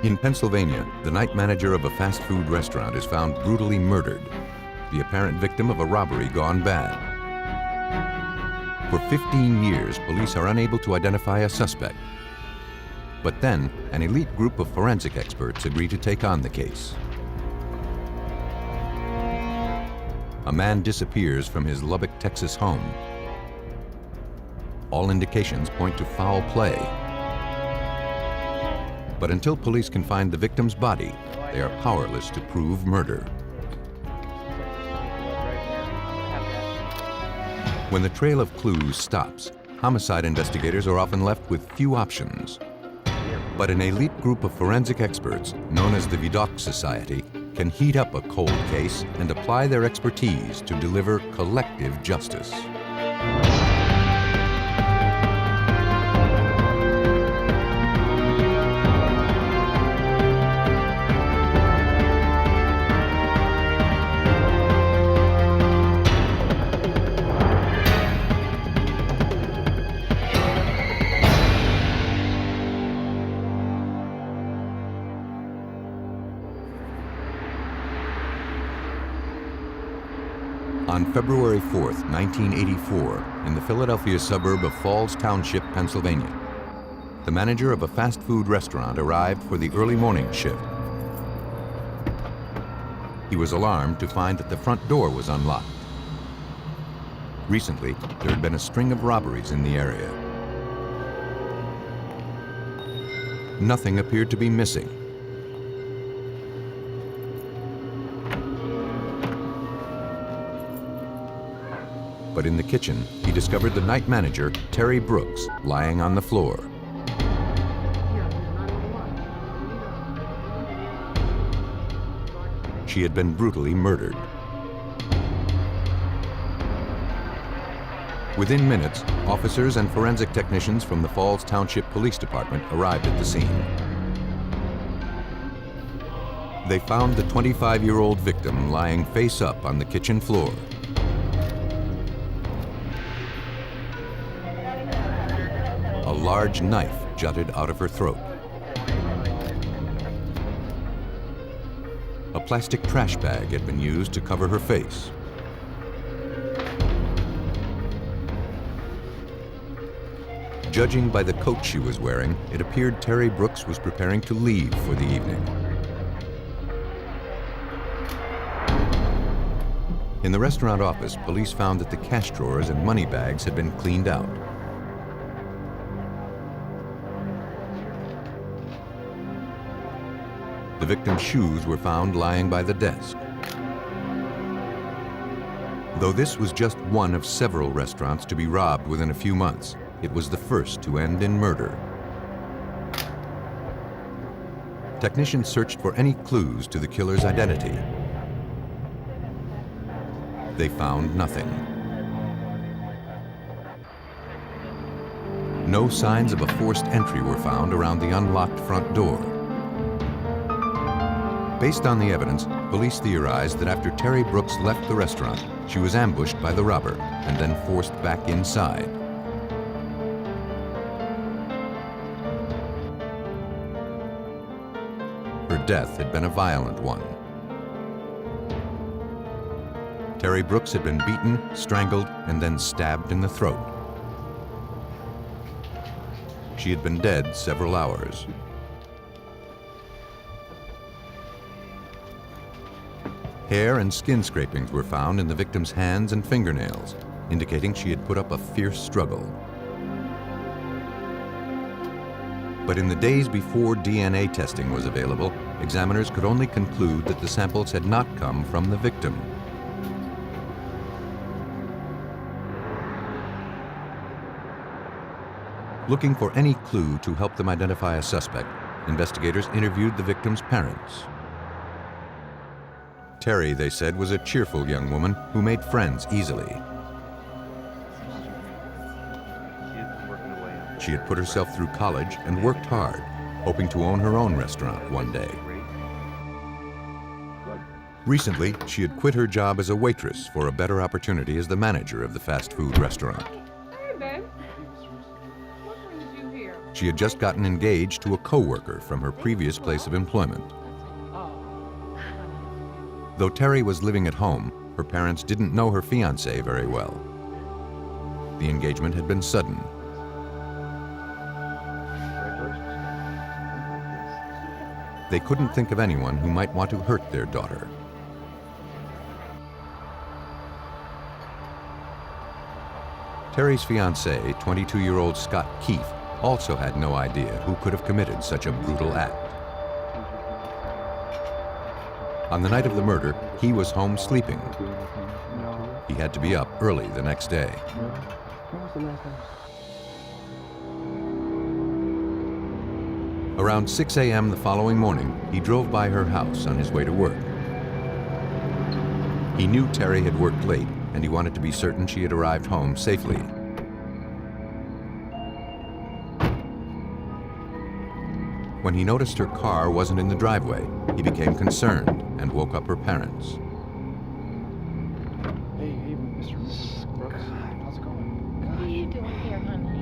In Pennsylvania, the night manager of a fast food restaurant is found brutally murdered, the apparent victim of a robbery gone bad. For 15 years, police are unable to identify a suspect. But then, an elite group of forensic experts agree to take on the case. A man disappears from his Lubbock, Texas home. All indications point to foul play. But until police can find the victim's body, they are powerless to prove murder. When the trail of clues stops, homicide investigators are often left with few options. But an elite group of forensic experts, known as the Vidocq Society, can heat up a cold case and apply their expertise to deliver collective justice. On February 4th, 1984, in the Philadelphia suburb of Falls Township, Pennsylvania, the manager of a fast food restaurant arrived for the early morning shift. He was alarmed to find that the front door was unlocked. Recently, there had been a string of robberies in the area. Nothing appeared to be missing. But in the kitchen, he discovered the night manager, Terry Brooks, lying on the floor. She had been brutally murdered. Within minutes, officers and forensic technicians from the Falls Township Police Department arrived at the scene. They found the 25-year-old victim lying face up on the kitchen floor. A large knife jutted out of her throat. A plastic trash bag had been used to cover her face. Judging by the coat she was wearing, it appeared Terry Brooks was preparing to leave for the evening. In the restaurant office, police found that the cash drawers and money bags had been cleaned out. The victim's shoes were found lying by the desk. Though this was just one of several restaurants to be robbed within a few months, it was the first to end in murder. Technicians searched for any clues to the killer's identity. They found nothing. No signs of a forced entry were found around the unlocked front door. Based on the evidence, police theorized that after Terry Brooks left the restaurant, she was ambushed by the robber and then forced back inside. Her death had been a violent one. Terry Brooks had been beaten, strangled, and then stabbed in the throat. She had been dead several hours. Hair and skin scrapings were found in the victim's hands and fingernails, indicating she had put up a fierce struggle. But in the days before DNA testing was available, examiners could only conclude that the samples had not come from the victim. Looking for any clue to help them identify a suspect, investigators interviewed the victim's parents. Terry, they said, was a cheerful young woman who made friends easily. She had put herself through college and worked hard, hoping to own her own restaurant one day. Recently, she had quit her job as a waitress for a better opportunity as the manager of the fast food restaurant. Hey, babe. What brings you here? She had just gotten engaged to a co-worker from her previous place of employment. Though Terry was living at home, her parents didn't know her fiancé very well. The engagement had been sudden. They couldn't think of anyone who might want to hurt their daughter. Terry's fiancé, 22-year-old Scott Keefe, also had no idea who could have committed such a brutal act. On the night of the murder, he was home sleeping. He had to be up early the next day. Around 6 a.m. the following morning, he drove by her house on his way to work. He knew Terry had worked late, and he wanted to be certain she had arrived home safely. When he noticed her car wasn't in the driveway, he became concerned and woke up her parents. Hey, Mr. Brooks, how's it going? What are you doing here, honey?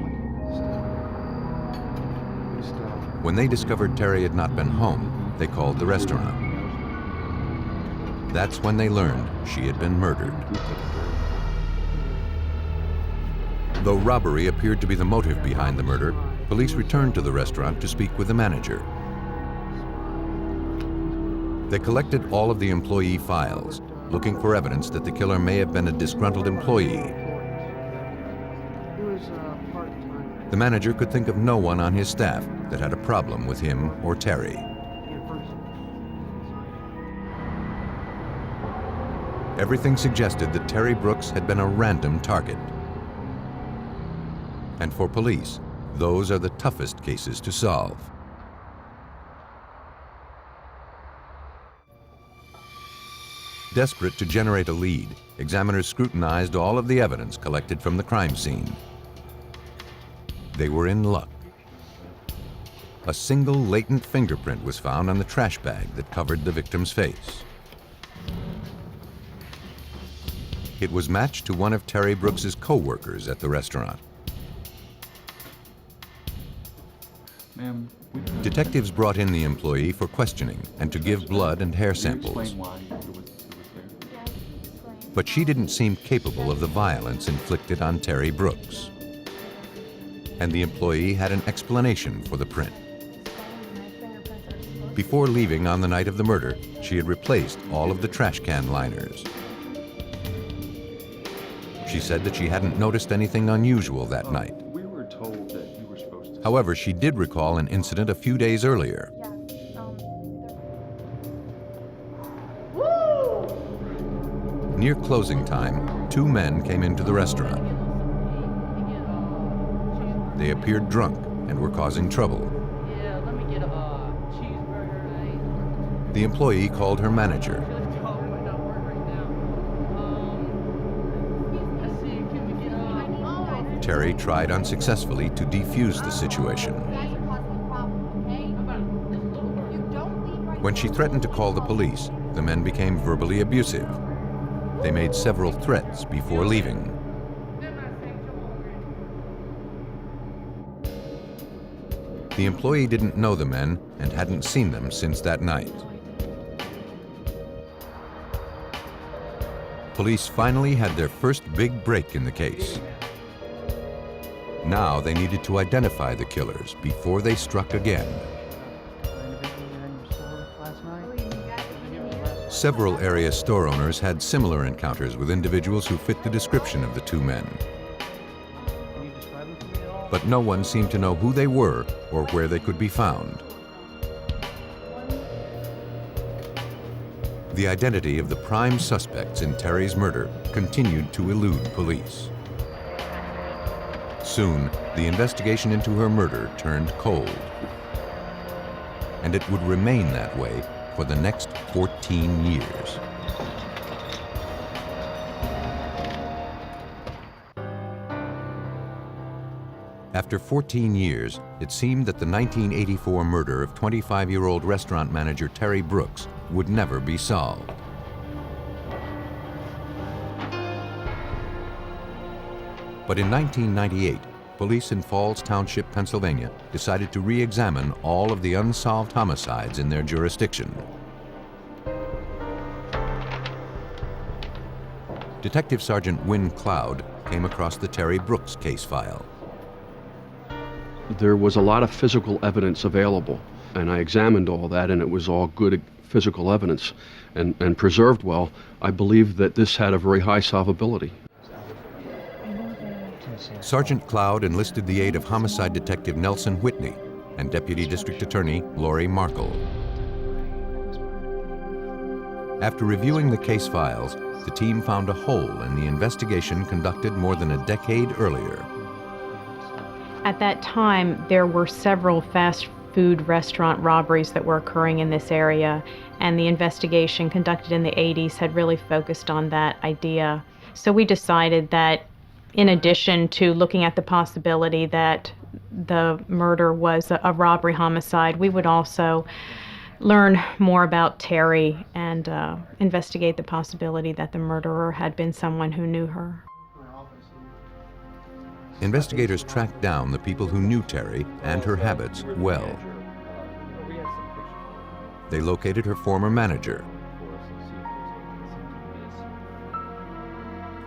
When they discovered Terry had not been home, they called the restaurant. That's when they learned she had been murdered. Though robbery appeared to be the motive behind the murder, police returned to the restaurant to speak with the manager. They collected all of the employee files, looking for evidence that the killer may have been a disgruntled employee. The manager could think of no one on his staff that had a problem with him or Terry. Everything suggested that Terry Brooks had been a random target. And for police, those are the toughest cases to solve. Desperate to generate a lead, examiners scrutinized all of the evidence collected from the crime scene. They were in luck. A single latent fingerprint was found on the trash bag that covered the victim's face. It was matched to one of Terry Brooks's co-workers at the restaurant. Detectives brought in the employee for questioning and to give blood and hair samples. But she didn't seem capable of the violence inflicted on Terry Brooks. And the employee had an explanation for the print. Before leaving on the night of the murder, she had replaced all of the trash can liners. She said that she hadn't noticed anything unusual that night. However, she did recall an incident a few days earlier. Near closing time, two men came into the restaurant. They appeared drunk and were causing trouble. The employee called her manager. Terry tried unsuccessfully to defuse the situation. When she threatened to call the police, the men became verbally abusive. They made several threats before leaving. The employee didn't know the men and hadn't seen them since that night. Police finally had their first big break in the case. Now they needed to identify the killers before they struck again. Several area store owners had similar encounters with individuals who fit the description of the two men. But no one seemed to know who they were or where they could be found. The identity of the prime suspects in Terry's murder continued to elude police. Soon, the investigation into her murder turned cold. And it would remain that way for the next 14 years. After 14 years, it seemed that the 1984 murder of 25-year-old restaurant manager Terry Brooks would never be solved. But in 1998, police in Falls Township, Pennsylvania, decided to re-examine all of the unsolved homicides in their jurisdiction. Detective Sergeant Wynn Cloud came across the Terry Brooks case file. There was a lot of physical evidence available, and I examined all that, and it was all good physical evidence and preserved well. I believe that this had a very high solvability. Sergeant Cloud enlisted the aid of homicide detective Nelson Whitney and Deputy District Attorney Lori Markle. After reviewing the case files, the team found a hole in the investigation conducted more than a decade earlier. At that time, there were several fast food restaurant robberies that were occurring in this area, and the investigation conducted in the 80s had really focused on that idea. So we decided that in addition to looking at the possibility that the murder was a robbery homicide, we would also learn more about Terry and investigate the possibility that the murderer had been someone who knew her. Investigators tracked down the people who knew Terry and her habits well. They located her former manager.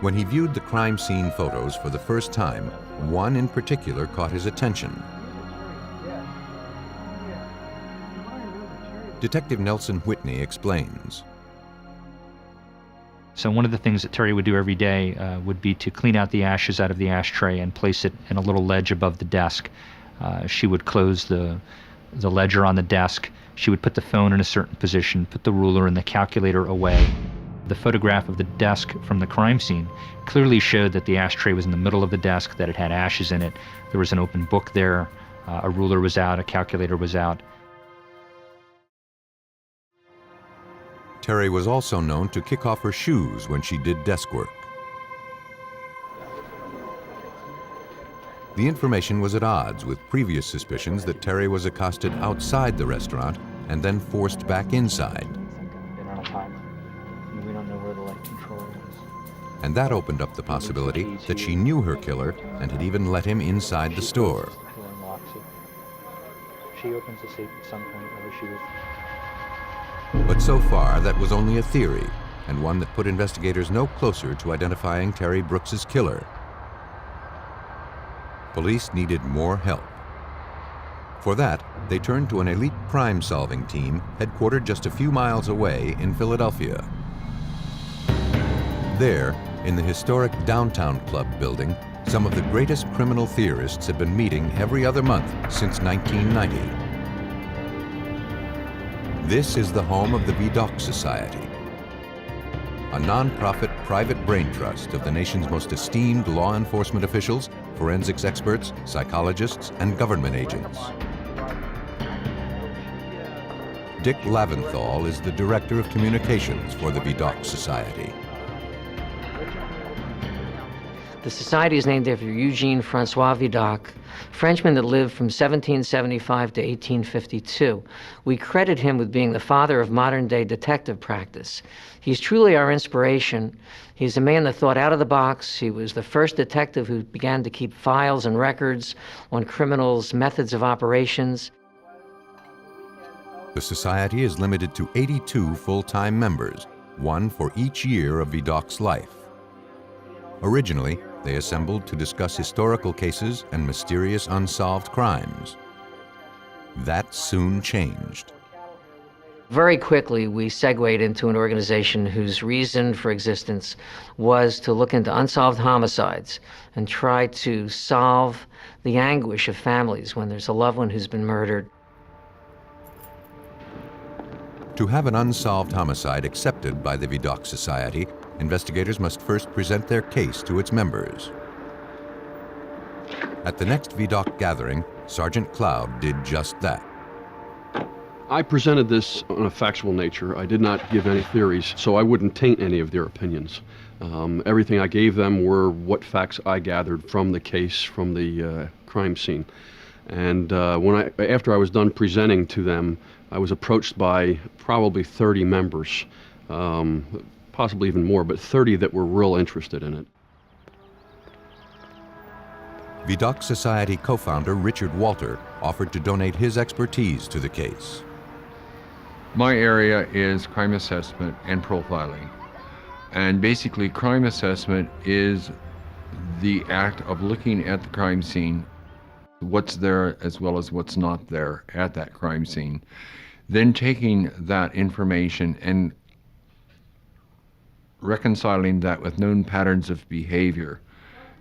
When he viewed the crime scene photos for the first time, one in particular caught his attention. Detective Nelson Whitney explains. So one of the things that Terry would do every day would be to clean out the ashes out of the ashtray and place it in a little ledge above the desk. She would close the ledger on the desk. She would put the phone in a certain position, put the ruler and the calculator away. The photograph of the desk from the crime scene clearly showed that the ashtray was in the middle of the desk, that it had ashes in it. There was an open book there, a ruler was out, a calculator was out. Terry was also known to kick off her shoes when she did desk work. The information was at odds with previous suspicions that Terry was accosted outside the restaurant and then forced back inside. Been on a timer. We don't know where the light control is. And that opened up the possibility that she knew her killer and had even let him inside the store. Who unlocks it? She opens the safe at some point, whether she was. But so far, that was only a theory, and one that put investigators no closer to identifying Terry Brooks's killer. Police needed more help. For that, they turned to an elite crime-solving team headquartered just a few miles away in Philadelphia. There, in the historic Downtown Club building, some of the greatest criminal theorists had been meeting every other month since 1990. This is the home of the Vidocq Society, a non-profit private brain trust of the nation's most esteemed law enforcement officials, forensics experts, psychologists, and government agents. Dick Laventhal is the Director of Communications for the Vidocq Society. The society is named after Eugene Francois Vidocq, Frenchman that lived from 1775 to 1852. We credit him with being the father of modern-day detective practice. He's truly our inspiration. He's a man that thought out of the box. He was the first detective who began to keep files and records on criminals' methods of operations. The society is limited to 82 full-time members, one for each year of Vidocq's life. Originally, they assembled to discuss historical cases and mysterious unsolved crimes. That soon changed. Very quickly, we segued into an organization whose reason for existence was to look into unsolved homicides and try to solve the anguish of families when there's a loved one who's been murdered. To have an unsolved homicide accepted by the Vidocq Society, investigators must first present their case to its members. At the next Vidocq gathering, Sergeant Cloud did just that. I presented this on a factual nature. I did not give any theories, so I wouldn't taint any of their opinions. Everything I gave them were what facts I gathered from the case, from the crime scene. And after I was done presenting to them, I was approached by probably 30 members, possibly even more, but 30 that were real interested in it. Vidocq Society co-founder Richard Walter offered to donate his expertise to the case. My area is crime assessment and profiling. And basically, crime assessment is the act of looking at the crime scene, what's there as well as what's not there at that crime scene, then taking that information and reconciling that with known patterns of behavior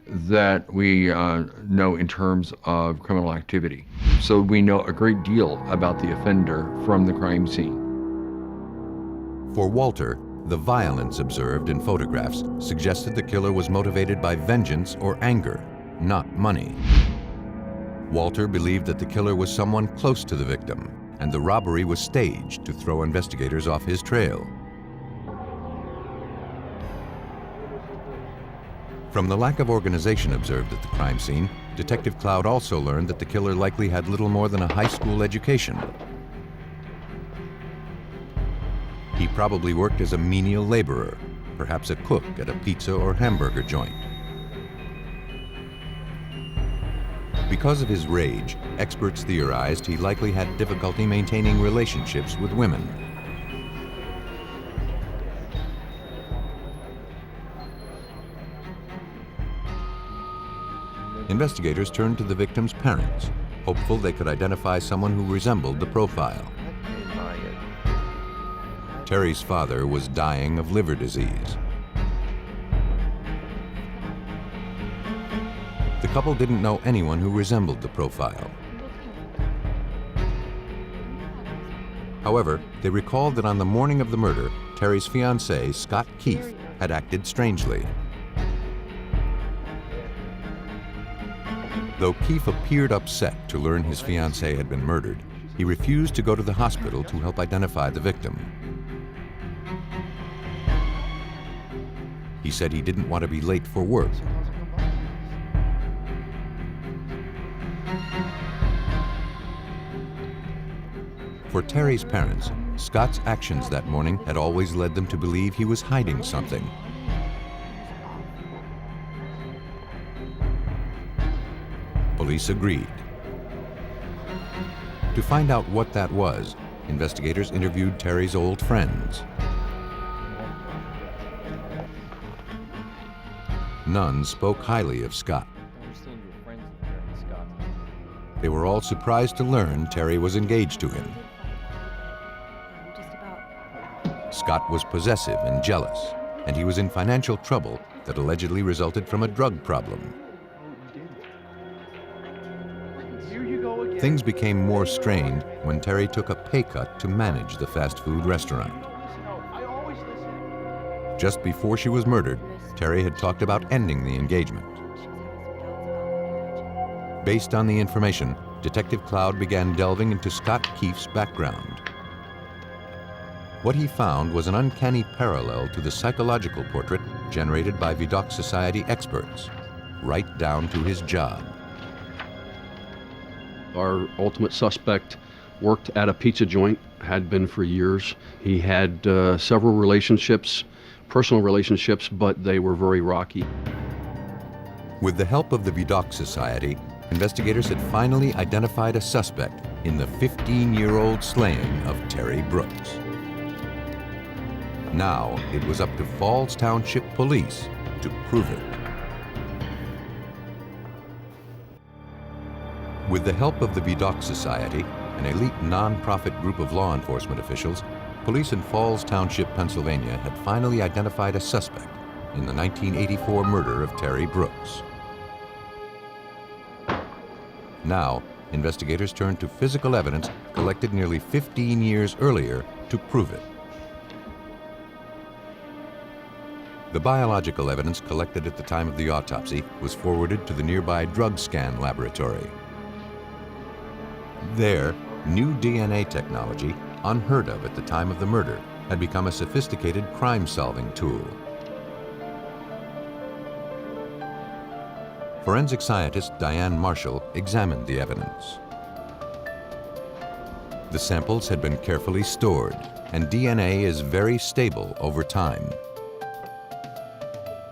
that we know in terms of criminal activity. So we know a great deal about the offender from the crime scene. For Walter, the violence observed in photographs suggested the killer was motivated by vengeance or anger, not money. Walter believed that the killer was someone close to the victim, and the robbery was staged to throw investigators off his trail. From the lack of organization observed at the crime scene, Detective Cloud also learned that the killer likely had little more than a high school education. He probably worked as a menial laborer, perhaps a cook at a pizza or hamburger joint. Because of his rage, experts theorized he likely had difficulty maintaining relationships with women. Investigators turned to the victim's parents, hopeful they could identify someone who resembled the profile. Terry's father was dying of liver disease. The couple didn't know anyone who resembled the profile. However, they recalled that on the morning of the murder, Terry's fiancé, Scott Keefe, had acted strangely. Though Keefe appeared upset to learn his fiancée had been murdered, he refused to go to the hospital to help identify the victim. He said he didn't want to be late for work. For Terry's parents, Scott's actions that morning had always led them to believe he was hiding something. Police agreed. To find out what that was, investigators interviewed Terry's old friends. None spoke highly of Scott. They were all surprised to learn Terry was engaged to him. Scott was possessive and jealous, and he was in financial trouble that allegedly resulted from a drug problem. Things became more strained when Terry took a pay cut to manage the fast food restaurant. Just before she was murdered, Terry had talked about ending the engagement. Based on the information, Detective Cloud began delving into Scott Keefe's background. What he found was an uncanny parallel to the psychological portrait generated by Vidocq Society experts, right down to his job. Our ultimate suspect worked at a pizza joint, had been for years. He had several relationships, personal relationships, but they were very rocky. With the help of the Vidocq Society, investigators had finally identified a suspect in the 15-year-old slaying of Terry Brooks. Now it was up to Falls Township Police to prove it. With the help of the Vidocq Society, an elite non-profit group of law enforcement officials, police in Falls Township, Pennsylvania had finally identified a suspect in the 1984 murder of Terry Brooks. Now, investigators turned to physical evidence collected nearly 15 years earlier to prove it. The biological evidence collected at the time of the autopsy was forwarded to the nearby drug scan laboratory. There, new DNA technology, unheard of at the time of the murder, had become a sophisticated crime-solving tool. Forensic scientist Diane Marshall examined the evidence. The samples had been carefully stored, and DNA is very stable over time.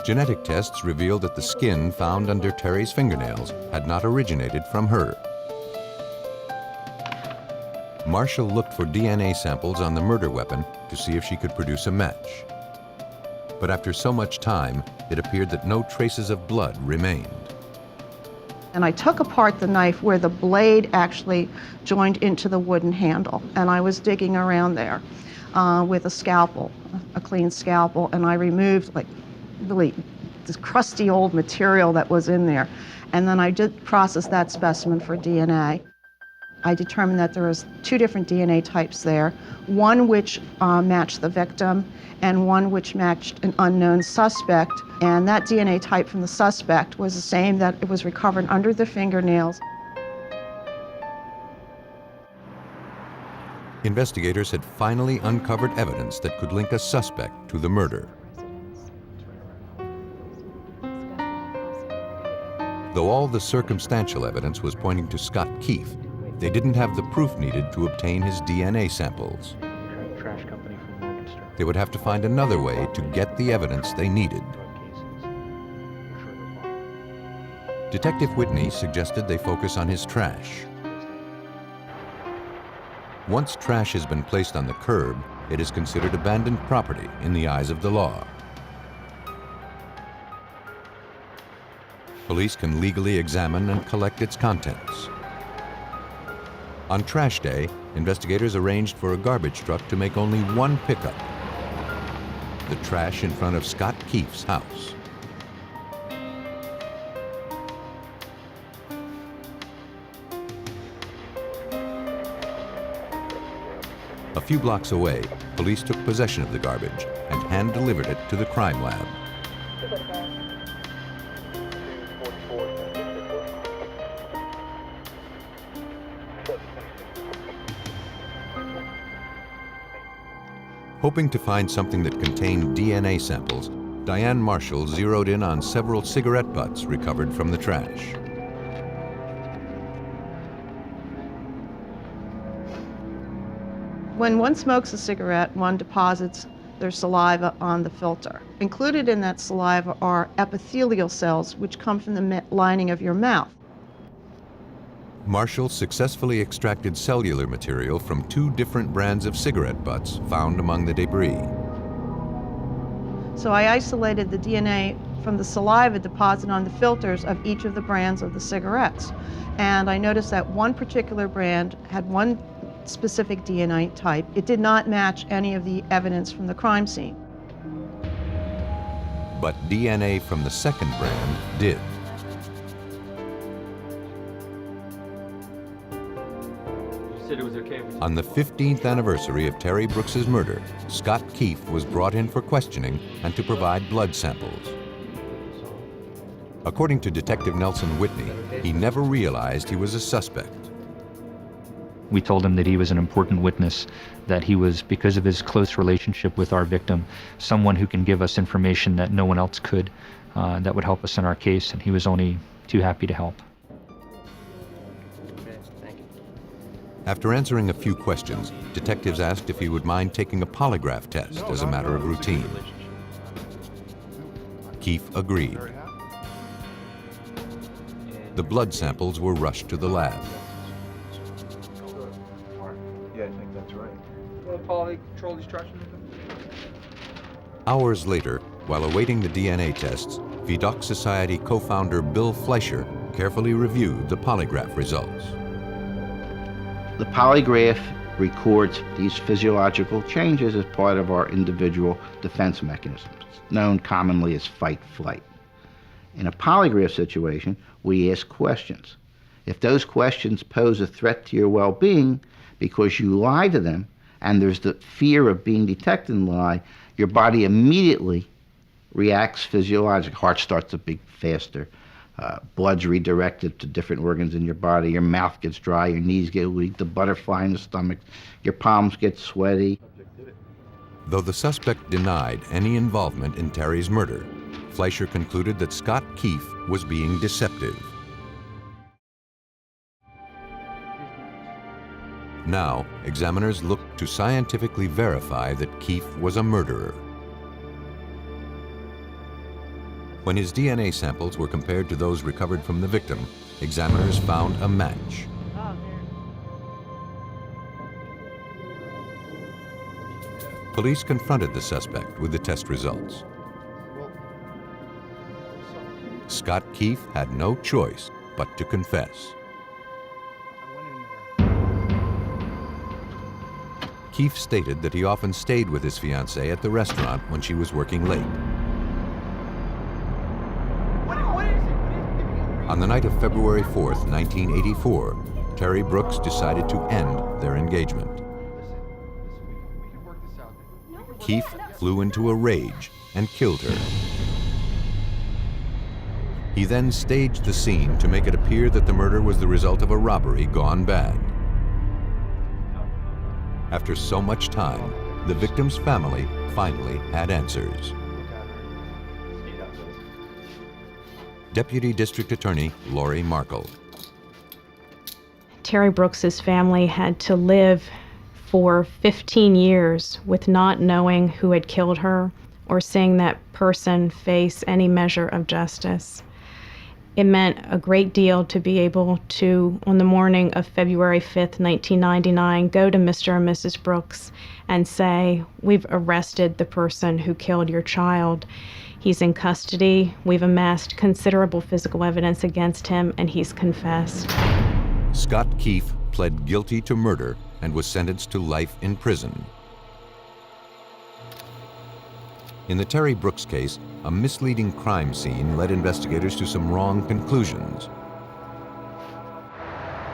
Genetic tests revealed that the skin found under Terry's fingernails had not originated from her. Marshall looked for DNA samples on the murder weapon to see if she could produce a match. But after so much time, it appeared that no traces of blood remained. And I took apart the knife where the blade actually joined into the wooden handle, and I was digging around there with a scalpel, a clean scalpel, and I removed like really this crusty old material that was in there. And then I did process that specimen for DNA. I determined that there was 2 different DNA types there, one which matched the victim and one which matched an unknown suspect. And that DNA type from the suspect was the same that it was recovered under the fingernails. Investigators had finally uncovered evidence that could link a suspect to the murder. Though all the circumstantial evidence was pointing to Scott Keefe, they didn't have the proof needed to obtain his DNA samples. Trash company from Morganstone. They would have to find another way to get the evidence they needed. Detective Whitney suggested they focus on his trash. Once trash has been placed on the curb, it is considered abandoned property in the eyes of the law. Police can legally examine and collect its contents. On trash day, investigators arranged for a garbage truck to make only one pickup: the trash in front of Scott Keefe's house. A few blocks away, police took possession of the garbage and hand-delivered it to the crime lab. Hoping to find something that contained DNA samples, Diane Marshall zeroed in on several cigarette butts recovered from the trash. When one smokes a cigarette, one deposits their saliva on the filter. Included in that saliva are epithelial cells, which come from the lining of your mouth. Marshall successfully extracted cellular material from 2 different brands of cigarette butts found among the debris. So I isolated the DNA from the saliva deposited on the filters of each of the brands of the cigarettes. And I noticed that one particular brand had one specific DNA type. It did not match any of the evidence from the crime scene. But DNA from the second brand did. On the 15th anniversary of Terry Brooks's murder, Scott Keefe was brought in for questioning and to provide blood samples. According to Detective Nelson Whitney, he never realized he was a suspect. We told him that he was an important witness, that he was, because of his close relationship with our victim, someone who can give us information that no one else could, that would help us in our case, and he was only too happy to help. After answering a few questions, detectives asked if he would mind taking a polygraph test as a matter of routine. Keefe agreed. The blood samples were rushed to the lab. Yeah, I think that's right. Hours later, while awaiting the DNA tests, Vidocq Society co-founder Bill Fleischer carefully reviewed the polygraph results. The polygraph records these physiological changes as part of our individual defense mechanisms, known commonly as fight-flight. In a polygraph situation, we ask questions. If those questions pose a threat to your well-being because you lie to them and there's the fear of being detected in the lie, your body immediately reacts physiologically. Heart starts to beat faster. Blood's redirected to different organs in your body. Your mouth gets dry, your knees get weak, the butterfly in the stomach, your palms get sweaty. Though the suspect denied any involvement in Terry's murder, Fleischer concluded that Scott Keefe was being deceptive. Now, examiners looked to scientifically verify that Keefe was a murderer. When his DNA samples were compared to those recovered from the victim, examiners found a match. Police confronted the suspect with the test results. Scott Keefe had no choice but to confess. Keefe stated that he often stayed with his fiancée at the restaurant when she was working late. On the night of February 4th, 1984, Terry Brooks decided to end their engagement. Keefe flew into a rage and killed her. He then staged the scene to make it appear that the murder was the result of a robbery gone bad. After so much time, the victim's family finally had answers. Deputy District Attorney Lori Markle. Terry Brooks's family had to live for 15 years with not knowing who had killed her or seeing that person face any measure of justice. It meant a great deal to be able to, on the morning of February 5th, 1999, go to Mr. and Mrs. Brooks and say, "We've arrested the person who killed your child. He's in custody. We've amassed considerable physical evidence against him, and he's confessed." Scott Keefe pled guilty to murder and was sentenced to life in prison. In the Terry Brooks case, a misleading crime scene led investigators to some wrong conclusions.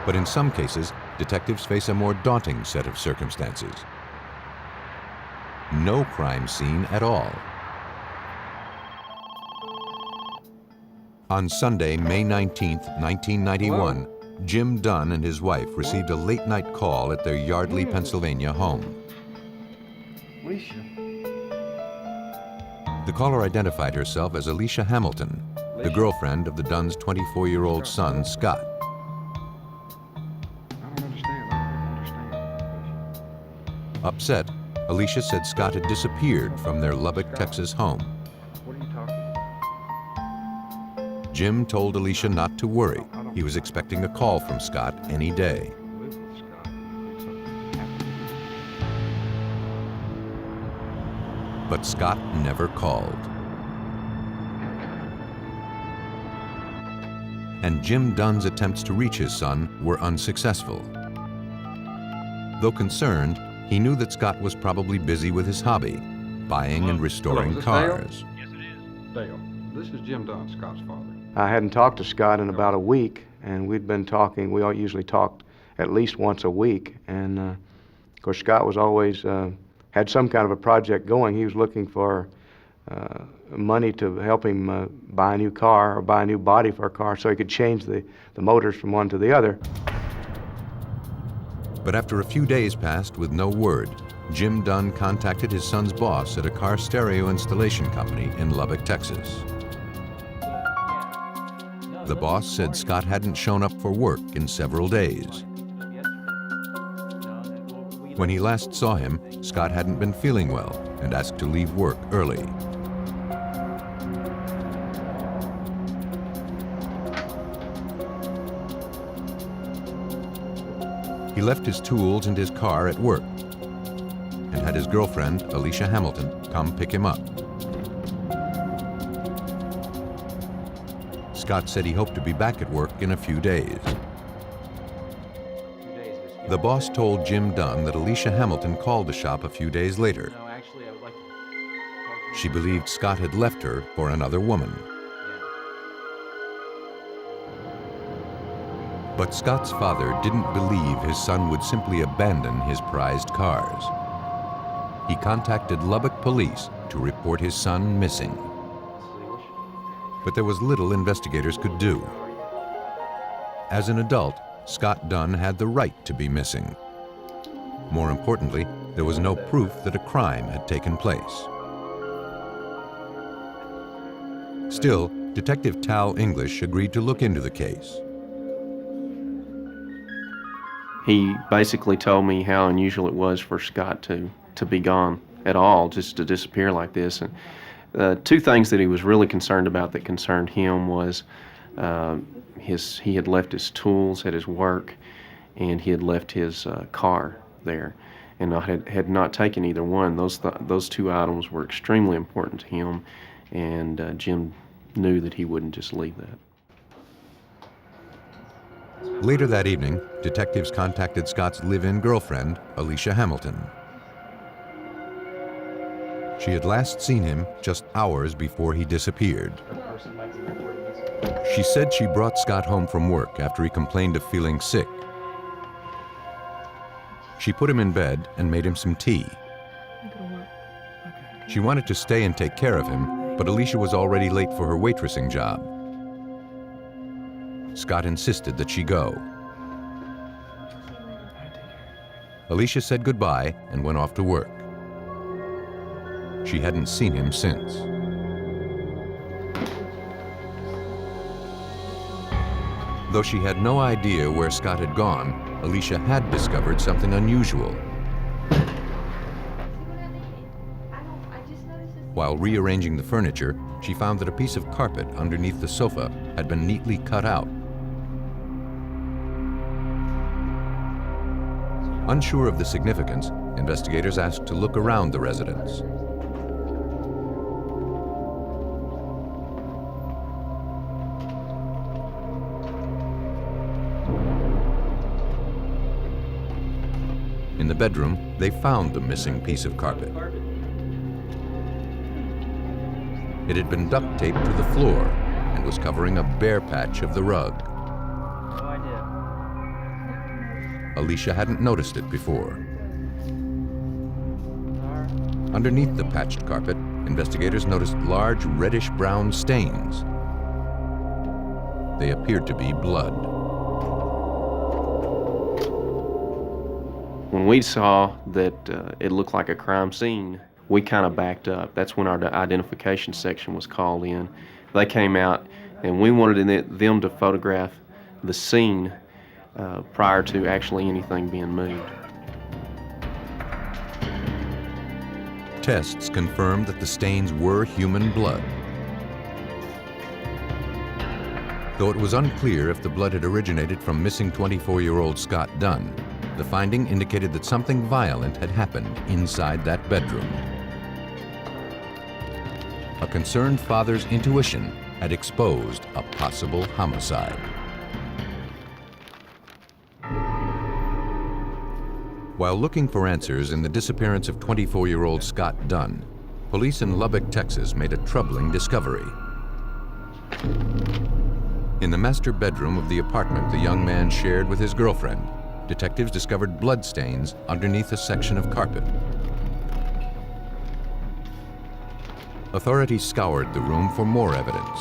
But in some cases, detectives face a more daunting set of circumstances. No crime scene at all. On Sunday, May 19, 1991, Jim Dunn and his wife received a late-night call at their Yardley, Pennsylvania home. The caller identified herself as Alicia Hamilton, the girlfriend of the Dunn's 24-year-old son, Scott. Upset, Alicia said Scott had disappeared from their Lubbock, Texas home. Jim told Alicia not to worry. He was expecting a call from Scott any day. But Scott never called. And Jim Dunn's attempts to reach his son were unsuccessful. Though concerned, he knew that Scott was probably busy with his hobby, buying and restoring cars. Yes, it is. Dale, this is Jim Dunn, Scott's father. I hadn't talked to Scott in about a week, and we'd been talking. We all usually talked at least once a week, and of course Scott was always had some kind of a project going. He was looking for money to help him buy a new car or buy a new body for a car so he could change the motors from one to the other. But after a few days passed with no word, Jim Dunn contacted his son's boss at a car stereo installation company in Lubbock, Texas. The boss said Scott hadn't shown up for work in several days. When he last saw him, Scott hadn't been feeling well and asked to leave work early. He left his tools and his car at work and had his girlfriend, Alicia Hamilton, come pick him up. Scott said he hoped to be back at work in a few days. The boss told Jim Dunn that Alicia Hamilton called the shop a few days later. She believed Scott had left her for another woman. But Scott's father didn't believe his son would simply abandon his prized cars. He contacted Lubbock police to report his son missing. But there was little investigators could do. As an adult, Scott Dunn had the right to be missing. More importantly, there was no proof that a crime had taken place. Still, Detective Tal English agreed to look into the case. He basically told me how unusual it was for Scott to be gone at all, just to disappear like this. And Two things that he was really concerned about that concerned him was he had left his tools at his work, and he had left his car there, and had not taken either one. Those two items were extremely important to him, and Jim knew that he wouldn't just leave that. Later that evening, detectives contacted Scott's live-in girlfriend, Alicia Hamilton. She had last seen him just hours before he disappeared. She said she brought Scott home from work after he complained of feeling sick. She put him in bed and made him some tea. She wanted to stay and take care of him, but Alicia was already late for her waitressing job. Scott insisted that she go. Alicia said goodbye and went off to work. She hadn't seen him since. Though she had no idea where Scott had gone, Alicia had discovered something unusual. While rearranging the furniture, she found that a piece of carpet underneath the sofa had been neatly cut out. Unsure of the significance, investigators asked to look around the residence. In the bedroom, they found the missing piece of carpet. It had been duct taped to the floor and was covering a bare patch of the rug. No idea. Alicia hadn't noticed it before. Underneath the patched carpet, investigators noticed large reddish-brown stains. They appeared to be blood. When we saw that it looked like a crime scene, we kind of backed up. That's when our identification section was called in. They came out, and we wanted them to photograph the scene prior to actually anything being moved. Tests confirmed that the stains were human blood. Though it was unclear if the blood had originated from missing 24-year-old Scott Dunn, the finding indicated that something violent had happened inside that bedroom. A concerned father's intuition had exposed a possible homicide. While looking for answers in the disappearance of 24-year-old Scott Dunn, police in Lubbock, Texas made a troubling discovery. In the master bedroom of the apartment the young man shared with his girlfriend, detectives discovered bloodstains underneath a section of carpet. Authorities scoured the room for more evidence.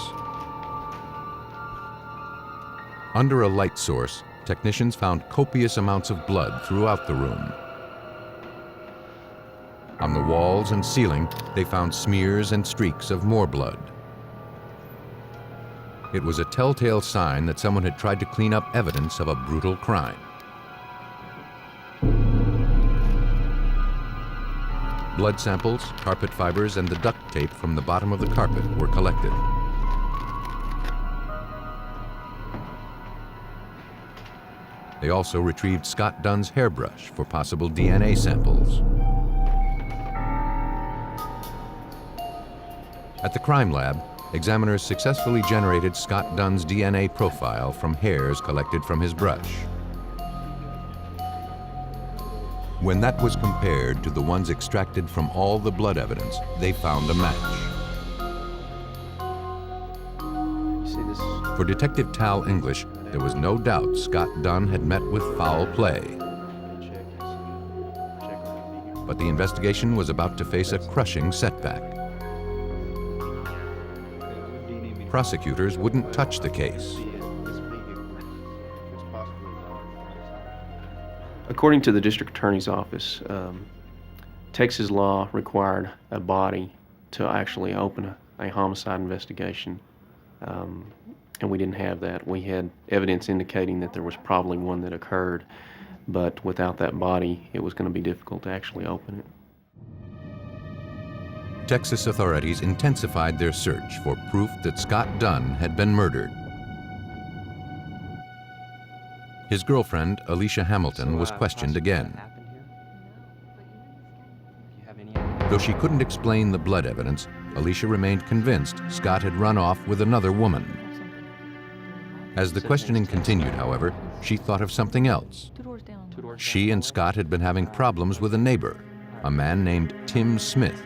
Under a light source, technicians found copious amounts of blood throughout the room. On the walls and ceiling, they found smears and streaks of more blood. It was a telltale sign that someone had tried to clean up evidence of a brutal crime. Blood samples, carpet fibers, and the duct tape from the bottom of the carpet were collected. They also retrieved Scott Dunn's hairbrush for possible DNA samples. At the crime lab, examiners successfully generated Scott Dunn's DNA profile from hairs collected from his brush. When that was compared to the ones extracted from all the blood evidence, they found a match. For Detective Tal English, there was no doubt Scott Dunn had met with foul play. But the investigation was about to face a crushing setback. Prosecutors wouldn't touch the case. According to the district attorney's office, Texas law required a body to actually open a homicide investigation, and we didn't have that. We had evidence indicating that there was probably one that occurred, but without that body, it was going to be difficult to actually open it. Texas authorities intensified their search for proof that Scott Dunn had been murdered. His girlfriend, Alicia Hamilton, was questioned again. Though she couldn't explain the blood evidence, Alicia remained convinced Scott had run off with another woman. As the questioning continued, however, she thought of something else. She and Scott had been having problems with a neighbor, a man named Tim Smith.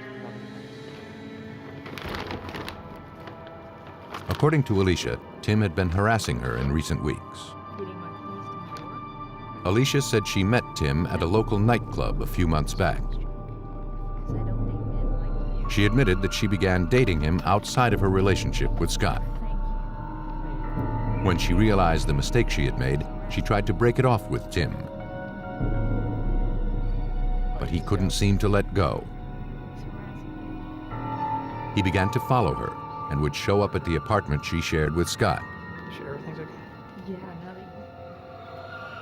According to Alicia, Tim had been harassing her in recent weeks. Alicia said she met Tim at a local nightclub a few months back. She admitted that she began dating him outside of her relationship with Scott. When she realized the mistake she had made, she tried to break it off with Tim. But he couldn't seem to let go. He began to follow her and would show up at the apartment she shared with Scott. Sure, everything's okay? Yeah, now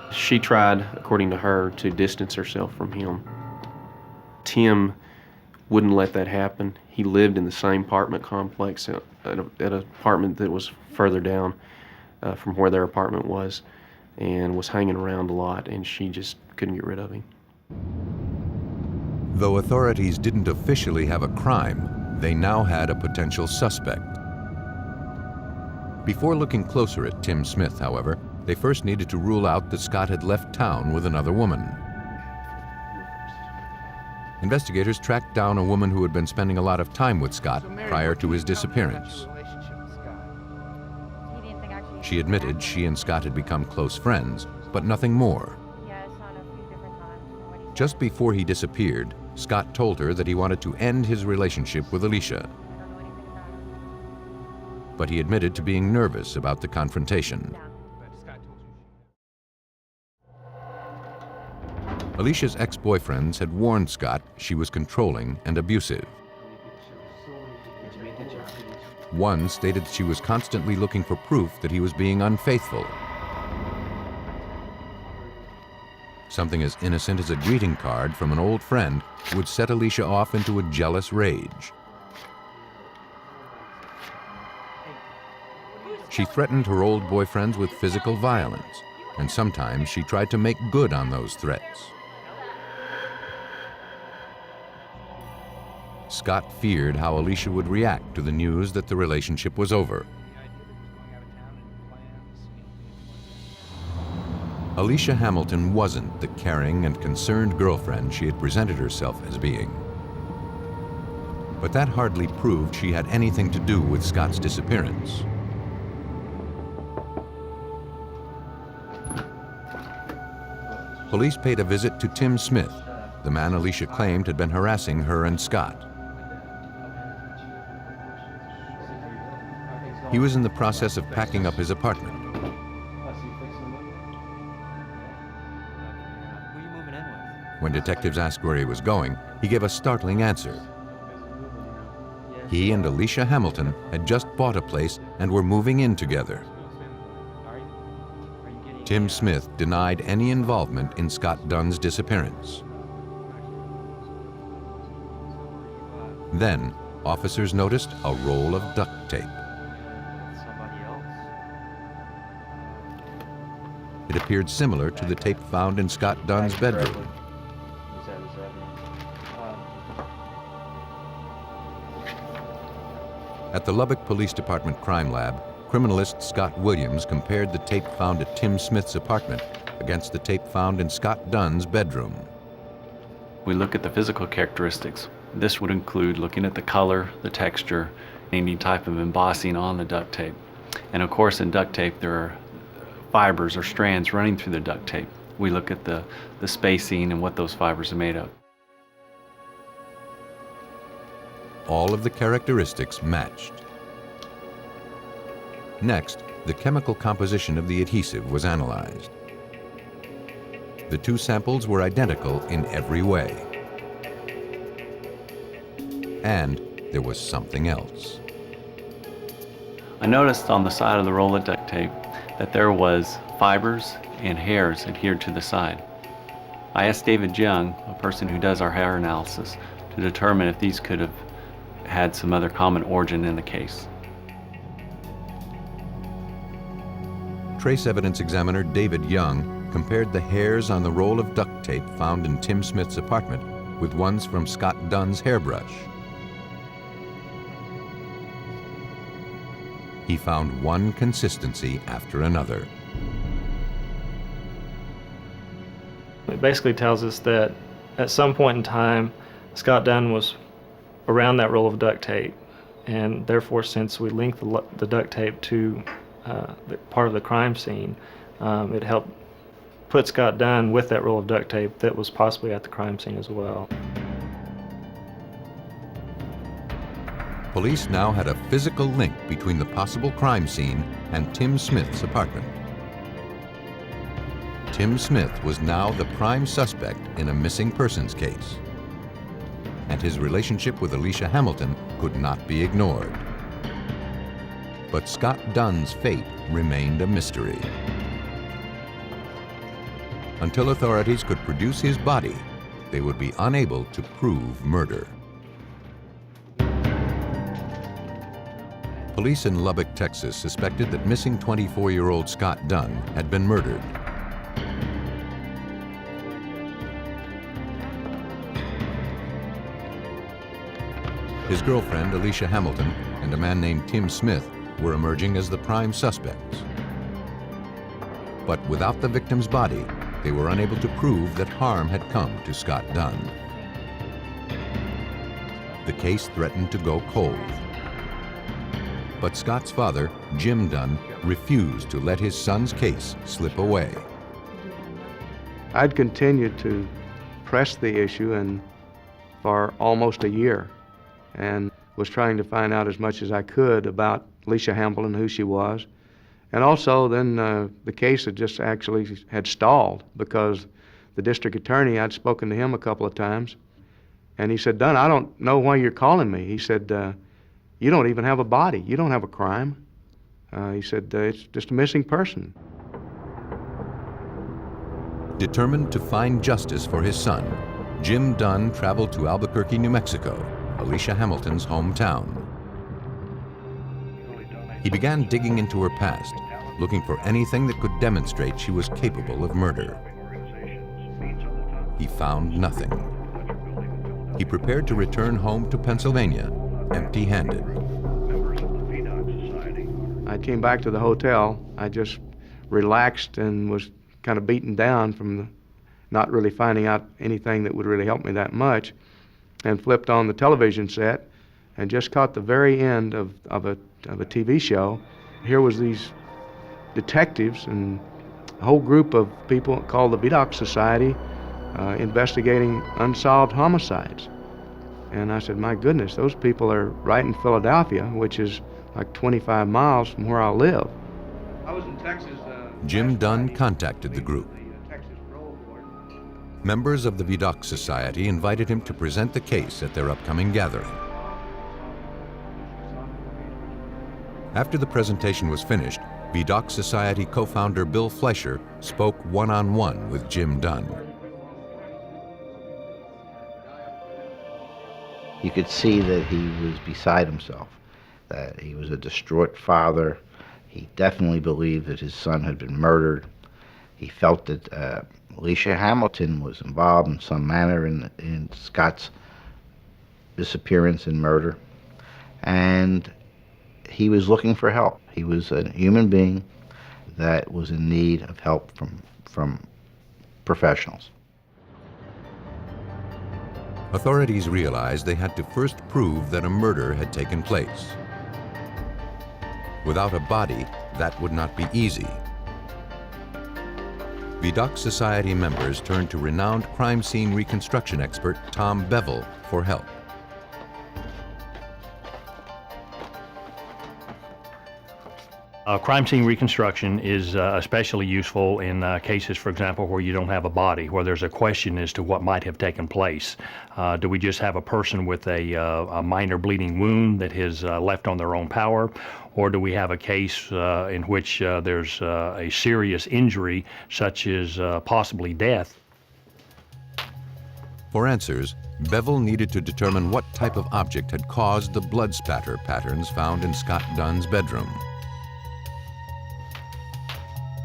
that She tried, according to her, to distance herself from him. Tim wouldn't let that happen. He lived in the same apartment complex at an apartment that was further down from where their apartment was, and was hanging around a lot, and she just couldn't get rid of him. Though authorities didn't officially have a crime, they now had a potential suspect. Before looking closer at Tim Smith, however, they first needed to rule out that Scott had left town with another woman. Investigators tracked down a woman who had been spending a lot of time with Scott prior to his disappearance. She admitted she and Scott had become close friends, but nothing more. Just before he disappeared, Scott told her that he wanted to end his relationship with Alicia. But he admitted to being nervous about the confrontation. Alicia's ex-boyfriends had warned Scott she was controlling and abusive. One stated she was constantly looking for proof that he was being unfaithful. Something as innocent as a greeting card from an old friend would set Alicia off into a jealous rage. She threatened her old boyfriends with physical violence, and sometimes she tried to make good on those threats. Scott feared how Alicia would react to the news that the relationship was over. Alicia Hamilton wasn't the caring and concerned girlfriend she had presented herself as being. But that hardly proved she had anything to do with Scott's disappearance. Police paid a visit to Tim Smith, the man Alicia claimed had been harassing her and Scott. He was in the process of packing up his apartment. When detectives asked where he was going, he gave a startling answer. He and Alicia Hamilton had just bought a place and were moving in together. Tim Smith denied any involvement in Scott Dunn's disappearance. Then, officers noticed a roll of duct tape. It appeared similar to the tape found in Scott Dunn's bedroom. At the Lubbock Police Department Crime Lab, criminalist Scott Williams compared the tape found at Tim Smith's apartment against the tape found in Scott Dunn's bedroom. We look at the physical characteristics. This would include looking at the color, the texture, any type of embossing on the duct tape. And of course, in duct tape, there are fibers or strands running through the duct tape. We look at the spacing and what those fibers are made of. All of the characteristics matched. Next, the chemical composition of the adhesive was analyzed. The two samples were identical in every way. And there was something else. I noticed on the side of the roll of duct tape that there was fibers and hairs adhered to the side. I asked David Young, a person who does our hair analysis, to determine if these could have had some other common origin in the case. Trace evidence examiner David Young compared the hairs on the roll of duct tape found in Tim Smith's apartment with ones from Scott Dunn's hairbrush. He found one consistency after another. It basically tells us that at some point in time, Scott Dunn was around that roll of duct tape, and therefore, since we linked the duct tape to the part of the crime scene, it helped put Scott Dunn with that roll of duct tape that was possibly at the crime scene as well. Police now had a physical link between the possible crime scene and Tim Smith's apartment. Tim Smith was now the prime suspect in a missing persons case, and his relationship with Alicia Hamilton could not be ignored. But Scott Dunn's fate remained a mystery. Until authorities could produce his body, they would be unable to prove murder. Police in Lubbock, Texas suspected that missing 24-year-old Scott Dunn had been murdered. His girlfriend, Alicia Hamilton, and a man named Tim Smith were emerging as the prime suspects. But without the victim's body, they were unable to prove that harm had come to Scott Dunn. The case threatened to go cold. But Scott's father, Jim Dunn, refused to let his son's case slip away. I'd continued to press the issue and for almost a year, and was trying to find out as much as I could about Alicia Hamilton, who she was. And also then the case had just actually had stalled because the district attorney, I'd spoken to him a couple of times, and he said, "Dunn, I don't know why you're calling me." He said, "You don't even have a body. You don't have a crime." He said, "It's just a missing person." Determined to find justice for his son, Jim Dunn traveled to Albuquerque, New Mexico, Alicia Hamilton's hometown. He began digging into her past, looking for anything that could demonstrate she was capable of murder. He found nothing. He prepared to return home to Pennsylvania, empty-handed. I came back to the hotel. I just relaxed and was kind of beaten down from not really finding out anything that would really help me that much, and flipped on the television set and just caught the very end of a TV show. Here was these detectives and a whole group of people called the Vidocq Society investigating unsolved homicides. And I said, my goodness, those people are right in Philadelphia, which is like 25 miles from where I live. I was in Texas. Jim Dunn contacted the group. Members of the Vidocq Society invited him to present the case at their upcoming gathering. After the presentation was finished, Vidocq Society co-founder Bill Fleischer spoke one-on-one with Jim Dunn. You could see that he was beside himself, that he was a distraught father. He definitely believed that his son had been murdered. He felt that Alicia Hamilton was involved in some manner in Scott's disappearance and murder. And he was looking for help. He was a human being that was in need of help from professionals. Authorities realized they had to first prove that a murder had taken place. Without a body, that would not be easy. Vidocq Society members turned to renowned crime scene reconstruction expert Tom Bevel for help. Crime scene reconstruction is especially useful in cases, for example, where you don't have a body, where there's a question as to what might have taken place. Do we just have a person with a minor bleeding wound that has left on their own power? Or do we have a case in which there's a serious injury, such as possibly death? For answers, Bevel needed to determine what type of object had caused the blood spatter patterns found in Scott Dunn's bedroom.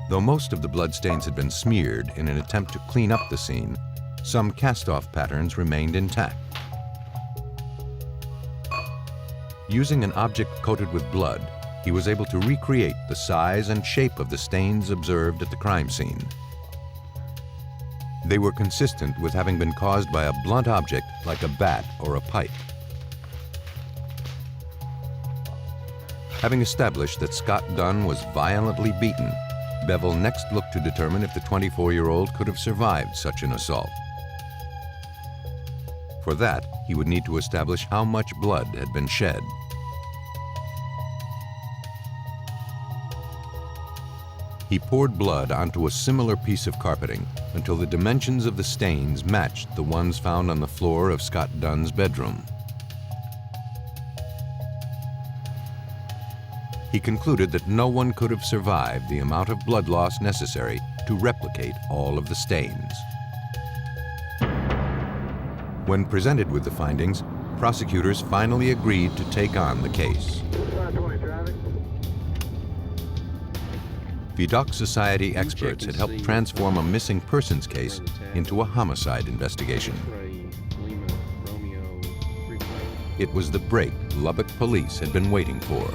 Though most of the bloodstains had been smeared in an attempt to clean up the scene, some cast-off patterns remained intact. Using an object coated with blood, he was able to recreate the size and shape of the stains observed at the crime scene. They were consistent with having been caused by a blunt object like a bat or a pipe. Having established that Scott Dunn was violently beaten, Bevel next looked to determine if the 24-year-old could have survived such an assault. For that, he would need to establish how much blood had been shed. He poured blood onto a similar piece of carpeting until the dimensions of the stains matched the ones found on the floor of Scott Dunn's bedroom. He concluded that no one could have survived the amount of blood loss necessary to replicate all of the stains. When presented with the findings, prosecutors finally agreed to take on the case. Vidocq Society experts had helped transform a missing persons case into a homicide investigation. It was the break Lubbock police had been waiting for.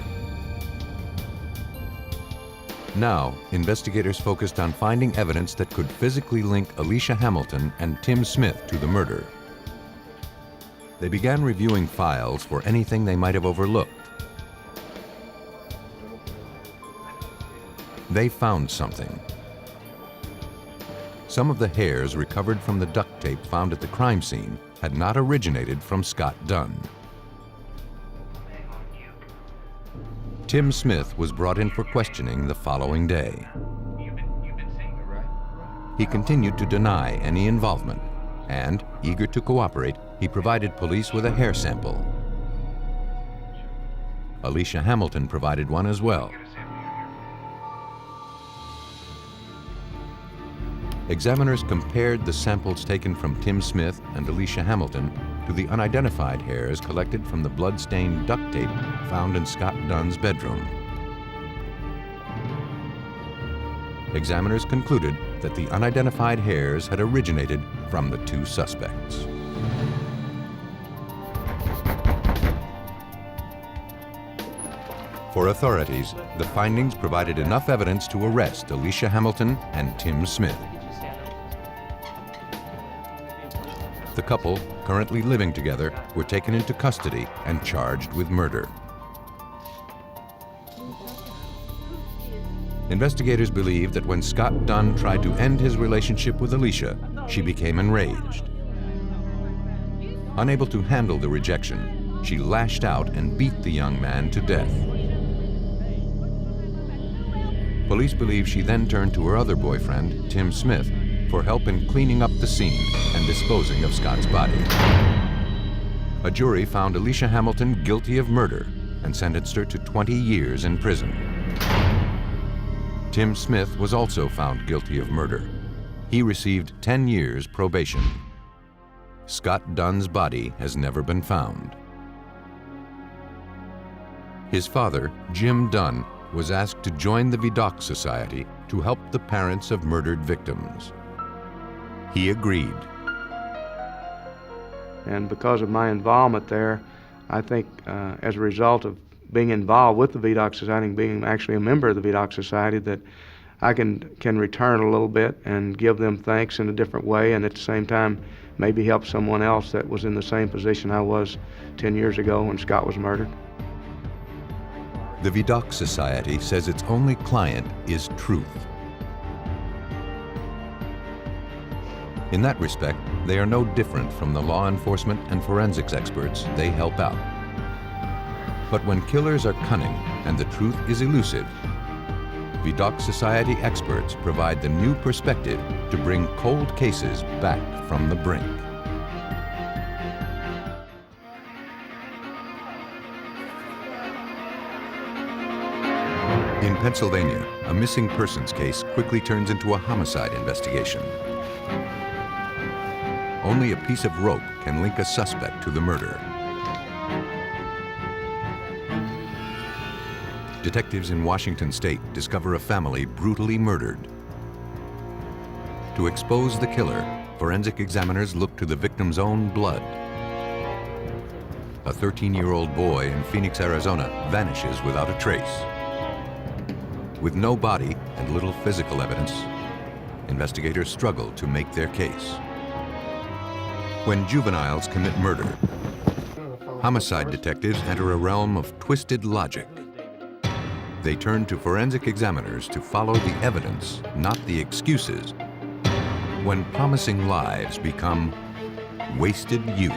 Now, investigators focused on finding evidence that could physically link Alicia Hamilton and Tim Smith to the murder. They began reviewing files for anything they might have overlooked. They found something. Some of the hairs recovered from the duct tape found at the crime scene had not originated from Scott Dunn. Tim Smith was brought in for questioning the following day. He continued to deny any involvement, and, eager to cooperate, he provided police with a hair sample. Alicia Hamilton provided one as well. Examiners compared the samples taken from Tim Smith and Alicia Hamilton to the unidentified hairs collected from the blood-stained duct tape found in Scott Dunn's bedroom. Examiners concluded that the unidentified hairs had originated from the two suspects. For authorities, the findings provided enough evidence to arrest Alicia Hamilton and Tim Smith. The couple, currently living together, were taken into custody and charged with murder. Investigators believe that when Scott Dunn tried to end his relationship with Alicia, she became enraged. Unable to handle the rejection, she lashed out and beat the young man to death. Police believe she then turned to her other boyfriend, Tim Smith, for help in cleaning up the scene and disposing of Scott's body. A jury found Alicia Hamilton guilty of murder and sentenced her to 20 years in prison. Tim Smith was also found guilty of murder. He received 10 years probation. Scott Dunn's body has never been found. His father, Jim Dunn, was asked to join the Vidocq Society to help the parents of murdered victims. He agreed. And because of my involvement there, I think as a result of being involved with the Vidocq Society and being actually a member of the Vidocq Society, that I can return a little bit and give them thanks in a different way, and at the same time maybe help someone else that was in the same position I was 10 years ago when Scott was murdered. The Vidocq Society says its only client is truth. In that respect, they are no different from the law enforcement and forensics experts they help out. But when killers are cunning and the truth is elusive, Vidocq Society experts provide the new perspective to bring cold cases back from the brink. In Pennsylvania, a missing persons case quickly turns into a homicide investigation. only a piece of rope can link a suspect to the murder. Detectives in Washington State discover a family brutally murdered. To expose the killer, forensic examiners look to the victim's own blood. A 13-year-old boy in Phoenix, Arizona vanishes without a trace. With no body and little physical evidence, investigators struggle to make their case. When juveniles commit murder, homicide detectives enter a realm of twisted logic. They turn to forensic examiners to follow the evidence, not the excuses, when promising lives become wasted youth.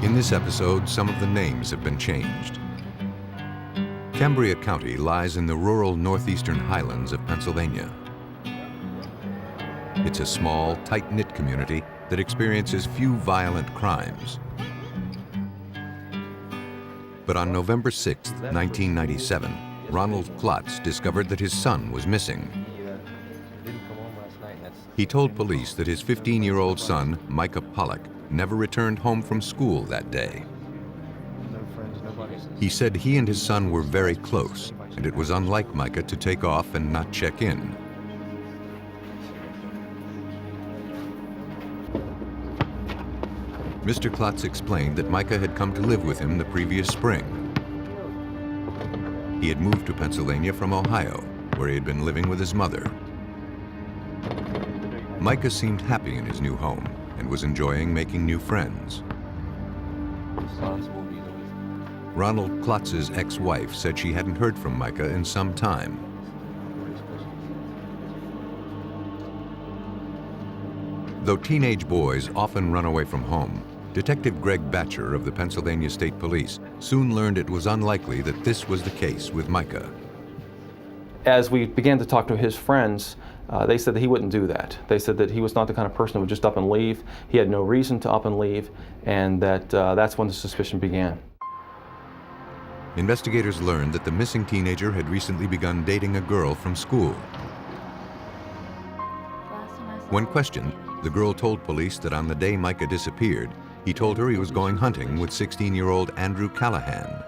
In this episode, some of the names have been changed. Cambria County lies in the rural northeastern highlands of Pennsylvania. It's a small, tight-knit community that experiences few violent crimes. But on November 6, 1997, Ronald Klotz discovered that his son was missing. He told police that his 15-year-old son, Micah Pollock, never returned home from school that day. He said he and his son were very close, and it was unlike Micah to take off and not check in. Mr. Klotz explained that Micah had come to live with him the previous spring. He had moved to Pennsylvania from Ohio, where he had been living with his mother. Micah seemed happy in his new home and was enjoying making new friends. Ronald Klotz's ex-wife said she hadn't heard from Micah in some time. Though teenage boys often run away from home, Detective Greg Batcher of the Pennsylvania State Police soon learned it was unlikely that this was the case with Micah. As we began to talk to his friends, they said that he wouldn't do that. They said that he was not the kind of person who would just up and leave. He had no reason to up and leave, and that that's when the suspicion began. Investigators learned that the missing teenager had recently begun dating a girl from school. When questioned, the girl told police that on the day Micah disappeared, he told her he was going hunting with 16-year-old Andrew Callahan.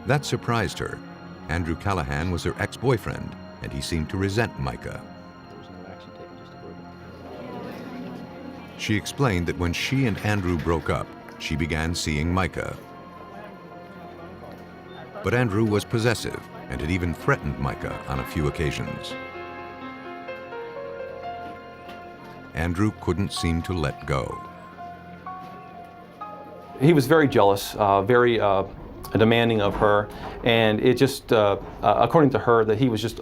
That surprised her. Andrew Callahan was her ex-boyfriend, and he seemed to resent Micah. She explained that when she and Andrew broke up, she began seeing Micah. But Andrew was possessive and had even threatened Micah on a few occasions. Andrew couldn't seem to let go. He was very jealous, very demanding of her, and it just, according to her, that he was just,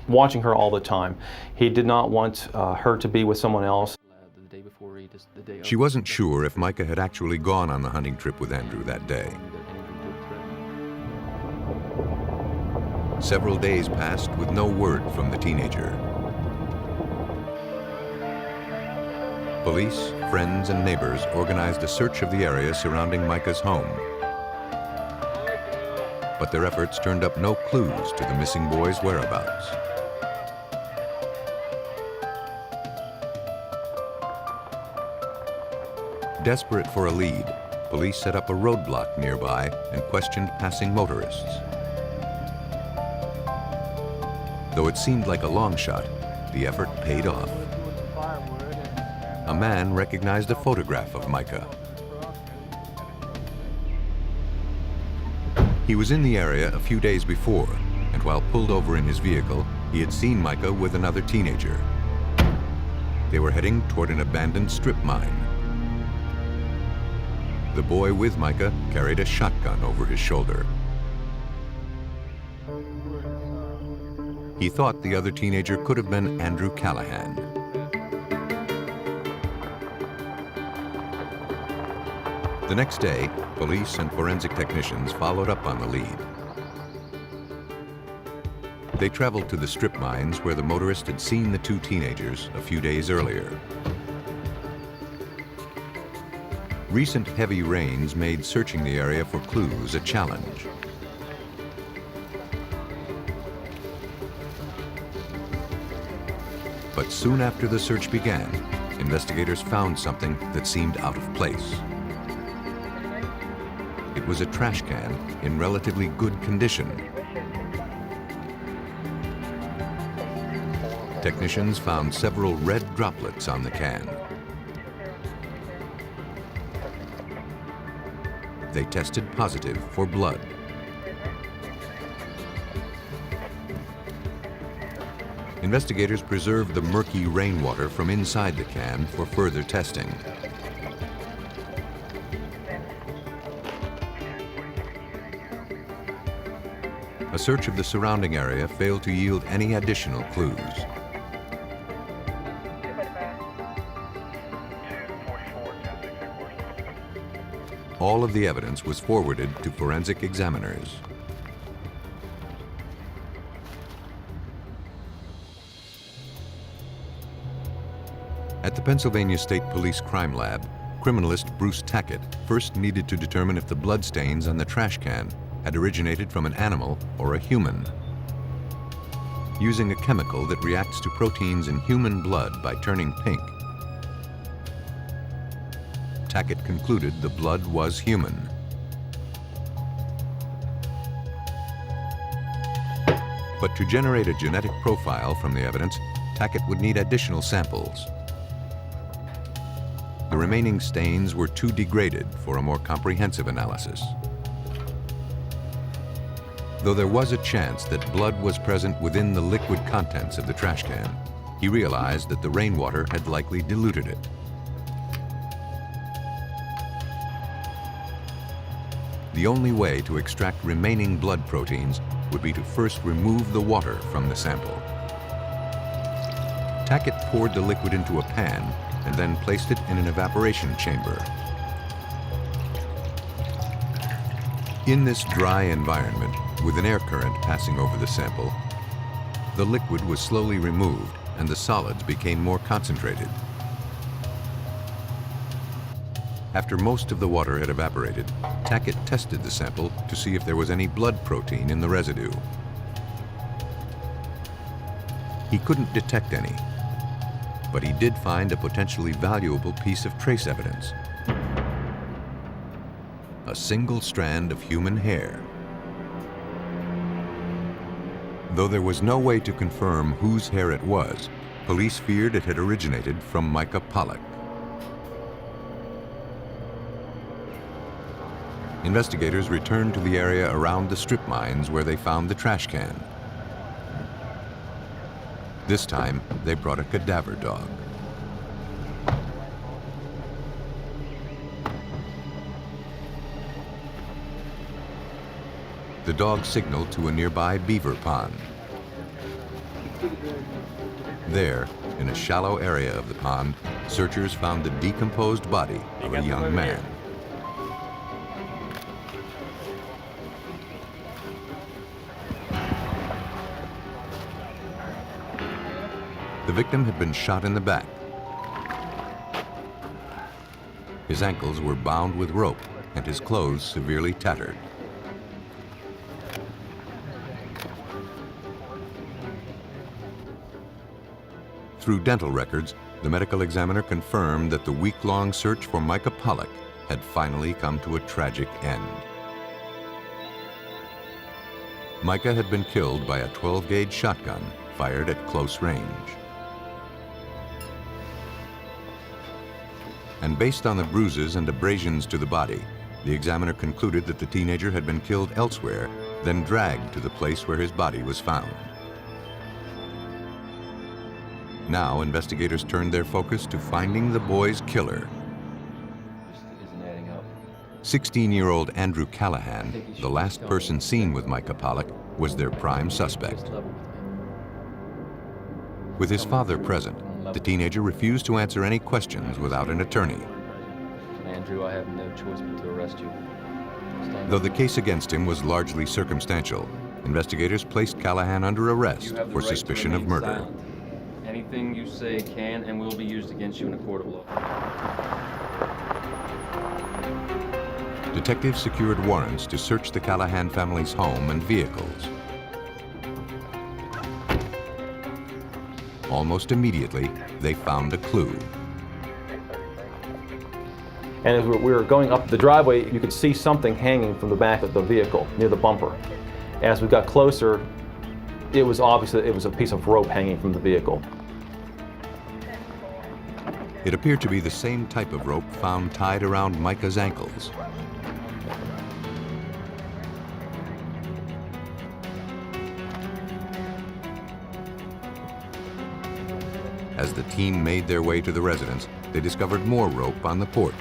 watching her all the time. He did not want her to be with someone else. She wasn't sure if Micah had actually gone on the hunting trip with Andrew that day. Several days passed with no word from the teenager. Police, friends, and neighbors organized a search of the area surrounding Micah's home. But their efforts turned up no clues to the missing boy's whereabouts. Desperate for a lead, police set up a roadblock nearby and questioned passing motorists. Though it seemed like a long shot, the effort paid off. A man recognized a photograph of Micah. He was in the area a few days before, and while pulled over in his vehicle, he had seen Micah with another teenager. They were heading toward an abandoned strip mine. The boy with Micah carried a shotgun over his shoulder. He thought the other teenager could have been Andrew Callahan. The next day, police and forensic technicians followed up on the lead. They traveled to the strip mines where the motorist had seen the two teenagers a few days earlier. Recent heavy rains made searching the area for clues a challenge. But soon after the search began, investigators found something that seemed out of place. It was a trash can in relatively good condition. Technicians found several red droplets on the can. They tested positive for blood. Investigators preserved the murky rainwater from inside the can for further testing. A search of the surrounding area failed to yield any additional clues. All of the evidence was forwarded to forensic examiners. At the Pennsylvania State Police Crime Lab, criminalist Bruce Tackett first needed to determine if the bloodstains on the trash can had originated from an animal or a human. Using a chemical that reacts to proteins in human blood by turning pink, Tackett concluded the blood was human. But to generate a genetic profile from the evidence, Tackett would need additional samples. The remaining stains were too degraded for a more comprehensive analysis. Though there was a chance that blood was present within the liquid contents of the trash can, he realized that the rainwater had likely diluted it. The only way to extract remaining blood proteins would be to first remove the water from the sample. Tackett poured the liquid into a pan and then placed it in an evaporation chamber. In this dry environment, with an air current passing over the sample, the liquid was slowly removed and the solids became more concentrated. After most of the water had evaporated, Tackett tested the sample to see if there was any blood protein in the residue. He couldn't detect any, but he did find a potentially valuable piece of trace evidence: a single strand of human hair. Though there was no way to confirm whose hair it was, police feared it had originated from Micah Pollock. Investigators returned to the area around the strip mines where they found the trash can. This time, they brought a cadaver dog. The dog signaled to a nearby beaver pond. There, in a shallow area of the pond, searchers found the decomposed body of a young man. The victim had been shot in the back. His ankles were bound with rope and his clothes severely tattered. Through dental records, the medical examiner confirmed that the week-long search for Micah Pollock had finally come to a tragic end. Micah had been killed by a 12-gauge shotgun fired at close range. And based on the bruises and abrasions to the body, the examiner concluded that the teenager had been killed elsewhere, then dragged to the place where his body was found. Now, investigators turned their focus to finding the boy's killer. 16-year-old Andrew Callahan, the last person seen with Micah Pollock, was their prime suspect. With his father present, the teenager refused to answer any questions without an attorney. Andrew, I have no choice but to arrest you. Though the case against him was largely circumstantial, investigators placed Callahan under arrest for suspicion of murder. Silent. Anything you say can and will be used against you in a court of law. Detectives secured warrants to search the Callahan family's home and vehicles. Almost immediately, they found a clue. And as we were going up the driveway, you could see something hanging from the back of the vehicle near the bumper. As we got closer, it was obvious that it was a piece of rope hanging from the vehicle. It appeared to be the same type of rope found tied around Micah's ankles. As the team made their way to the residence, they discovered more rope on the porch.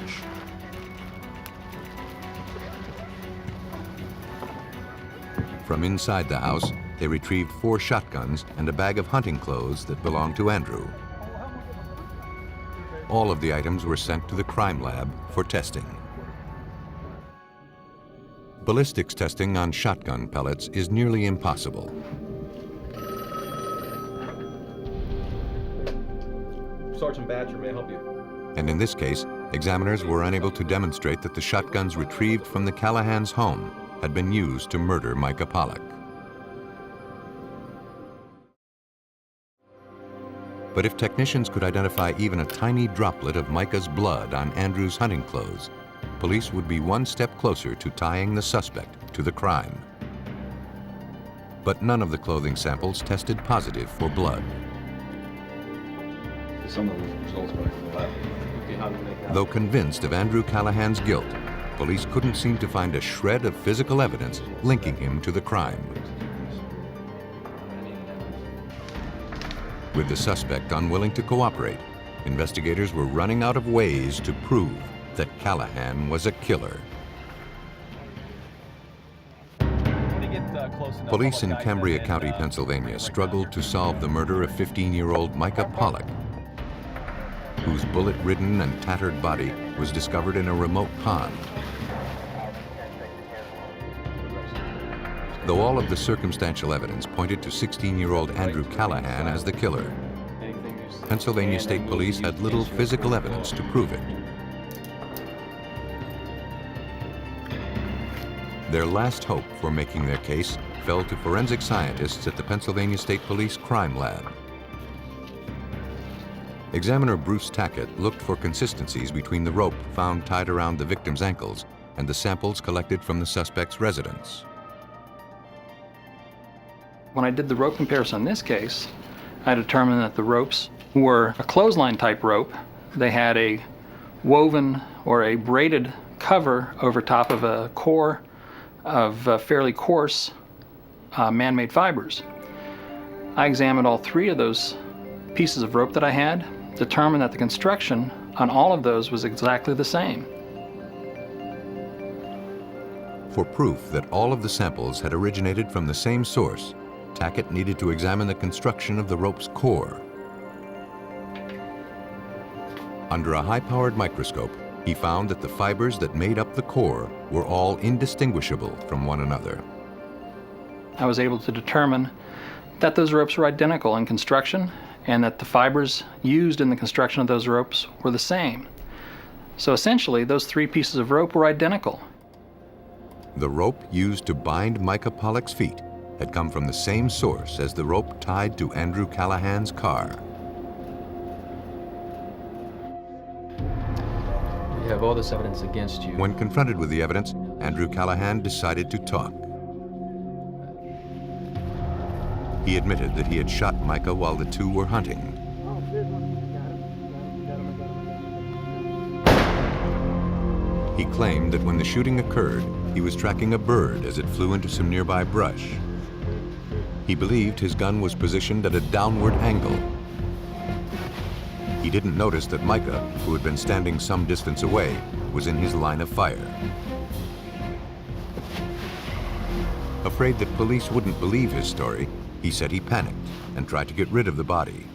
From inside the house, they retrieved 4 shotguns and a bag of hunting clothes that belonged to Andrew. All of the items were sent to the crime lab for testing. Ballistics testing on shotgun pellets is nearly impossible. Sergeant Badger, may I help you? And in this case, examiners were unable to demonstrate that the shotguns retrieved from the Callahan's home had been used to murder Micah Pollock. But if technicians could identify even a tiny droplet of Micah's blood on Andrew's hunting clothes, police would be one step closer to tying the suspect to the crime. But none of the clothing samples tested positive for blood. Some of the results were from the lab. Okay, how do we make that? Though convinced of Andrew Callahan's guilt, police couldn't seem to find a shred of physical evidence linking him to the crime. With the suspect unwilling to cooperate, investigators were running out of ways to prove that Callahan was a killer. Police in Cambria County, Pennsylvania struggled to solve the murder of 15-year-old Micah Pollock, whose bullet-ridden and tattered body was discovered in a remote pond. Though all of the circumstantial evidence pointed to 16-year-old Andrew Callahan as the killer, Pennsylvania State Police had little physical evidence to prove it. Their last hope for making their case fell to forensic scientists at the Pennsylvania State Police Crime Lab. Examiner Bruce Tackett looked for consistencies between the rope found tied around the victim's ankles and the samples collected from the suspect's residence. When I did the rope comparison in this case, I determined that the ropes were a clothesline type rope. They had a woven or a braided cover over top of a core of fairly coarse man-made fibers. I examined all 3 of those pieces of rope that I had, determined that the construction on all of those was exactly the same. For proof that all of the samples had originated from the same source, Tackett needed to examine the construction of the rope's core. Under a high-powered microscope, he found that the fibers that made up the core were all indistinguishable from one another. I was able to determine that those ropes were identical in construction and that the fibers used in the construction of those ropes were the same. So essentially, those 3 pieces of rope were identical. The rope used to bind Micah Pollock's feet had come from the same source as the rope tied to Andrew Callahan's car. We have all this evidence against you. When confronted with the evidence, Andrew Callahan decided to talk. He admitted that he had shot Micah while the two were hunting. He claimed that when the shooting occurred, he was tracking a bird as it flew into some nearby brush. He believed his gun was positioned at a downward angle. He didn't notice that Micah, who had been standing some distance away, was in his line of fire. Afraid that police wouldn't believe his story, he said he panicked and tried to get rid of the body.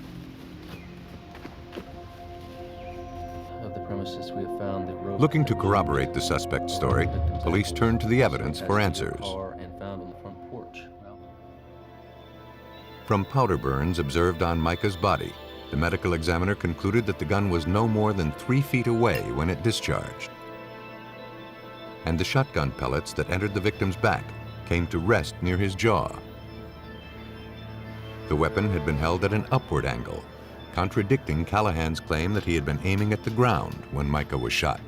Of the premises, we have found the rope. Looking to corroborate the suspect's story, police turned to the evidence for answers. And found on the front porch. From powder burns observed on Micah's body, the medical examiner concluded that the gun was no more than 3 feet away when it discharged. And the shotgun pellets that entered the victim's back came to rest near his jaw. The weapon had been held at an upward angle, contradicting Callahan's claim that he had been aiming at the ground when Micah was shot.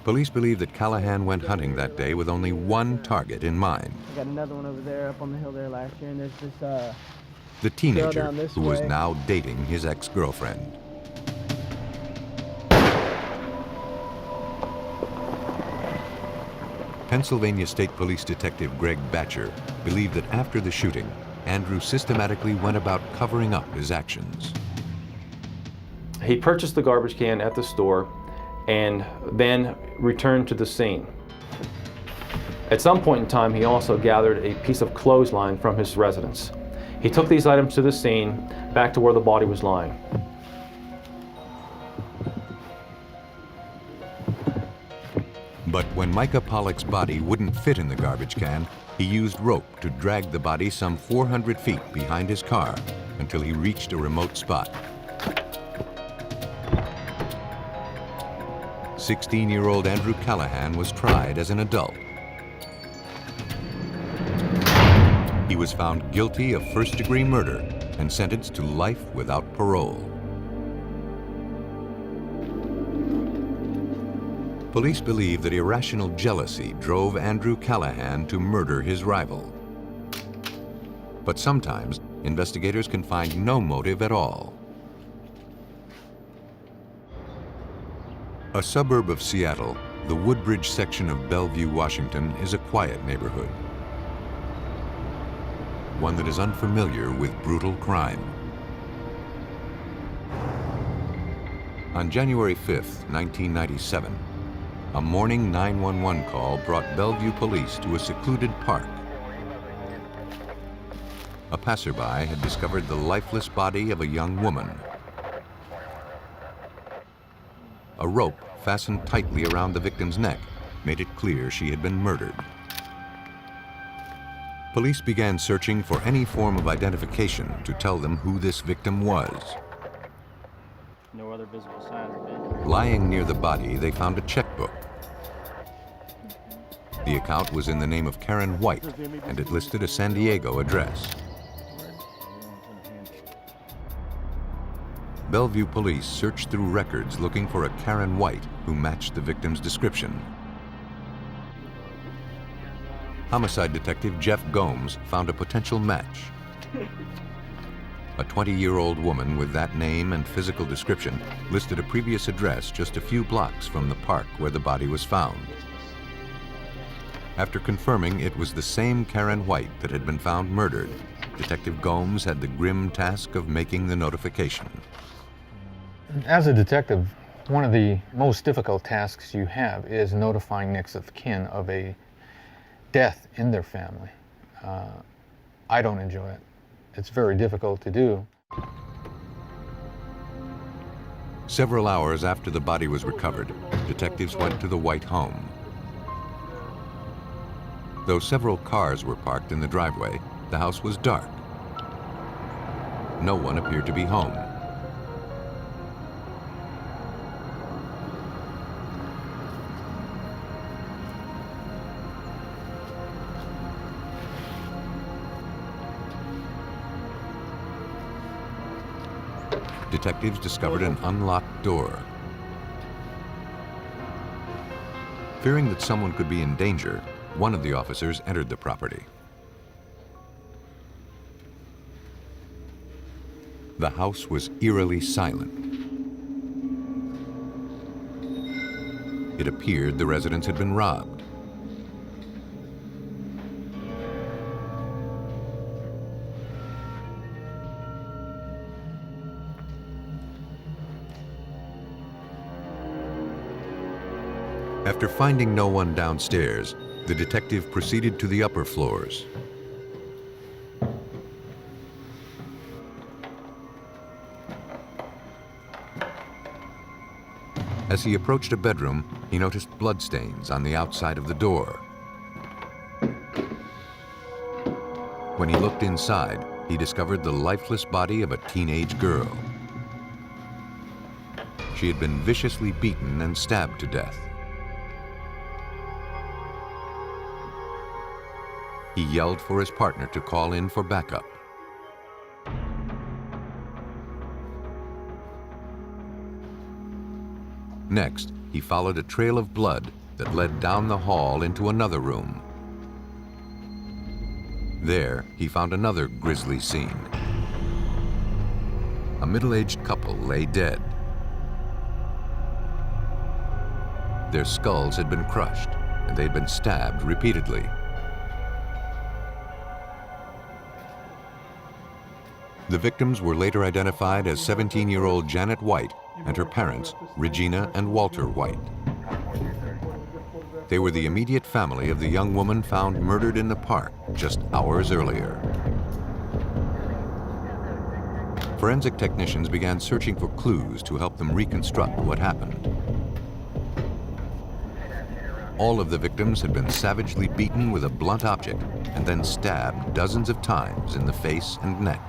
Police believe that Callahan went hunting that day with only one target in mind. Got another one over there up on the hill there last year, and there's this The teenager down this who was way. now dating his ex-girlfriend. Pennsylvania State Police Detective Greg Batcher believed that after the shooting, Andrew systematically went about covering up his actions. He purchased the garbage can at the store and then returned to the scene. At some point in time, he also gathered a piece of clothesline from his residence. He took these items to the scene, back to where the body was lying. But when Micah Pollock's body wouldn't fit in the garbage can, he used rope to drag the body some 400 feet behind his car until he reached a remote spot. 16-year-old Andrew Callahan was tried as an adult. He was found guilty of first-degree murder and sentenced to life without parole. Police believe that irrational jealousy drove Andrew Callahan to murder his rival. But sometimes, investigators can find no motive at all. A suburb of Seattle, the Woodbridge section of Bellevue, Washington, is a quiet neighborhood. One that is unfamiliar with brutal crime. On January 5th, 1997, a morning 911 call brought Bellevue police to a secluded park. A passerby had discovered the lifeless body of a young woman. A rope fastened tightly around the victim's neck made it clear she had been murdered. Police began searching for any form of identification to tell them who this victim was. No other visible signs of injury. Lying near the body, they found a checkbook. The account was in the name of Karen White, and it listed a San Diego address. Bellevue police searched through records looking for a Karen White who matched the victim's description. Homicide detective Jeff Gomes found a potential match. A 20-year-old woman with that name and physical description listed a previous address just a few blocks from the park where the body was found. After confirming it was the same Karen White that had been found murdered, Detective Gomes had the grim task of making the notification. As a detective, one of the most difficult tasks you have is notifying next of kin of a death in their family. I don't enjoy it. It's very difficult to do. Several hours after the body was recovered, detectives went to the White home. Though several cars were parked in the driveway, the house was dark. No one appeared to be home. Detectives discovered an unlocked door. Fearing that someone could be in danger, one of the officers entered the property. The house was eerily silent. It appeared the residence had been robbed. After finding no one downstairs, the detective proceeded to the upper floors. As he approached a bedroom, he noticed bloodstains on the outside of the door. When he looked inside, he discovered the lifeless body of a teenage girl. She had been viciously beaten and stabbed to death. He yelled for his partner to call in for backup. Next, he followed a trail of blood that led down the hall into another room. There, he found another grisly scene. A middle-aged couple lay dead. Their skulls had been crushed, and they'd been stabbed repeatedly. The victims were later identified as 17-year-old Janet White and her parents, Regina and Walter White. They were the immediate family of the young woman found murdered in the park just hours earlier. Forensic technicians began searching for clues to help them reconstruct what happened. All of the victims had been savagely beaten with a blunt object and then stabbed dozens of times in the face and neck.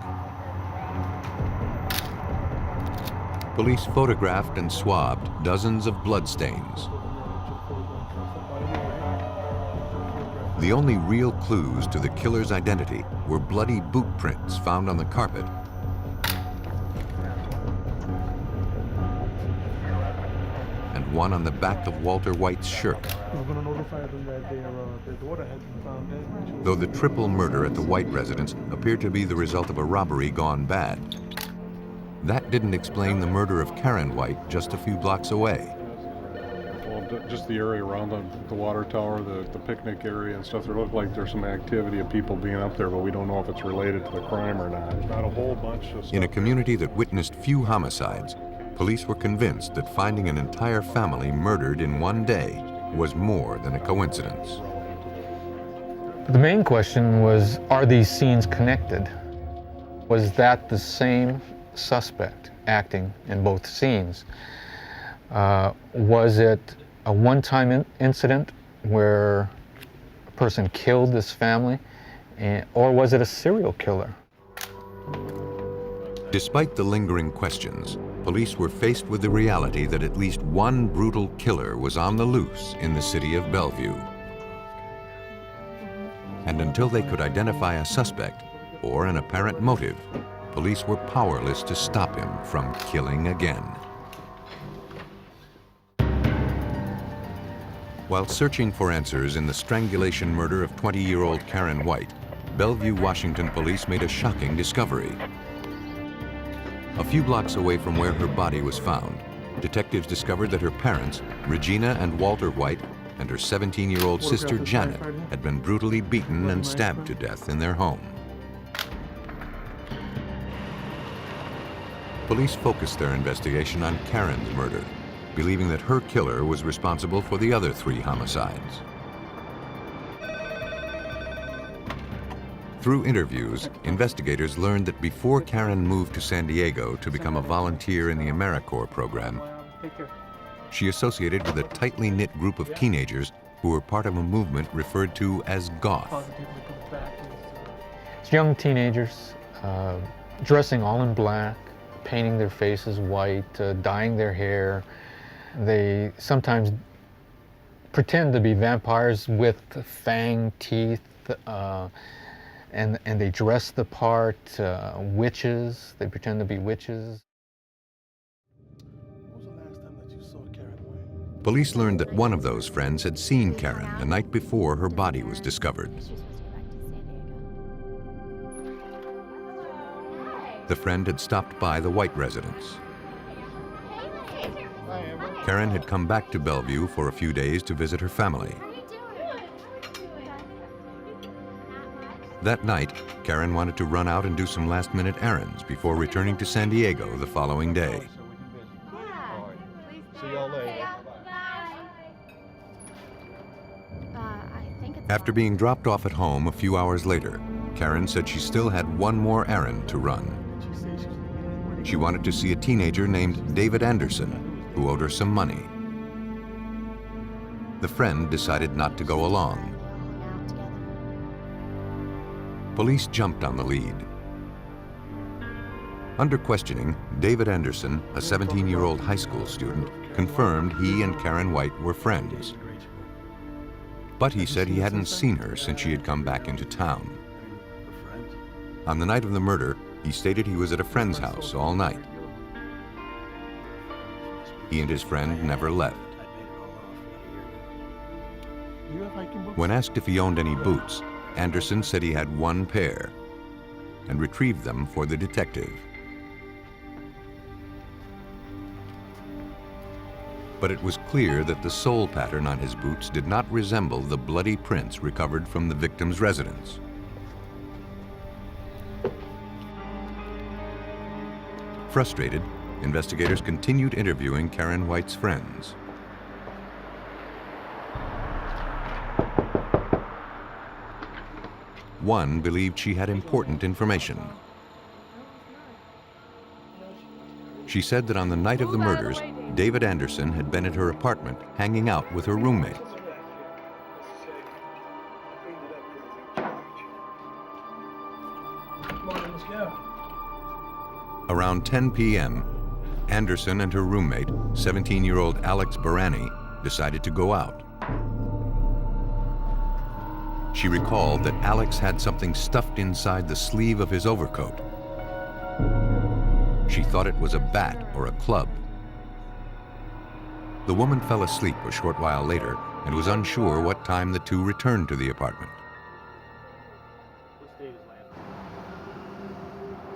Police photographed and swabbed dozens of bloodstains. The only real clues to the killer's identity were bloody boot prints found on the carpet and one on the back of Walter White's shirt. Though the triple murder at the White residence appeared to be the result of a robbery gone bad, that didn't explain the murder of Karen White just a few blocks away. Well, just the area around the water tower, the picnic area and stuff, there looked like there's some activity of people being up there, but we don't know if it's related to the crime or not. There's not a whole bunch of stuff. In a community that witnessed few homicides, police were convinced that finding an entire family murdered in one day was more than a coincidence. The main question was, are these scenes connected? Was that the same suspect acting in both scenes? Was it a one-time incident where a person killed this family, or was it a serial killer? Despite the lingering questions, police were faced with the reality that at least one brutal killer was on the loose in the city of Bellevue. And until they could identify a suspect or an apparent motive, police were powerless to stop him from killing again. While searching for answers in the strangulation murder of 20-year-old Karen White, Bellevue, Washington police made a shocking discovery. A few blocks away from where her body was found, detectives discovered that her parents, Regina and Walter White, and her 17-year-old sister Janet had been brutally beaten and stabbed to death in their home. Police focused their investigation on Karen's murder, believing that her killer was responsible for the other 3 homicides. Through interviews, investigators learned that before Karen moved to San Diego to become a volunteer in the AmeriCorps program, she associated with a tightly knit group of teenagers who were part of a movement referred to as goth. It's young teenagers dressing all in black, painting their faces white, dyeing their hair. They sometimes pretend to be vampires with fang teeth, and they dress the part. Witches, they pretend to be witches. Police learned that one of those friends had seen Karen the night before her body was discovered. The friend had stopped by the White residence. Karen had come back to Bellevue for a few days to visit her family. That night, Karen wanted to run out and do some last-minute errands before returning to San Diego the following day. See y'all later. After being dropped off at home a few hours later, Karen said she still had one more errand to run. She wanted to see a teenager named David Anderson, who owed her some money. The friend decided not to go along. Police jumped on the lead. Under questioning, David Anderson, a 17-year-old high school student, confirmed he and Karen White were friends. But he said he hadn't seen her since she had come back into town. On the night of the murder, he stated he was at a friend's house all night. He and his friend never left. When asked if he owned any boots, Anderson said he had one pair and retrieved them for the detective. But it was clear that the sole pattern on his boots did not resemble the bloody prints recovered from the victim's residence. Frustrated, investigators continued interviewing Karen White's friends. One believed she had important information. She said that on the night of the murders, David Anderson had been at her apartment hanging out with her roommate. Around 10 p.m., Anderson and her roommate, 17-year-old Alex Barani, decided to go out. She recalled that Alex had something stuffed inside the sleeve of his overcoat. She thought it was a bat or a club. The woman fell asleep a short while later and was unsure what time the two returned to the apartment.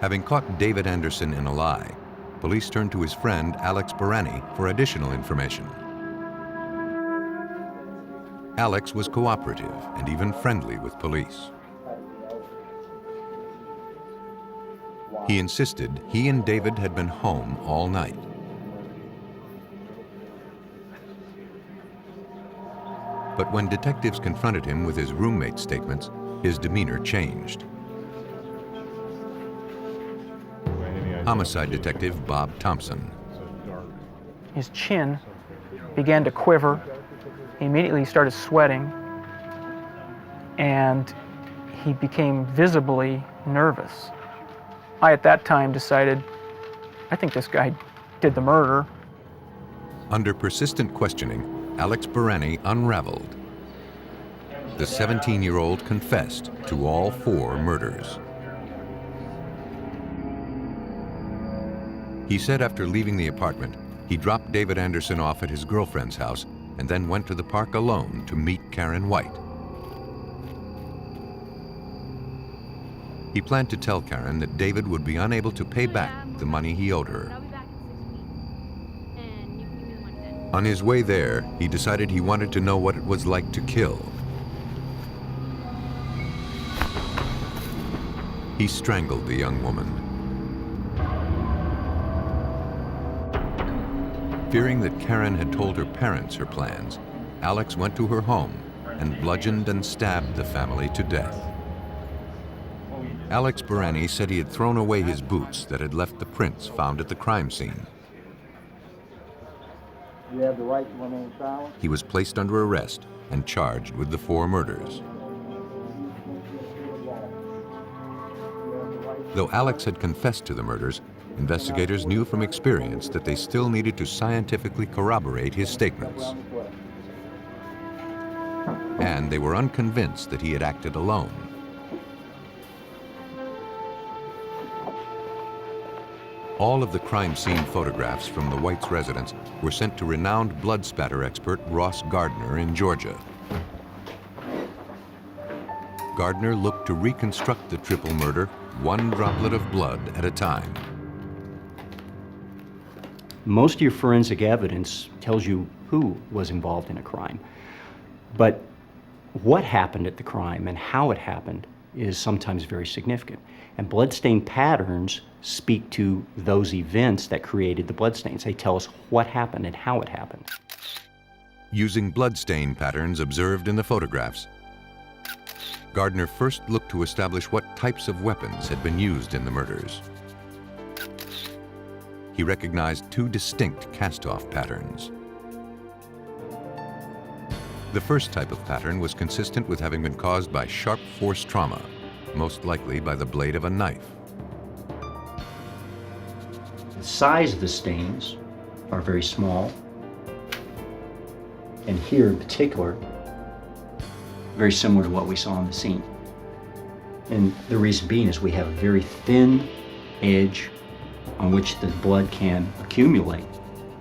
Having caught David Anderson in a lie, police turned to his friend Alex Barani for additional information. Alex was cooperative and even friendly with police. He insisted he and David had been home all night. But when detectives confronted him with his roommate's statements, his demeanor changed. Homicide detective Bob Thompson. His chin began to quiver. He immediately started sweating, and he became visibly nervous. I, at that time, decided, I think this guy did the murder. Under persistent questioning, Alex Barani unraveled. The 17-year-old confessed to all 4 murders. He said after leaving the apartment, he dropped David Anderson off at his girlfriend's house and then went to the park alone to meet Karen White. He planned to tell Karen that David would be unable to pay back the money he owed her. On his way there, he decided he wanted to know what it was like to kill. He strangled the young woman. Fearing that Karen had told her parents her plans, Alex went to her home and bludgeoned and stabbed the family to death. Alex Barani said he had thrown away his boots that had left the prints found at the crime scene. You have the right to remain silent. He was placed under arrest and charged with the 4 murders. Though Alex had confessed to the murders, investigators knew from experience that they still needed to scientifically corroborate his statements. And they were unconvinced that he had acted alone. All of the crime scene photographs from the White's residence were sent to renowned blood spatter expert Ross Gardner in Georgia. Gardner looked to reconstruct the triple murder, one droplet of blood at a time. Most of your forensic evidence tells you who was involved in a crime. But what happened at the crime and how it happened is sometimes very significant. And bloodstain patterns speak to those events that created the bloodstains. They tell us what happened and how it happened. Using bloodstain patterns observed in the photographs, Gardner first looked to establish what types of weapons had been used in the murders. He recognized 2 distinct cast-off patterns. The first type of pattern was consistent with having been caused by sharp force trauma, most likely by the blade of a knife. The size of the stains are very small, and here in particular, very similar to what we saw on the scene. And the reason being is we have a very thin edge on which the blood can accumulate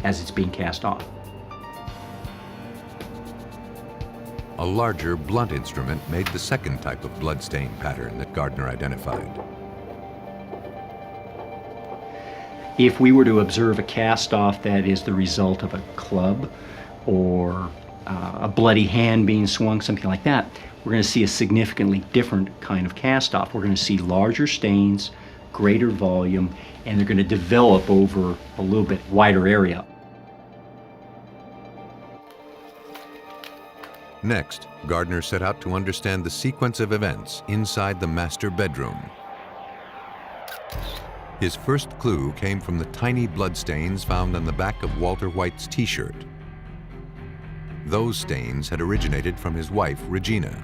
as it's being cast off. A larger, blunt instrument made the second type of bloodstain pattern that Gardner identified. If we were to observe a cast-off that is the result of a club or a bloody hand being swung, something like that, we're going to see a significantly different kind of cast-off. We're going to see larger stains, greater volume, and they're going to develop over a little bit wider area. Next, Gardner set out to understand the sequence of events inside the master bedroom. His first clue came from the tiny bloodstains found on the back of Walter White's t-shirt. Those stains had originated from his wife, Regina.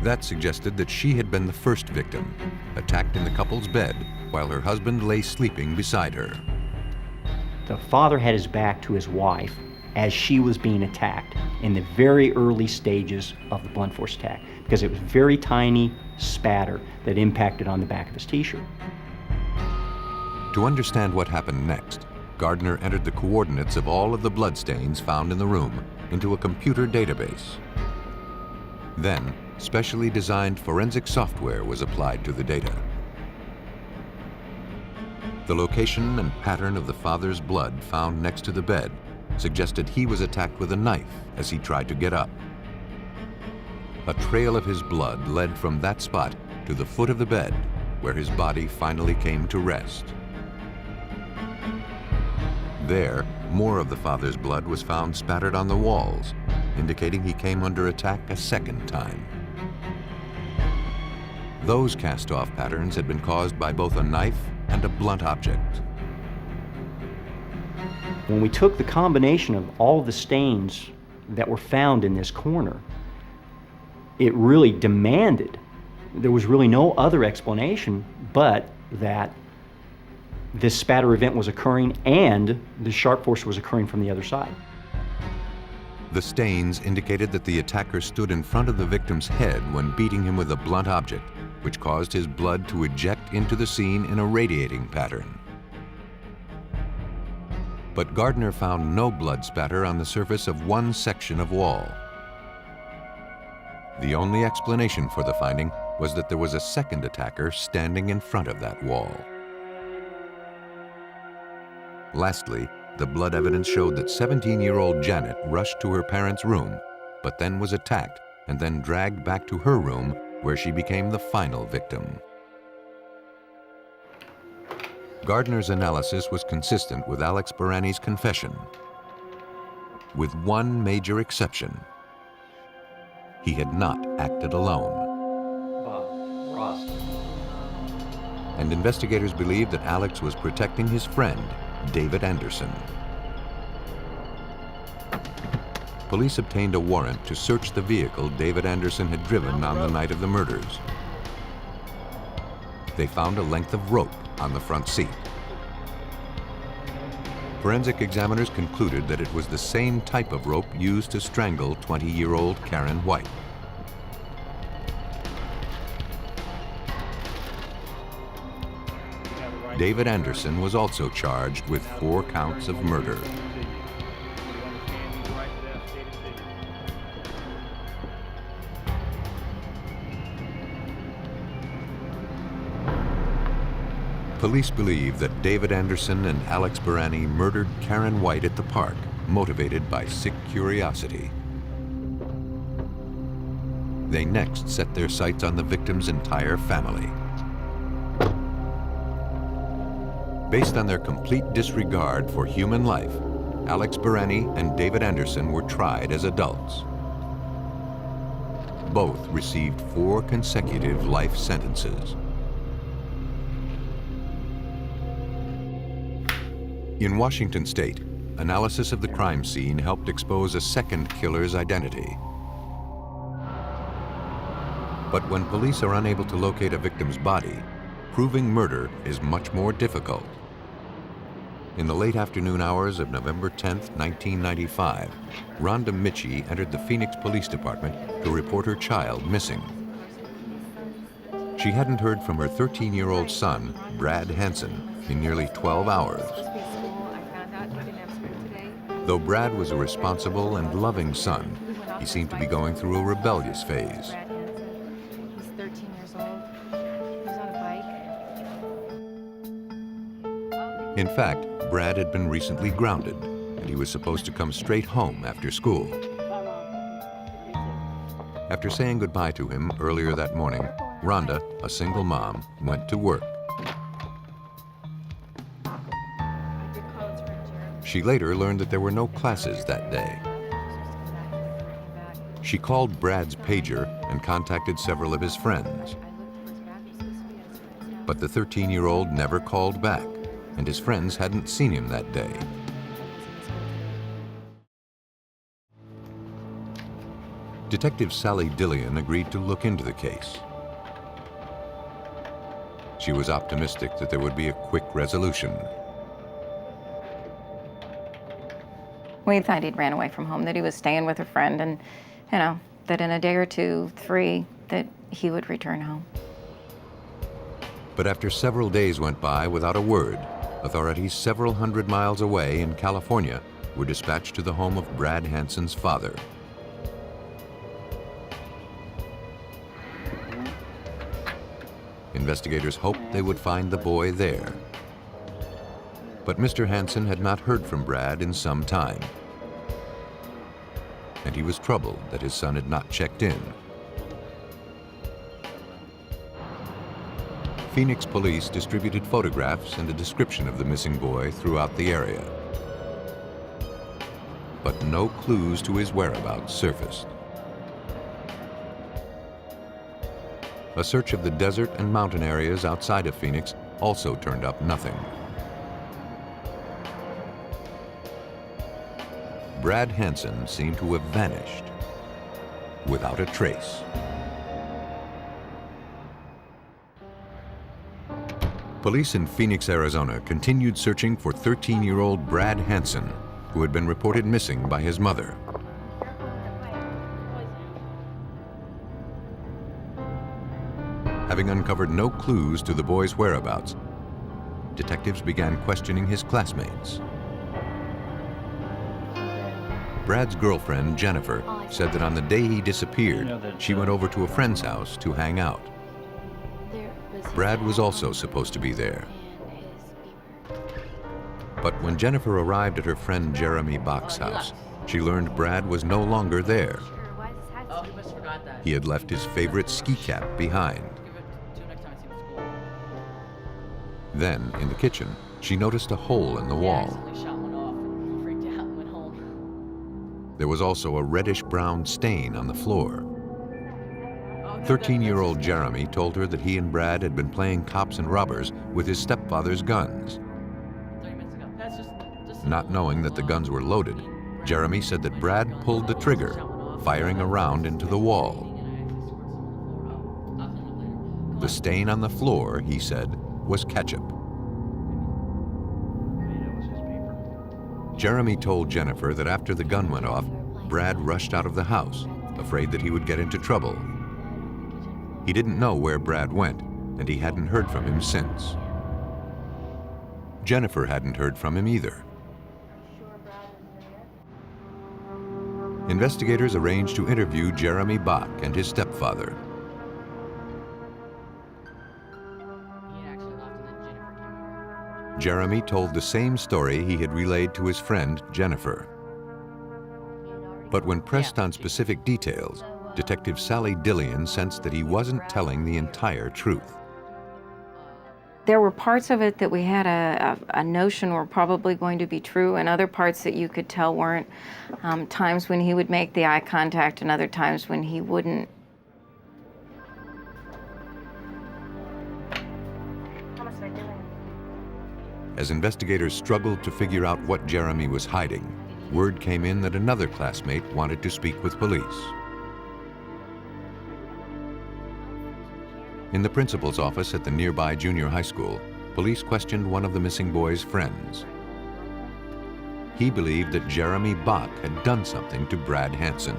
That suggested that she had been the first victim, attacked in the couple's bed while her husband lay sleeping beside her. The father had his back to his wife as she was being attacked in the very early stages of the blunt force attack, because it was very tiny spatter that impacted on the back of his t-shirt. To understand what happened next, Gardner entered the coordinates of all of the bloodstains found in the room into a computer database. Then, specially designed forensic software was applied to the data. The location and pattern of the father's blood found next to the bed suggested he was attacked with a knife as he tried to get up. A trail of his blood led from that spot to the foot of the bed, where his body finally came to rest. There, more of the father's blood was found spattered on the walls, indicating he came under attack a second time. Those cast-off patterns had been caused by both a knife and a blunt object. When we took the combination of all the stains that were found in this corner, it really demanded, there was really no other explanation but that this spatter event was occurring and the sharp force was occurring from the other side. The stains indicated that the attacker stood in front of the victim's head when beating him with a blunt object, which caused his blood to eject into the scene in a radiating pattern. But Gardner found no blood spatter on the surface of one section of wall. The only explanation for the finding was that there was a second attacker standing in front of that wall. Lastly, the blood evidence showed that 17-year-old Janet rushed to her parents' room, but then was attacked and then dragged back to her room, where she became the final victim. Gardner's analysis was consistent with Alex Barani's confession, with one major exception. He had not acted alone. And investigators believed that Alex was protecting his friend, David Anderson. Police obtained a warrant to search the vehicle David Anderson had driven on the night of the murders. They found a length of rope on the front seat. Forensic examiners concluded that it was the same type of rope used to strangle 20-year-old Karen White. David Anderson was also charged with 4 counts of murder. Police believe that David Anderson and Alex Barani murdered Karen White at the park, motivated by sick curiosity. They next set their sights on the victim's entire family. Based on their complete disregard for human life, Alex Barani and David Anderson were tried as adults. Both received 4 consecutive life sentences. In Washington State, analysis of the crime scene helped expose a second killer's identity. But when police are unable to locate a victim's body, proving murder is much more difficult. In the late afternoon hours of November 10, 1995, Rhonda Mitchie entered the Phoenix Police Department to report her child missing. She hadn't heard from her 13-year-old son, Brad Hansen, in nearly 12 hours. Though Brad was a responsible and loving son, he seemed to be going through a rebellious phase. He's 13 years old. He was on a bike. In fact, Brad had been recently grounded, and he was supposed to come straight home after school. After saying goodbye to him earlier that morning, Rhonda, a single mom, went to work. She later learned that there were no classes that day. She called Brad's pager and contacted several of his friends. But the 13-year-old never called back, and his friends hadn't seen him that day. Detective Sally Dillion agreed to look into the case. She was optimistic that there would be a quick resolution. We thought he'd ran away from home, that he was staying with a friend, and, you know, that in a day or two, 3, that he would return home. But after several days went by without a word, authorities several hundred miles away in California were dispatched to the home of Brad Hansen's father. Investigators hoped they would find the boy there. But Mr. Hansen had not heard from Brad in some time, and he was troubled that his son had not checked in. Phoenix police distributed photographs and a description of the missing boy throughout the area. But no clues to his whereabouts surfaced. A search of the desert and mountain areas outside of Phoenix also turned up nothing. Brad Hansen seemed to have vanished without a trace. Police in Phoenix, Arizona continued searching for 13-year-old Brad Hansen, who had been reported missing by his mother. Having uncovered no clues to the boy's whereabouts, detectives began questioning his classmates. Brad's girlfriend, Jennifer, said that on the day he disappeared, she went over to a friend's house to hang out. Brad was also supposed to be there. But when Jennifer arrived at her friend Jeremy Bach's house, she learned Brad was no longer there. He had left his favorite ski cap behind. Then, in the kitchen, she noticed a hole in the wall. There was also a reddish-brown stain on the floor. 13-year-old Jeremy told her that he and Brad had been playing cops and robbers with his stepfather's guns. Not knowing that the guns were loaded, Jeremy said that Brad pulled the trigger, firing a round into the wall. The stain on the floor, he said, was ketchup. Jeremy told Jennifer that after the gun went off, Brad rushed out of the house, afraid that he would get into trouble. He didn't know where Brad went, and he hadn't heard from him since. Jennifer hadn't heard from him either. Investigators arranged to interview Jeremy Bach and his stepfather. Jeremy told the same story he had relayed to his friend, Jennifer. But when pressed on specific details, Detective Sally Dillion sensed that he wasn't telling the entire truth. There were parts of it that we had a notion were probably going to be true, and other parts that you could tell weren't. Times when he would make the eye contact and other times when he wouldn't. As investigators struggled to figure out what Jeremy was hiding, word came in that another classmate wanted to speak with police. In the principal's office at the nearby junior high school, police questioned one of the missing boy's friends. He believed that Jeremy Bach had done something to Brad Hansen.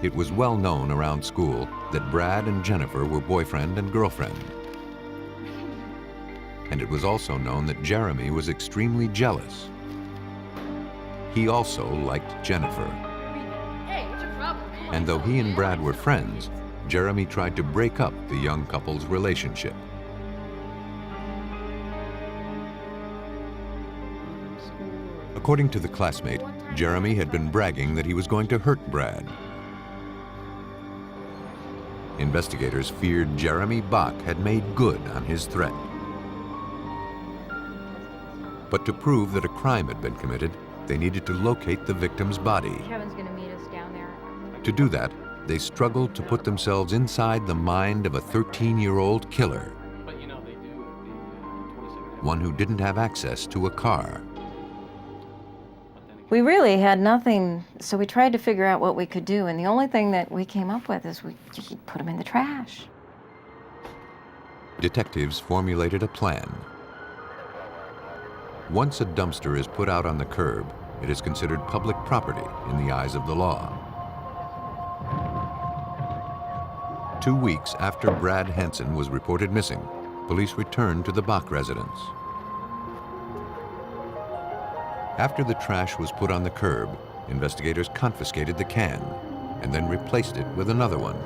It was well known around school that Brad and Jennifer were boyfriend and girlfriend. And it was also known that Jeremy was extremely jealous. He also liked Jennifer. And though he and Brad were friends, Jeremy tried to break up the young couple's relationship. According to the classmate, Jeremy had been bragging that he was going to hurt Brad. Investigators feared Jeremy Bach had made good on his threat. But to prove that a crime had been committed, they needed to locate the victim's body. Kevin's gonna meet us down there. To do that, they struggled to put themselves inside the mind of a 13-year-old killer, one who didn't have access to a car. We really had nothing, so we tried to figure out what we could do, and the only thing that we came up with is we put him in the trash. Detectives formulated a plan. Once a dumpster is put out on the curb, it is considered public property in the eyes of the law. 2 weeks after Brad Hansen was reported missing, police returned to the Bach residence. After the trash was put on the curb, investigators confiscated the can and then replaced it with another one.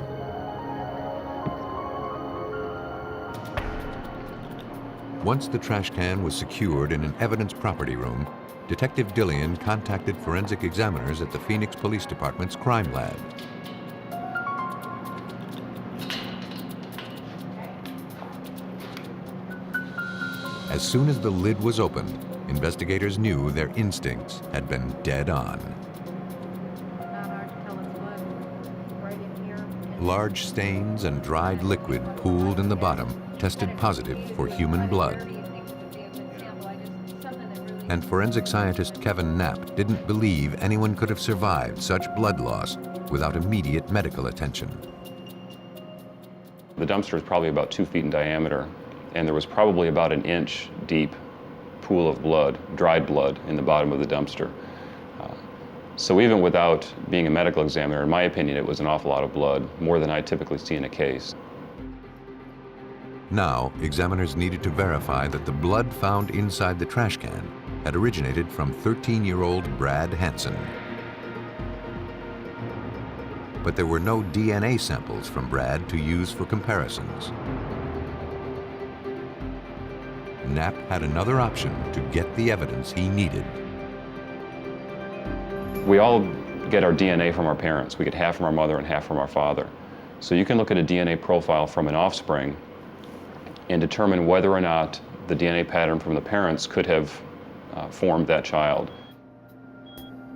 Once the trash can was secured in an evidence property room, Detective Dillian contacted forensic examiners at the Phoenix Police Department's crime lab. As soon as the lid was opened, investigators knew their instincts had been dead on. Large stains and dried liquid pooled in the bottom tested positive for human blood. And forensic scientist Kevin Knapp didn't believe anyone could have survived such blood loss without immediate medical attention. The dumpster is probably about 2 feet in diameter, and there was probably about an inch deep pool of blood, dried blood, in the bottom of the dumpster. So even without being a medical examiner, in my opinion, it was an awful lot of blood, more than I typically see in a case. Now, examiners needed to verify that the blood found inside the trash can had originated from 13-year-old Brad Hansen. But there were no DNA samples from Brad to use for comparisons. Knapp had another option to get the evidence he needed. We all get our DNA from our parents. We get half from our mother and half from our father. So you can look at a DNA profile from an offspring and determine whether or not the DNA pattern from the parents could have formed that child.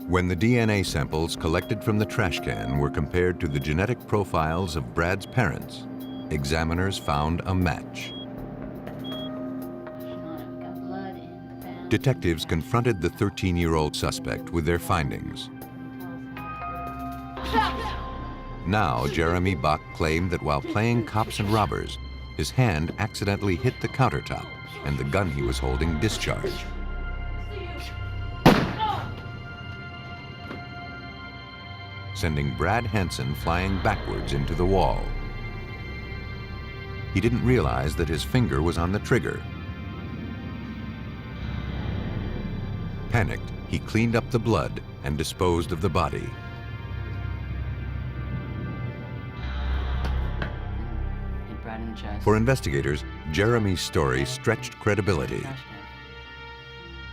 When the DNA samples collected from the trash can were compared to the genetic profiles of Brad's parents, examiners found a match. Detectives confronted the 13-year-old suspect with their findings. Now, Jeremy Bach claimed that while playing cops and robbers, his hand accidentally hit the countertop and the gun he was holding discharged. Sending Brad Hansen flying backwards into the wall. He didn't realize that his finger was on the trigger. Panicked, he cleaned up the blood and disposed of the body. For investigators, Jeremy's story stretched credibility.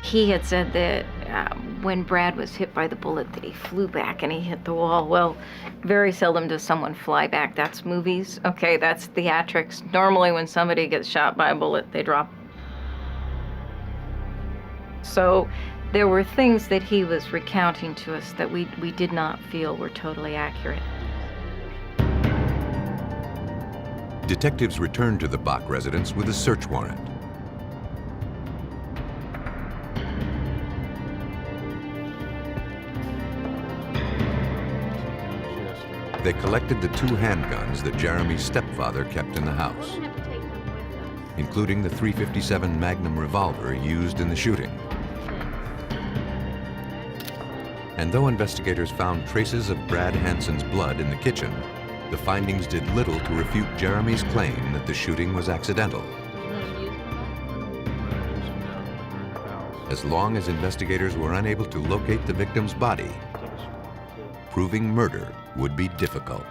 He had said that when Brad was hit by the bullet that he flew back and he hit the wall. Well, very seldom does someone fly back. That's movies, okay, that's theatrics. Normally when somebody gets shot by a bullet, they drop. So there were things that he was recounting to us that we did not feel were totally accurate. Detectives returned to the Bach residence with a search warrant. They collected the 2 handguns that Jeremy's stepfather kept in the house, including the .357 Magnum revolver used in the shooting. And though investigators found traces of Brad Hansen's blood in the kitchen, the findings did little to refute Jeremy's claim that the shooting was accidental. As long as investigators were unable to locate the victim's body, proving murder would be difficult.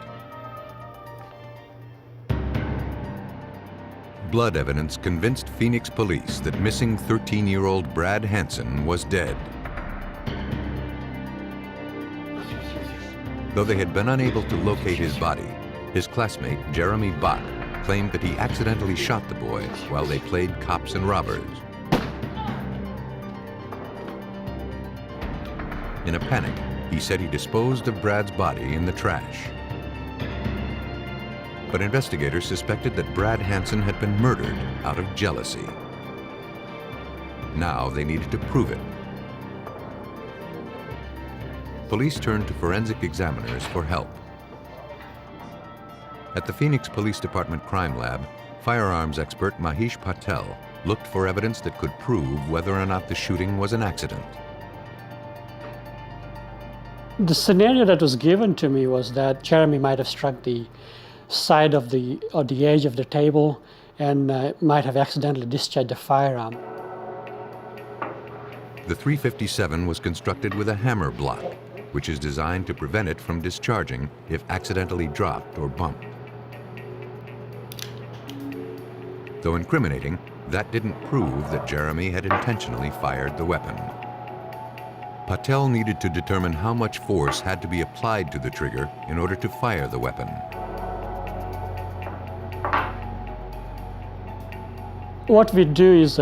Blood evidence convinced Phoenix police that missing 13-year-old Brad Hansen was dead. Though they had been unable to locate his body, his classmate, Jeremy Bach, claimed that he accidentally shot the boy while they played cops and robbers. In a panic, he said he disposed of Brad's body in the trash. But investigators suspected that Brad Hansen had been murdered out of jealousy. Now they needed to prove it. Police turned to forensic examiners for help. At the Phoenix Police Department Crime Lab, firearms expert Mahesh Patel looked for evidence that could prove whether or not the shooting was an accident. The scenario that was given to me was that Jeremy might have struck the side of the edge of the table and might have accidentally discharged the firearm. The .357 was constructed with a hammer block, which is designed to prevent it from discharging if accidentally dropped or bumped. Though incriminating, that didn't prove that Jeremy had intentionally fired the weapon. Patel needed to determine how much force had to be applied to the trigger in order to fire the weapon. What we do is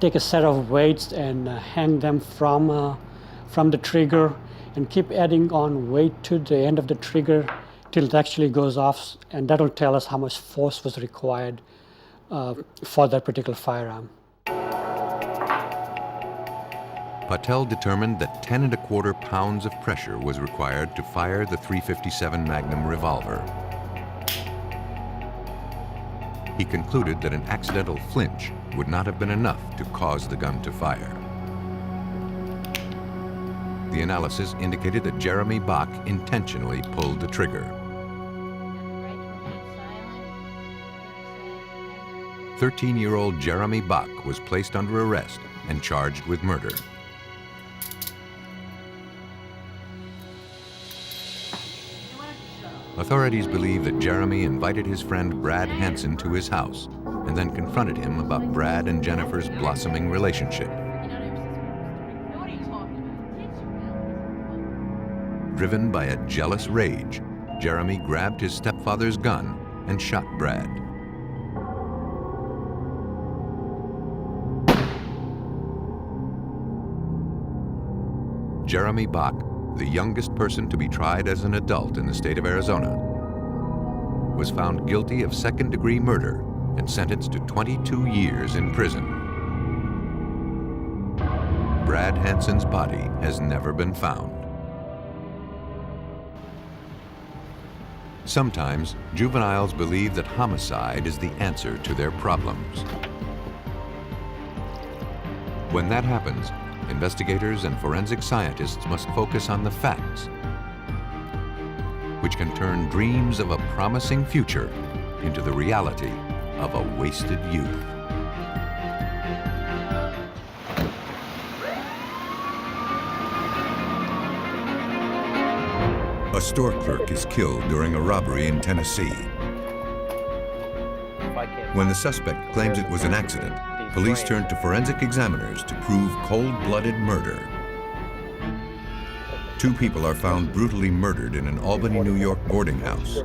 take a set of weights and hang them from the trigger and keep adding on weight to the end of the trigger till it actually goes off, and that will tell us how much force was required for that particular firearm. Patel determined that 10¼ pounds of pressure was required to fire the .357 Magnum revolver. He concluded that an accidental flinch would not have been enough to cause the gun to fire. The analysis indicated that Jeremy Bach intentionally pulled the trigger. 13-year-old Jeremy Bach was placed under arrest and charged with murder. Authorities believe that Jeremy invited his friend Brad Hansen to his house and then confronted him about Brad and Jennifer's blossoming relationship. Driven by a jealous rage, Jeremy grabbed his stepfather's gun and shot Brad. Jeremy Bach, the youngest person to be tried as an adult in the state of Arizona, was found guilty of second-degree murder and sentenced to 22 years in prison. Brad Hansen's body has never been found. Sometimes, juveniles believe that homicide is the answer to their problems. When that happens, investigators and forensic scientists must focus on the facts, which can turn dreams of a promising future into the reality of a wasted youth. A store clerk is killed during a robbery in Tennessee. When the suspect claims it was an accident, police turn to forensic examiners to prove cold-blooded murder. 2 people are found brutally murdered in an Albany, New York boarding house.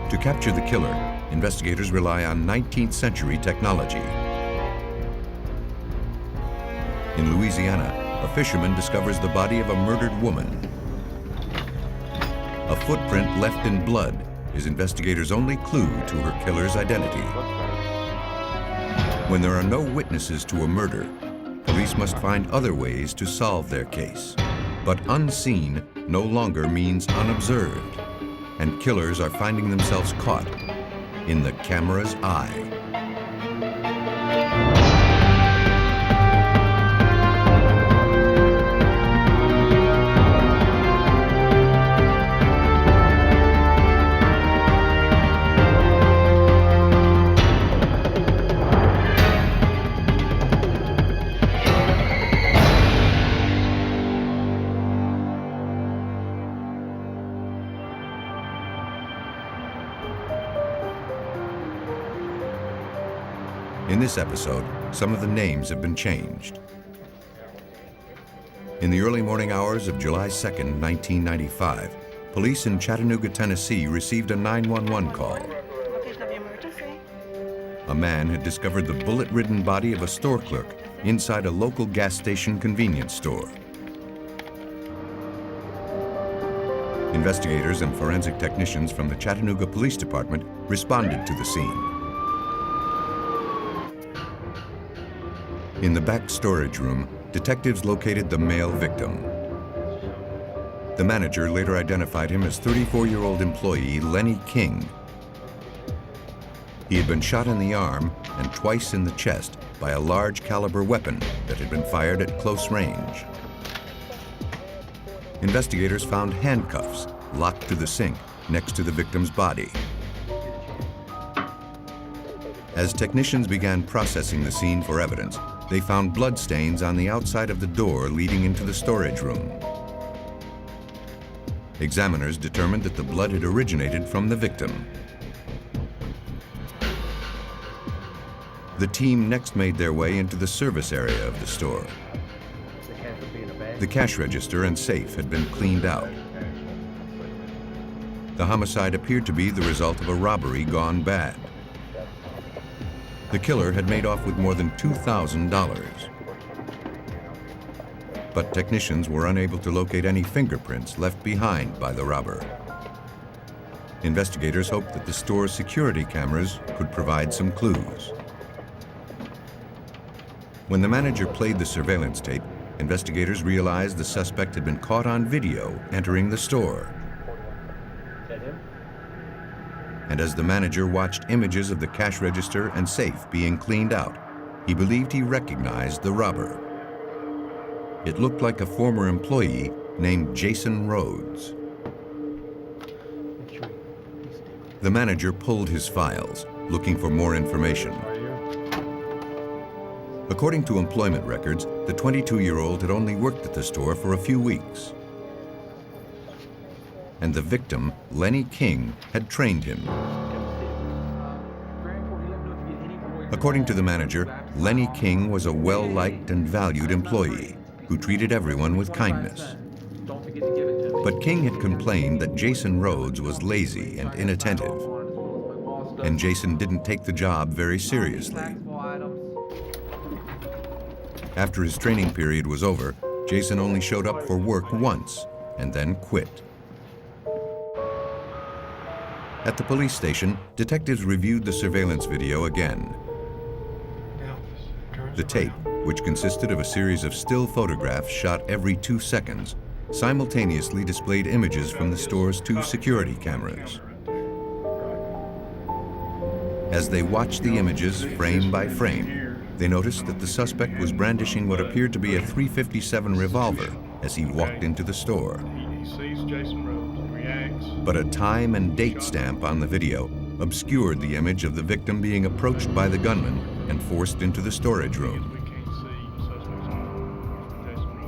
To capture the killer, investigators rely on 19th century technology. In Louisiana, a fisherman discovers the body of a murdered woman. A footprint left in blood is investigators' only clue to her killer's identity. When there are no witnesses to a murder, police must find other ways to solve their case. But unseen no longer means unobserved, and killers are finding themselves caught in the camera's eye. In this episode, some of the names have been changed. In the early morning hours of July 2nd, 1995, police in Chattanooga, Tennessee received a 911 call. A man had discovered the bullet-ridden body of a store clerk inside a local gas station convenience store. Investigators and forensic technicians from the Chattanooga Police Department responded to the scene. In the back storage room, detectives located the male victim. The manager later identified him as 34-year-old employee Lenny King. He had been shot in the arm and twice in the chest by a large caliber weapon that had been fired at close range. Investigators found handcuffs locked to the sink next to the victim's body. As technicians began processing the scene for evidence, they found bloodstains on the outside of the door leading into the storage room. Examiners determined that the blood had originated from the victim. The team next made their way into the service area of the store. The cash register and safe had been cleaned out. The homicide appeared to be the result of a robbery gone bad. The killer had made off with more than $2,000. But technicians were unable to locate any fingerprints left behind by the robber. Investigators hoped that the store's security cameras could provide some clues. When the manager played the surveillance tape, investigators realized the suspect had been caught on video entering the store. And as the manager watched images of the cash register and safe being cleaned out, he believed he recognized the robber. It looked like a former employee named Jason Rhodes. The manager pulled his files, looking for more information. According to employment records, the 22-year-old had only worked at the store for a few weeks. And the victim, Lenny King, had trained him. According to the manager, Lenny King was a well-liked and valued employee who treated everyone with kindness. But King had complained that Jason Rhodes was lazy and inattentive, and Jason didn't take the job very seriously. After his training period was over, Jason only showed up for work once and then quit. At the police station, detectives reviewed the surveillance video again. The tape, which consisted of a series of still photographs shot every 2 seconds, simultaneously displayed images from the store's 2 security cameras. As they watched the images frame by frame, they noticed that the suspect was brandishing what appeared to be a .357 revolver as he walked into the store. He sees Jason Rhodes and reacts. But a time and date stamp on the video obscured the image of the victim being approached by the gunman and forced into the storage room.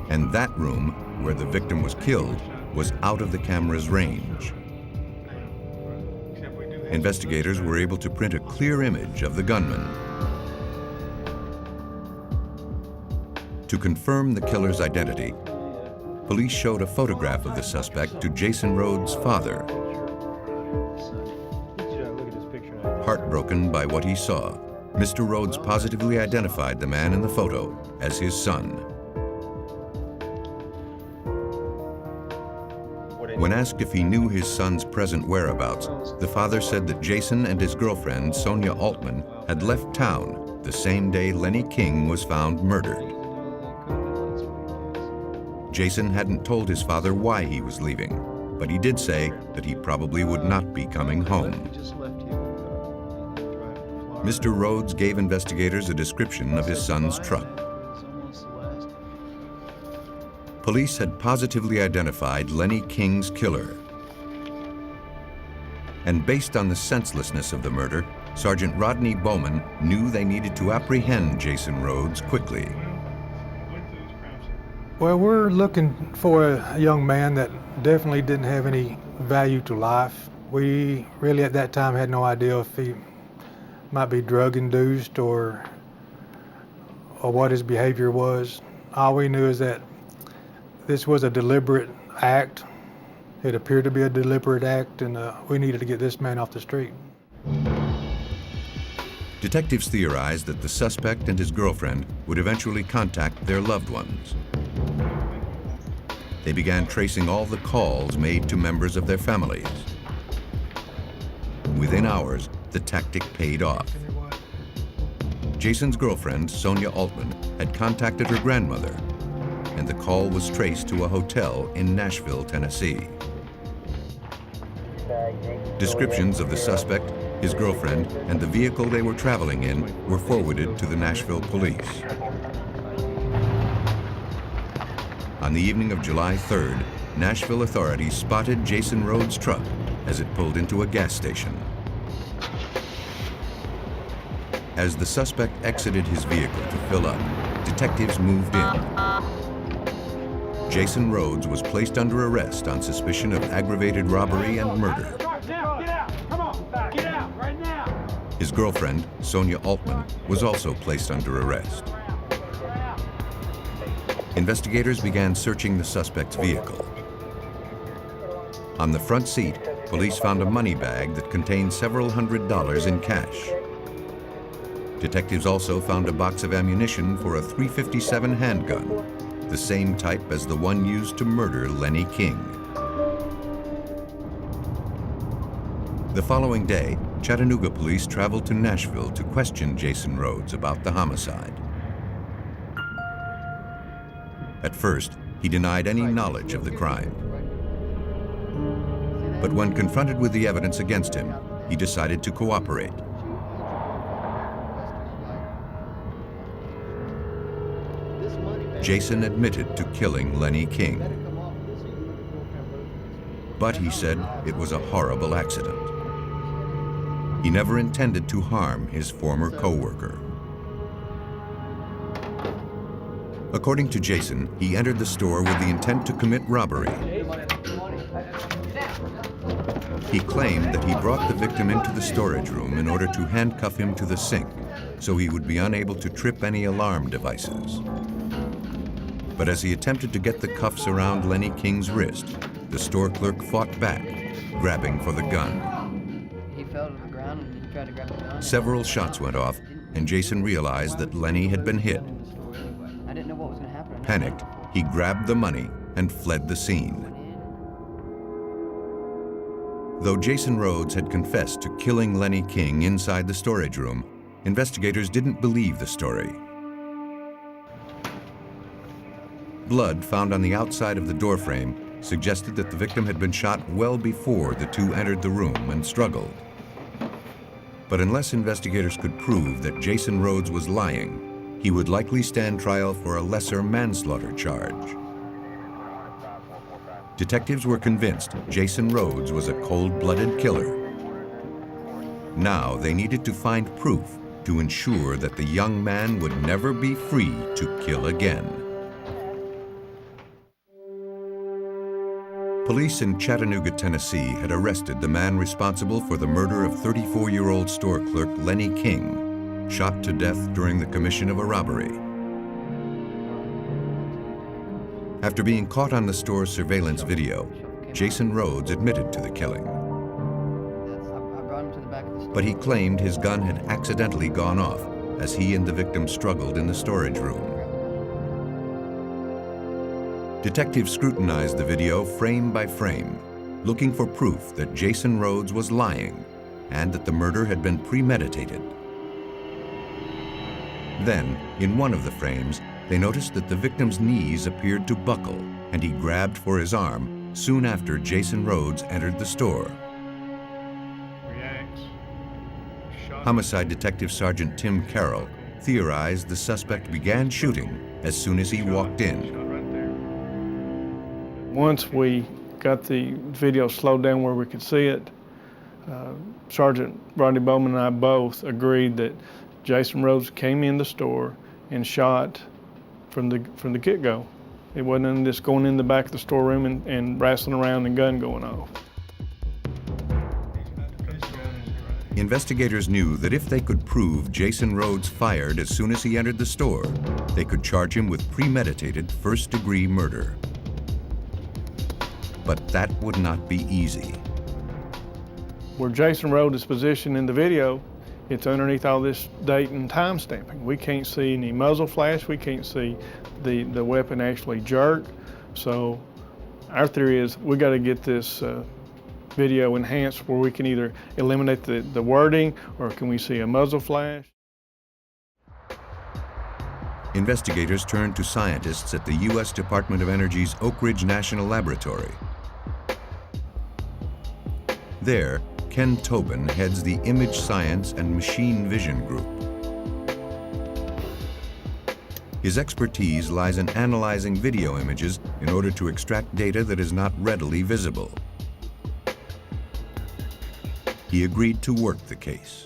And that room, where the victim was killed, was out of the camera's range. Investigators were able to print a clear image of the gunman. To confirm the killer's identity, police showed a photograph of the suspect to Jason Rhodes' father. Heartbroken by what he saw, Mr. Rhodes positively identified the man in the photo as his son. When asked if he knew his son's present whereabouts, the father said that Jason and his girlfriend, Sonia Altman, had left town the same day Lenny King was found murdered. Jason hadn't told his father why he was leaving, but he did say that he probably would not be coming home. Mr. Rhodes gave investigators a description of his son's truck. Police had positively identified Lenny King's killer. And based on the senselessness of the murder, Sergeant Rodney Bowman knew they needed to apprehend Jason Rhodes quickly. Well, we're looking for a young man that definitely didn't have any value to life. We really at that time had no idea if he might be drug-induced or what his behavior was. All we knew is that this was a deliberate act. It appeared to be a deliberate act, and we needed to get this man off the street. Detectives theorized that the suspect and his girlfriend would eventually contact their loved ones. They began tracing all the calls made to members of their families. Within hours, the tactic paid off. Jason's girlfriend, Sonia Altman, had contacted her grandmother, and the call was traced to a hotel in Nashville, Tennessee. Descriptions of the suspect, his girlfriend, and the vehicle they were traveling in were forwarded to the Nashville police. On the evening of July 3rd, Nashville authorities spotted Jason Rhodes' truck as it pulled into a gas station. As the suspect exited his vehicle to fill up, detectives moved in. Jason Rhodes was placed under arrest on suspicion of aggravated robbery and murder. His girlfriend, Sonia Altman, was also placed under arrest. Investigators began searching the suspect's vehicle. On the front seat, police found a money bag that contained several $100s in cash. Detectives also found a box of ammunition for a .357 handgun, the same type as the one used to murder Lenny King. The following day, Chattanooga police traveled to Nashville to question Jason Rhodes about the homicide. At first, he denied any knowledge of the crime. But when confronted with the evidence against him, he decided to cooperate. Jason admitted to killing Lenny King. But he said it was a horrible accident. He never intended to harm his former co-worker. According to Jason, he entered the store with the intent to commit robbery. He claimed that he brought the victim into the storage room in order to handcuff him to the sink, so he would be unable to trip any alarm devices. But as he attempted to get the cuffs around Lenny King's wrist, the store clerk fought back, grabbing for the gun. He fell to the ground and he tried to grab the gun. Several shots went off, and Jason realized that Lenny had been hit. I didn't know what was going to happen. Panicked, he grabbed the money and fled the scene. Though Jason Rhodes had confessed to killing Lenny King inside the storage room, investigators didn't believe the story. Blood found on the outside of the doorframe suggested that the victim had been shot well before the two entered the room and struggled. But unless investigators could prove that Jason Rhodes was lying, he would likely stand trial for a lesser manslaughter charge. Detectives were convinced Jason Rhodes was a cold-blooded killer. Now they needed to find proof to ensure that the young man would never be free to kill again. Police in Chattanooga, Tennessee had arrested the man responsible for the murder of 34-year-old store clerk Lenny King, shot to death during the commission of a robbery. After being caught on the store's surveillance video, Jason Rhodes admitted to the killing. But he claimed his gun had accidentally gone off as he and the victim struggled in the storage room. Detectives scrutinized the video frame by frame, looking for proof that Jason Rhodes was lying and that the murder had been premeditated. Then, in one of the frames, they noticed that the victim's knees appeared to buckle, and he grabbed for his arm soon after Jason Rhodes entered the store. Homicide Detective Sergeant Tim Carroll theorized the suspect began shooting as soon as he walked in. Once we got the video slowed down where we could see it, Sergeant Rodney Bowman and I both agreed that Jason Rhodes came in the store and shot from the get-go. It wasn't just going in the back of the storeroom and wrestling around and gun going off. Investigators knew that if they could prove Jason Rhodes fired as soon as he entered the store, they could charge him with premeditated first-degree murder. But that would not be easy. Where Jason Rhodes is positioned in the video, it's underneath all this date and time stamping. We can't see any muzzle flash, we can't see the weapon actually jerk. So our theory is we got to get this video enhanced where we can either eliminate the wording or can we see a muzzle flash. Investigators turned to scientists at the U.S. Department of Energy's Oak Ridge National Laboratory. There, Ken Tobin heads the Image Science and Machine Vision Group. His expertise lies in analyzing video images in order to extract data that is not readily visible. He agreed to work the case.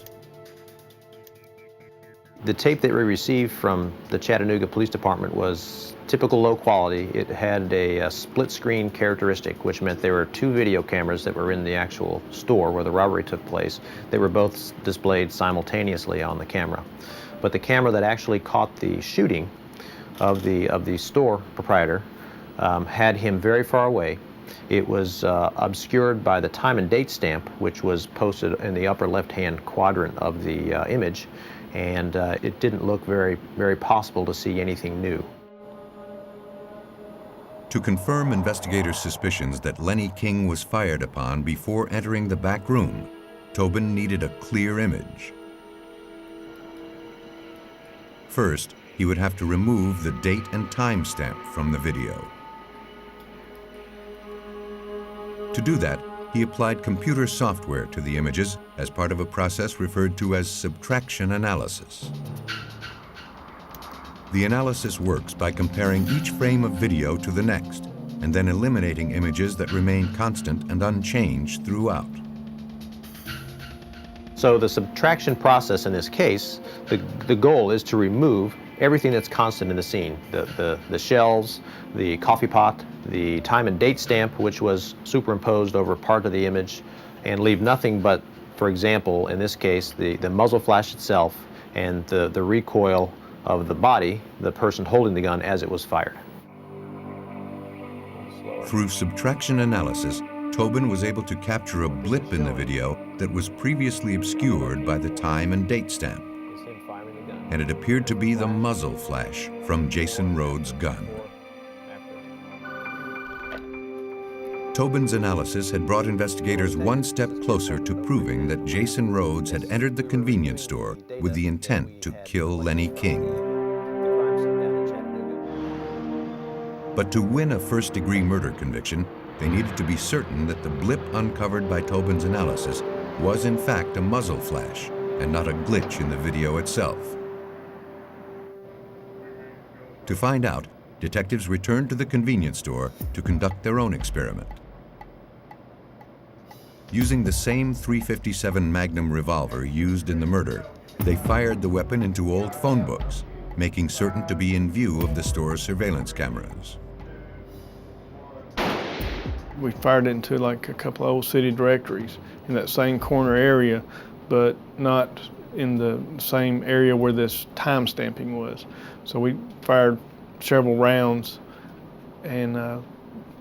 The tape that we received from the Chattanooga Police Department was typical low quality. It had a split screen characteristic, which meant there were two video cameras that were in the actual store where the robbery took place. They were both displayed simultaneously on the camera. But the camera that actually caught the shooting of the store proprietor had him very far away. It was obscured by the time and date stamp, which was posted in the upper left-hand quadrant of the image, and it didn't look very possible to see anything new. To confirm investigators' suspicions that Lenny King was fired upon before entering the back room, Tobin needed a clear image. First, he would have to remove the date and time stamp from the video. To do that, he applied computer software to the images as part of a process referred to as subtraction analysis. The analysis works by comparing each frame of video to the next, and then eliminating images that remain constant and unchanged throughout. So the subtraction process in this case, the goal is to remove everything that's constant in the scene. The shelves, the coffee pot, the time and date stamp, which was superimposed over part of the image, and leave nothing but, for example, in this case, the muzzle flash itself and the recoil of the body, the person holding the gun as it was fired. Through subtraction analysis, Tobin was able to capture a blip in the video that was previously obscured by the time and date stamp. And it appeared to be the muzzle flash from Jason Rhodes' gun. Tobin's analysis had brought investigators one step closer to proving that Jason Rhodes had entered the convenience store with the intent to kill Lenny King. But to win a first-degree murder conviction, they needed to be certain that the blip uncovered by Tobin's analysis was in fact a muzzle flash and not a glitch in the video itself. To find out, detectives returned to the convenience store to conduct their own experiment. Using the same .357 Magnum revolver used in the murder, they fired the weapon into old phone books, making certain to be in view of the store's surveillance cameras. We fired it into like a couple of old city directories in that same corner area, but not in the same area where this time stamping was. So we fired several rounds and of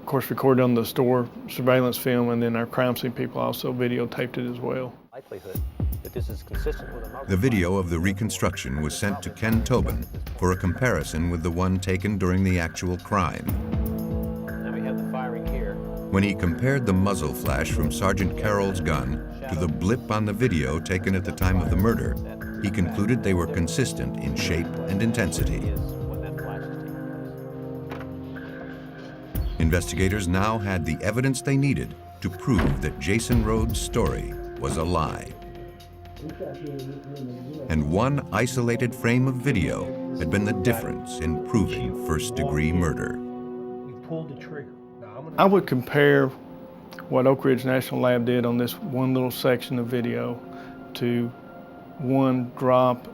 course recorded on the store surveillance film, and then our crime scene people also videotaped it as well. Likelihood that this is consistent with a The video of the reconstruction was sent to Ken Tobin for a comparison with the one taken during the actual crime. When he compared the muzzle flash from Sergeant Carroll's gun to the blip on the video taken at the time of the murder, he concluded they were consistent in shape and intensity. Investigators now had the evidence they needed to prove that Jason Rhodes' story was a lie. And one isolated frame of video had been the difference in proving first-degree murder. I would compare what Oak Ridge National Lab did on this one little section of video to one drop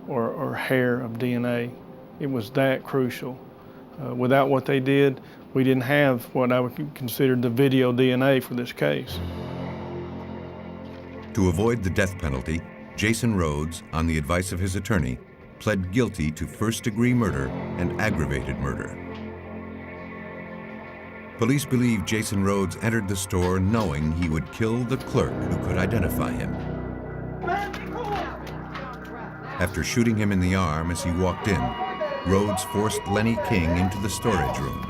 or hair of DNA. It was that crucial. Without what they did, we didn't have what I would consider the video DNA for this case. To avoid the death penalty, Jason Rhodes, on the advice of his attorney, pled guilty to first-degree murder and aggravated murder. Police believe Jason Rhodes entered the store knowing he would kill the clerk who could identify him. After shooting him in the arm as he walked in, Rhodes forced Lenny King into the storage room.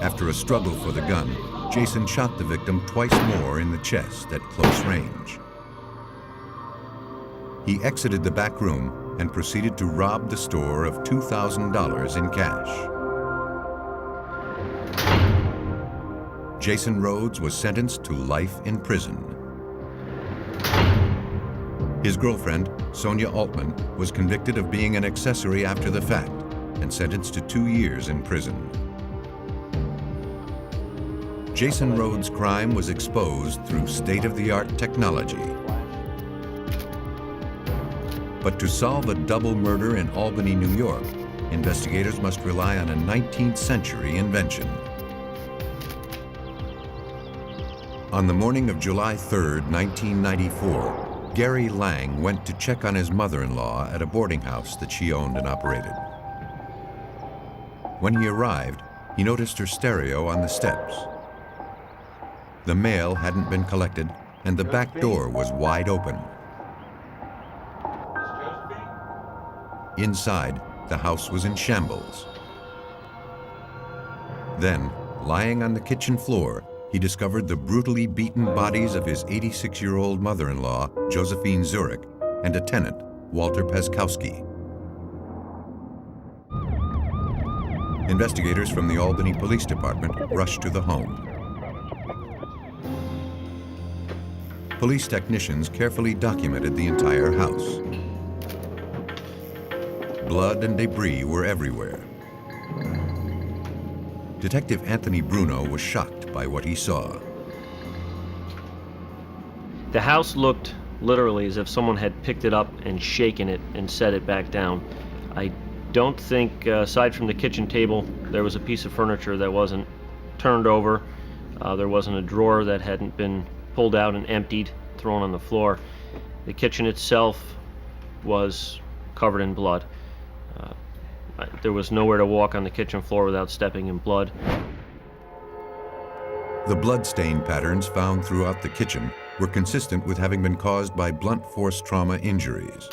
After a struggle for the gun, Jason shot the victim twice more in the chest at close range. He exited the back room and proceeded to rob the store of $2,000 in cash. Jason Rhodes was sentenced to life in prison. His girlfriend, Sonia Altman, was convicted of being an accessory after the fact and sentenced to 2 years in prison. Jason Rhodes' crime was exposed through state-of-the-art technology. But to solve a double murder in Albany, New York, investigators must rely on a 19th century invention. On the morning of July 3rd, 1994, Gary Lang went to check on his mother-in-law at a boarding house that she owned and operated. When he arrived, he noticed her stereo on the steps. The mail hadn't been collected, and the back door was wide open. Inside, the house was in shambles. Then, lying on the kitchen floor, he discovered the brutally beaten bodies of his 86-year-old mother-in-law, Josephine Zurich, and a tenant, Walter Peskowski. Investigators from the Albany Police Department rushed to the home. Police technicians carefully documented the entire house. Blood and debris were everywhere. Detective Anthony Bruno was shocked by what he saw. The house looked literally as if someone had picked it up and shaken it and set it back down. I don't think, aside from the kitchen table, there was a piece of furniture that wasn't turned over. There wasn't a drawer that hadn't been pulled out and emptied, thrown on the floor. The kitchen itself was covered in blood. There was nowhere to walk on the kitchen floor without stepping in blood. The blood stain patterns found throughout the kitchen were consistent with having been caused by blunt force trauma injuries.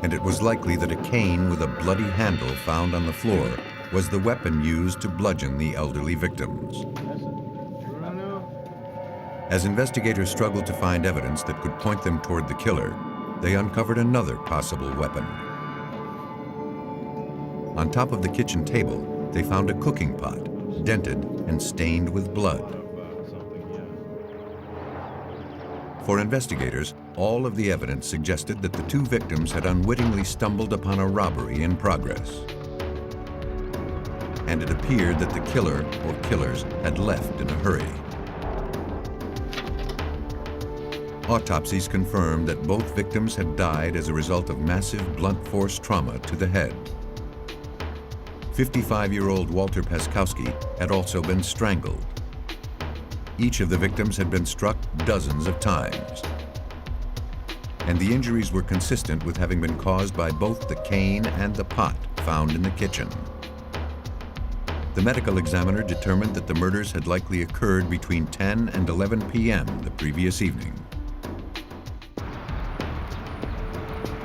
And it was likely that a cane with a bloody handle found on the floor was the weapon used to bludgeon the elderly victims. As investigators struggled to find evidence that could point them toward the killer, they uncovered another possible weapon. On top of the kitchen table, they found a cooking pot, dented and stained with blood. For investigators, all of the evidence suggested that the two victims had unwittingly stumbled upon a robbery in progress. And it appeared that the killer or killers had left in a hurry. Autopsies confirmed that both victims had died as a result of massive blunt force trauma to the head. 55-year-old Walter Peskowski had also been strangled. Each of the victims had been struck dozens of times. And the injuries were consistent with having been caused by both the cane and the pot found in the kitchen. The medical examiner determined that the murders had likely occurred between 10 and 11 p.m. the previous evening.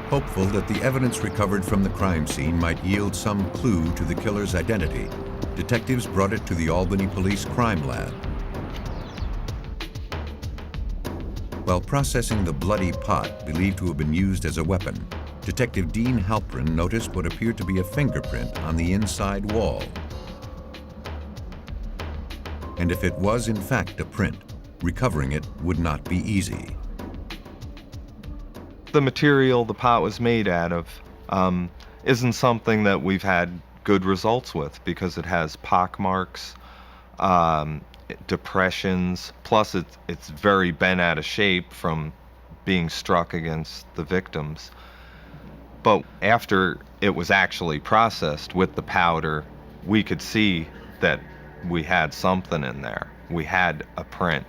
Hopeful that the evidence recovered from the crime scene might yield some clue to the killer's identity, detectives brought it to the Albany Police Crime Lab. While processing the bloody pot believed to have been used as a weapon, Detective Dean Halprin noticed what appeared to be a fingerprint on the inside wall. And if it was in fact a print, recovering it would not be easy. The material the pot was made out of isn't something that we've had good results with because it has pockmarks, depressions, plus it's very bent out of shape from being struck against the victims. But after it was actually processed with the powder, we could see that we had something in there. We had a print.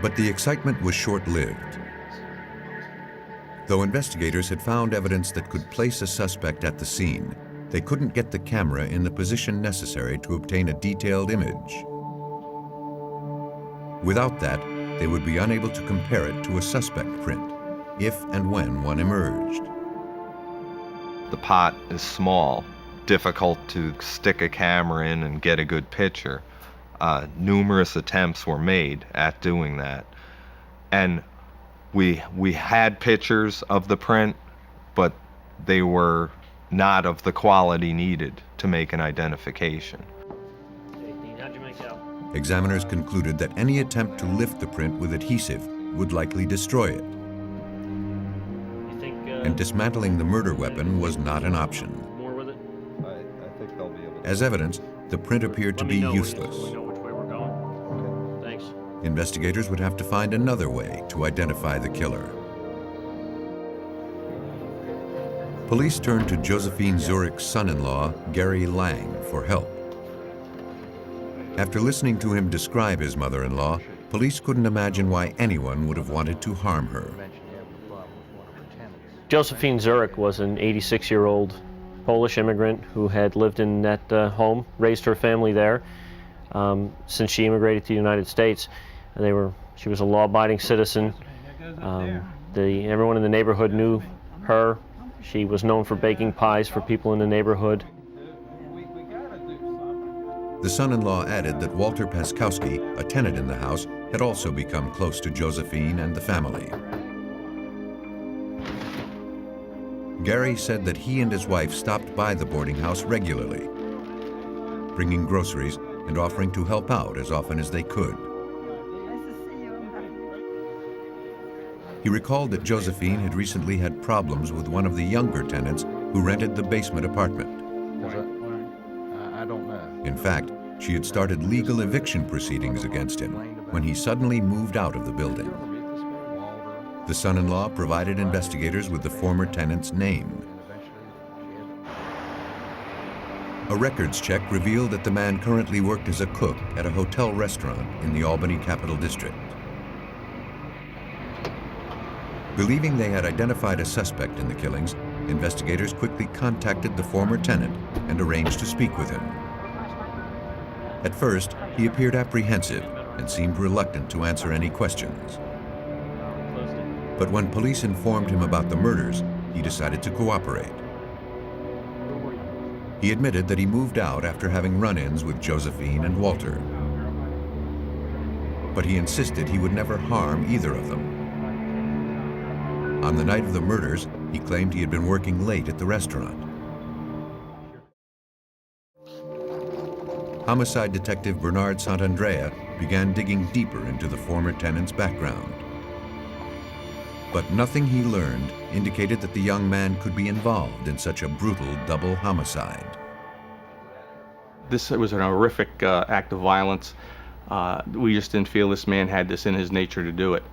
But the excitement was short-lived. Though investigators had found evidence that could place a suspect at the scene, they couldn't get the camera in the position necessary to obtain a detailed image. Without that, they would be unable to compare it to a suspect print, if and when one emerged. The pot is small, difficult to stick a camera in and get a good picture. Numerous attempts were made at doing that. And we had pictures of the print, but they were not of the quality needed to make an identification. Examiners concluded that any attempt to lift the print with adhesive would likely destroy it. And dismantling the murder weapon was not an option. I think they'll be able to. As evidence, the print appeared to be useless. Thanks. Investigators would have to find another way to identify the killer. Police turned to Josephine Zurich's son-in-law, Gary Lang, for help. After listening to him describe his mother-in-law, police couldn't imagine why anyone would have wanted to harm her. Josephine Zurich was an 86-year-old Polish immigrant who had lived in that home, raised her family there since she immigrated to the United States. She was a law-abiding citizen. Everyone in the neighborhood knew her. She was known for baking pies for people in the neighborhood. The son-in-law added that Walter Paskowski, a tenant in the house, had also become close to Josephine and the family. Gary said that he and his wife stopped by the boarding house regularly, bringing groceries and offering to help out as often as they could. He recalled that Josephine had recently had problems with one of the younger tenants who rented the basement apartment. I don't know. In fact, she had started legal eviction proceedings against him when he suddenly moved out of the building. The son-in-law provided investigators with the former tenant's name. A records check revealed that the man currently worked as a cook at a hotel restaurant in the Albany Capital District. Believing they had identified a suspect in the killings, investigators quickly contacted the former tenant and arranged to speak with him. At first, he appeared apprehensive and seemed reluctant to answer any questions. But when police informed him about the murders, he decided to cooperate. He admitted that he moved out after having run-ins with Josephine and Walter. But he insisted he would never harm either of them. On the night of the murders, he claimed he had been working late at the restaurant. Homicide detective Bernard Santandrea began digging deeper into the former tenant's background. But nothing he learned indicated that the young man could be involved in such a brutal double homicide. This was an horrific act of violence. We just didn't feel this man had this in his nature to do it.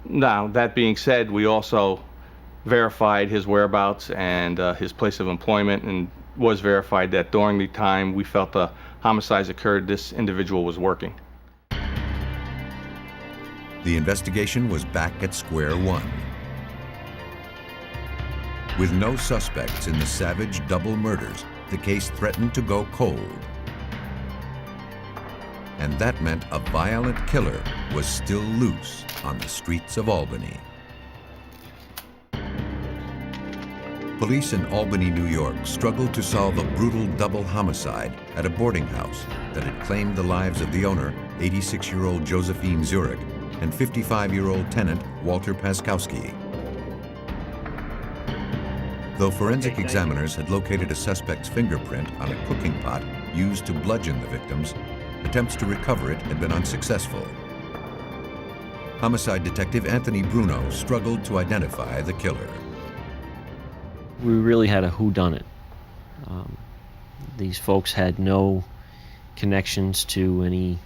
Now, that being said, we also verified his whereabouts and his place of employment, and was verified that during the time we felt the homicides occurred, this individual was working. The investigation was back at square one. With no suspects in the savage double murders, the case threatened to go cold. And that meant a violent killer was still loose on the streets of Albany. Police in Albany, New York struggled to solve a brutal double homicide at a boarding house that had claimed the lives of the owner, 86-year-old Josephine Zurich, and 55-year-old tenant Walter Paskowski. Though forensic examiners had located a suspect's fingerprint on a cooking pot used to bludgeon the victims, attempts to recover it had been unsuccessful. Homicide detective Anthony Bruno struggled to identify the killer. We really had a whodunit. These folks had no connections to any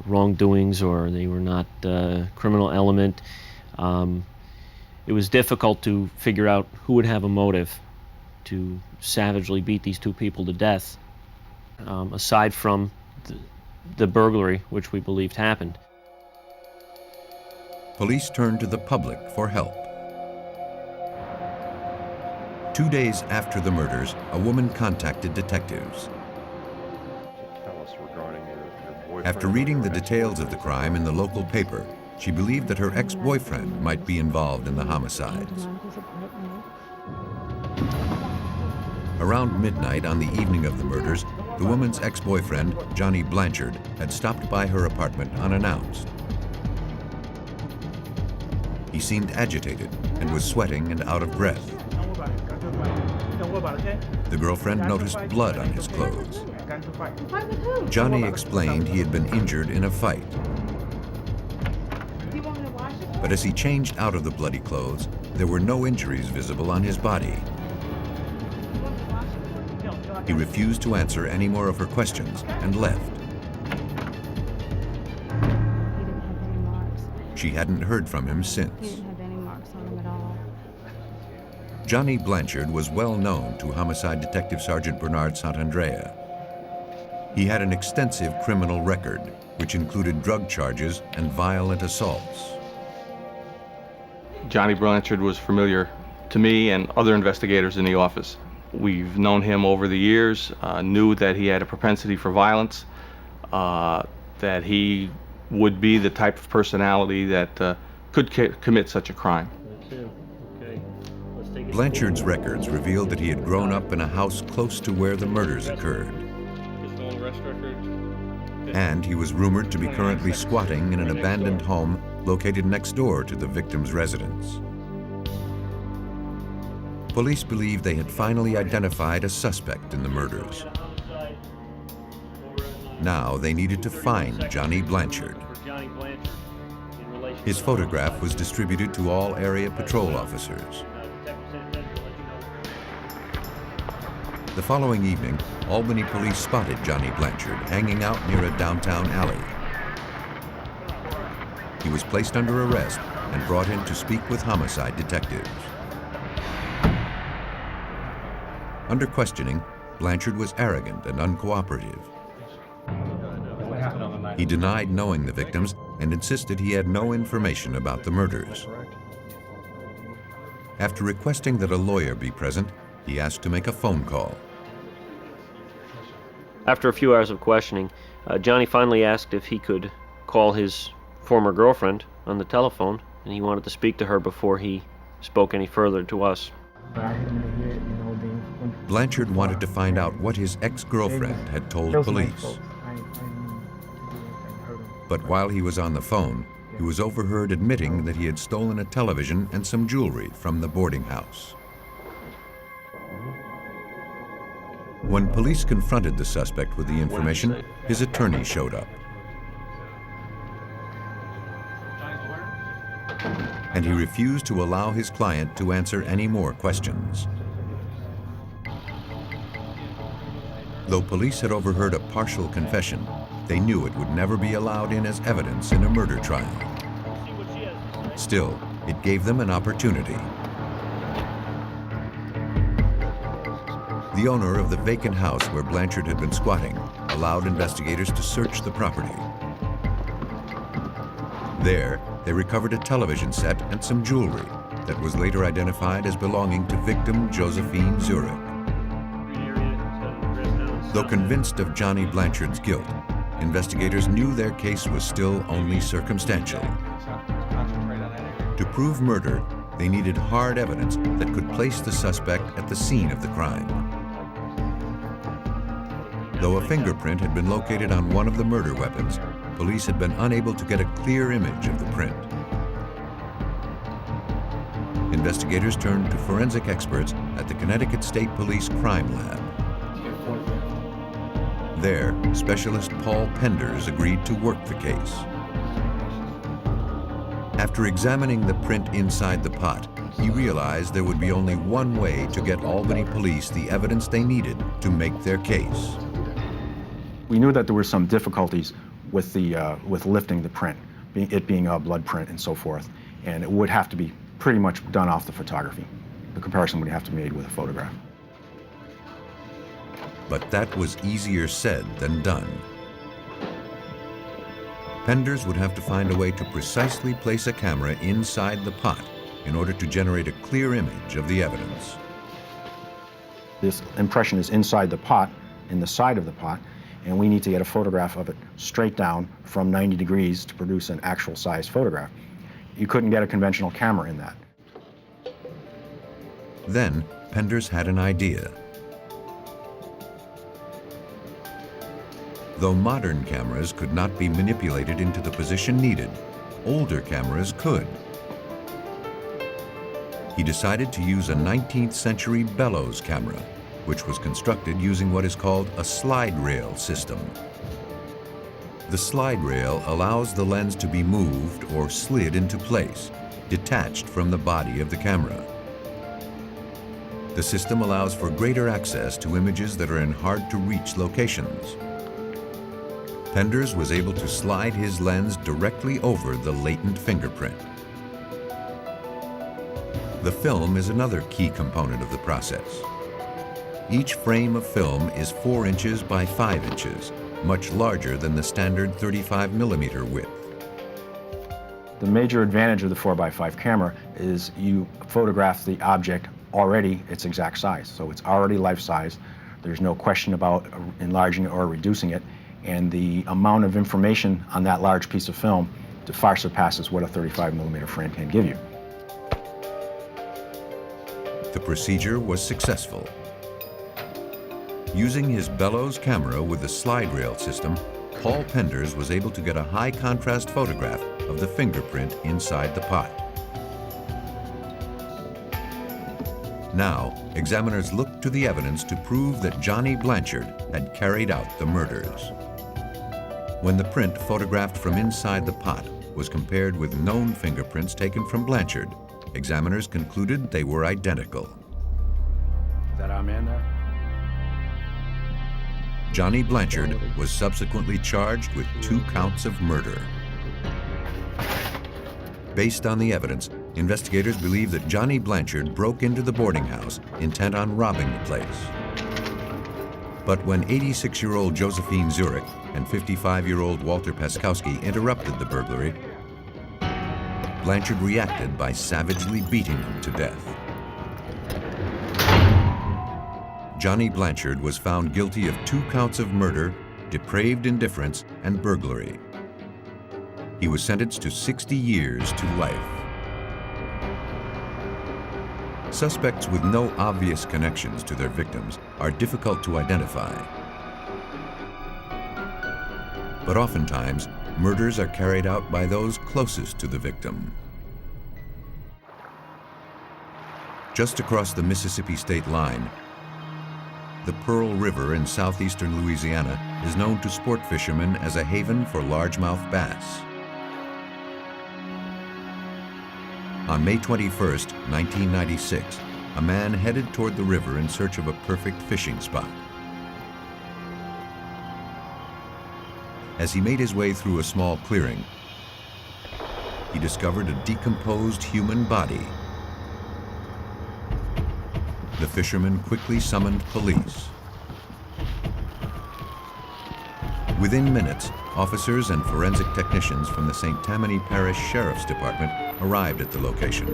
wrongdoings, or they were not a criminal element. It was difficult to figure out who would have a motive to savagely beat these two people to death, aside from the burglary, which we believed happened. Police turned to the public for help. 2 days after the murders, a woman contacted detectives. After reading the details of the crime in the local paper, she believed that her ex-boyfriend might be involved in the homicides. Around midnight on the evening of the murders, the woman's ex-boyfriend, Johnny Blanchard, had stopped by her apartment unannounced. He seemed agitated and was sweating and out of breath. The girlfriend noticed blood on his clothes. Johnny explained he had been injured in a fight. But as he changed out of the bloody clothes, there were no injuries visible on his body. He refused to answer any more of her questions and left. She hadn't heard from him since. Johnny Blanchard was well known to Homicide Detective Sergeant Bernard Santandrea. He had an extensive criminal record, which included drug charges and violent assaults. Johnny Blanchard was familiar to me and other investigators in the office. We've known him over the years, knew that he had a propensity for violence, that he would be the type of personality that could commit such a crime. Blanchard's records revealed that he had grown up in a house close to where the murders occurred. And he was rumored to be currently squatting in an abandoned home located next door to the victim's residence. Police believed they had finally identified a suspect in the murders. Now they needed to find Johnny Blanchard. His photograph was distributed to all area patrol officers. The following evening, Albany police spotted Johnny Blanchard hanging out near a downtown alley. He was placed under arrest and brought in to speak with homicide detectives. Under questioning, Blanchard was arrogant and uncooperative. He denied knowing the victims and insisted he had no information about the murders. After requesting that a lawyer be present, he asked to make a phone call. After a few hours of questioning, Johnny finally asked if he could call his former girlfriend on the telephone, and he wanted to speak to her before he spoke any further to us. Blanchard wanted to find out what his ex-girlfriend had told police. But while he was on the phone, he was overheard admitting that he had stolen a television and some jewelry from the boarding house. When police confronted the suspect with the information, his attorney showed up. And he refused to allow his client to answer any more questions. Though police had overheard a partial confession, they knew it would never be allowed in as evidence in a murder trial. Still, it gave them an opportunity. The owner of the vacant house where Blanchard had been squatting allowed investigators to search the property. There, they recovered a television set and some jewelry that was later identified as belonging to victim Josephine Zurich. Though convinced of Johnny Blanchard's guilt, investigators knew their case was still only circumstantial. To prove murder, They needed hard evidence that could place the suspect at the scene of the crime. Though a fingerprint had been located on one of the murder weapons, police had been unable to get a clear image of the print. Investigators turned to forensic experts at the Connecticut State Police Crime Lab. There, specialist Paul Penders agreed to work the case. After examining the print inside the pot, he realized there would be only one way to get Albany police the evidence they needed to make their case. We knew that there were some difficulties with lifting the print, it being a blood print and so forth, and it would have to be pretty much done off the photography. The comparison would have to be made with a photograph. But that was easier said than done. Penders would have to find a way to precisely place a camera inside the pot in order to generate a clear image of the evidence. This impression is inside the pot, in the side of the pot, and we need to get a photograph of it straight down from 90 degrees to produce an actual size photograph. You couldn't get a conventional camera in that. Then, Penders had an idea. Though modern cameras could not be manipulated into the position needed, older cameras could. He decided to use a 19th century bellows camera, which was constructed using what is called a slide rail system. The slide rail allows the lens to be moved or slid into place, detached from the body of the camera. The system allows for greater access to images that are in hard-to-reach locations. Penders was able to slide his lens directly over the latent fingerprint. The film is another key component of the process. Each frame of film is 4 inches by 5 inches, much larger than the standard 35mm width. The major advantage of the 4x5 camera is you photograph the object already its exact size. So it's already life size. There's no question about enlarging it or reducing it. And the amount of information on that large piece of film far surpasses what a 35mm frame can give you. The procedure was successful. Using his bellows camera with the slide rail system, Paul Penders was able to get a high-contrast photograph of the fingerprint inside the pot. Now, examiners looked to the evidence to prove that Johnny Blanchard had carried out the murders. When the print photographed from inside the pot was compared with known fingerprints taken from Blanchard, examiners concluded they were identical. Is that our man there? Johnny Blanchard was subsequently charged with 2 counts of murder. Based on the evidence, investigators believe that Johnny Blanchard broke into the boarding house intent on robbing the place. But when 86-year-old Josephine Zurich and 55-year-old Walter Paskowski interrupted the burglary, Blanchard reacted by savagely beating them to death. Johnny Blanchard was found guilty of 2 counts of murder, depraved indifference, and burglary. He was sentenced to 60 years to life. Suspects with no obvious connections to their victims are difficult to identify. But oftentimes, murders are carried out by those closest to the victim. Just across the Mississippi state line, the Pearl River in southeastern Louisiana is known to sport fishermen as a haven for largemouth bass. On May 21, 1996, a man headed toward the river in search of a perfect fishing spot. As he made his way through a small clearing, he discovered a decomposed human body. The fisherman quickly summoned police. Within minutes, officers and forensic technicians from the St. Tammany Parish Sheriff's Department arrived at the location.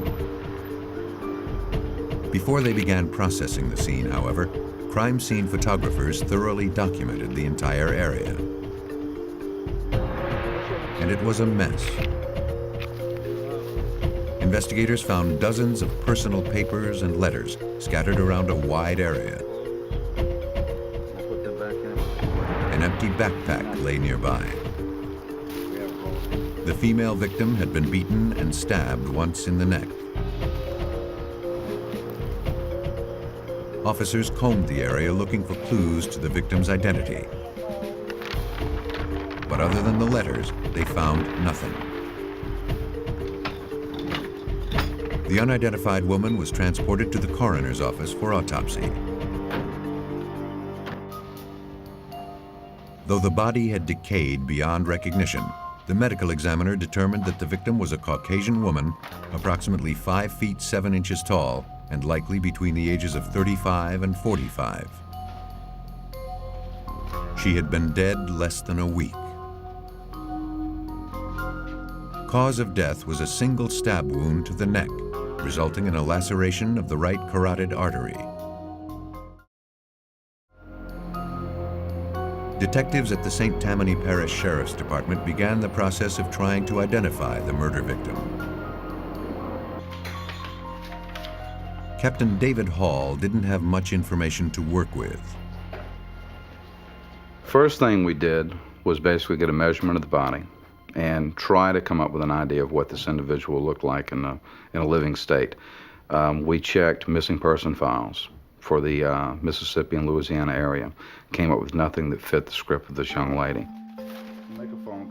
Before they began processing the scene, however, crime scene photographers thoroughly documented the entire area. And it was a mess. investigators found dozens of personal papers and letters scattered around a wide area. An empty backpack lay nearby. The female victim had been beaten and stabbed once in the neck. Officers combed the area looking for clues to the victim's identity. But other than the letters, they found nothing. The unidentified woman was transported to the coroner's office for autopsy. Though the body had decayed beyond recognition, the medical examiner determined that the victim was a Caucasian woman, approximately 5 feet 7 inches tall, and likely between the ages of 35 and 45. She had been dead less than a week. Cause of death was a single stab wound to the neck, resulting in a laceration of the right carotid artery. Detectives at the St. Tammany Parish Sheriff's Department began the process of trying to identify the murder victim. Captain David Hall didn't have much information to work with. First thing we did was basically get a measurement of the body and try to come up with an idea of what this individual looked like in a living state. We checked missing person files for the Mississippi and Louisiana area. Came up with nothing that fit the script of this young lady.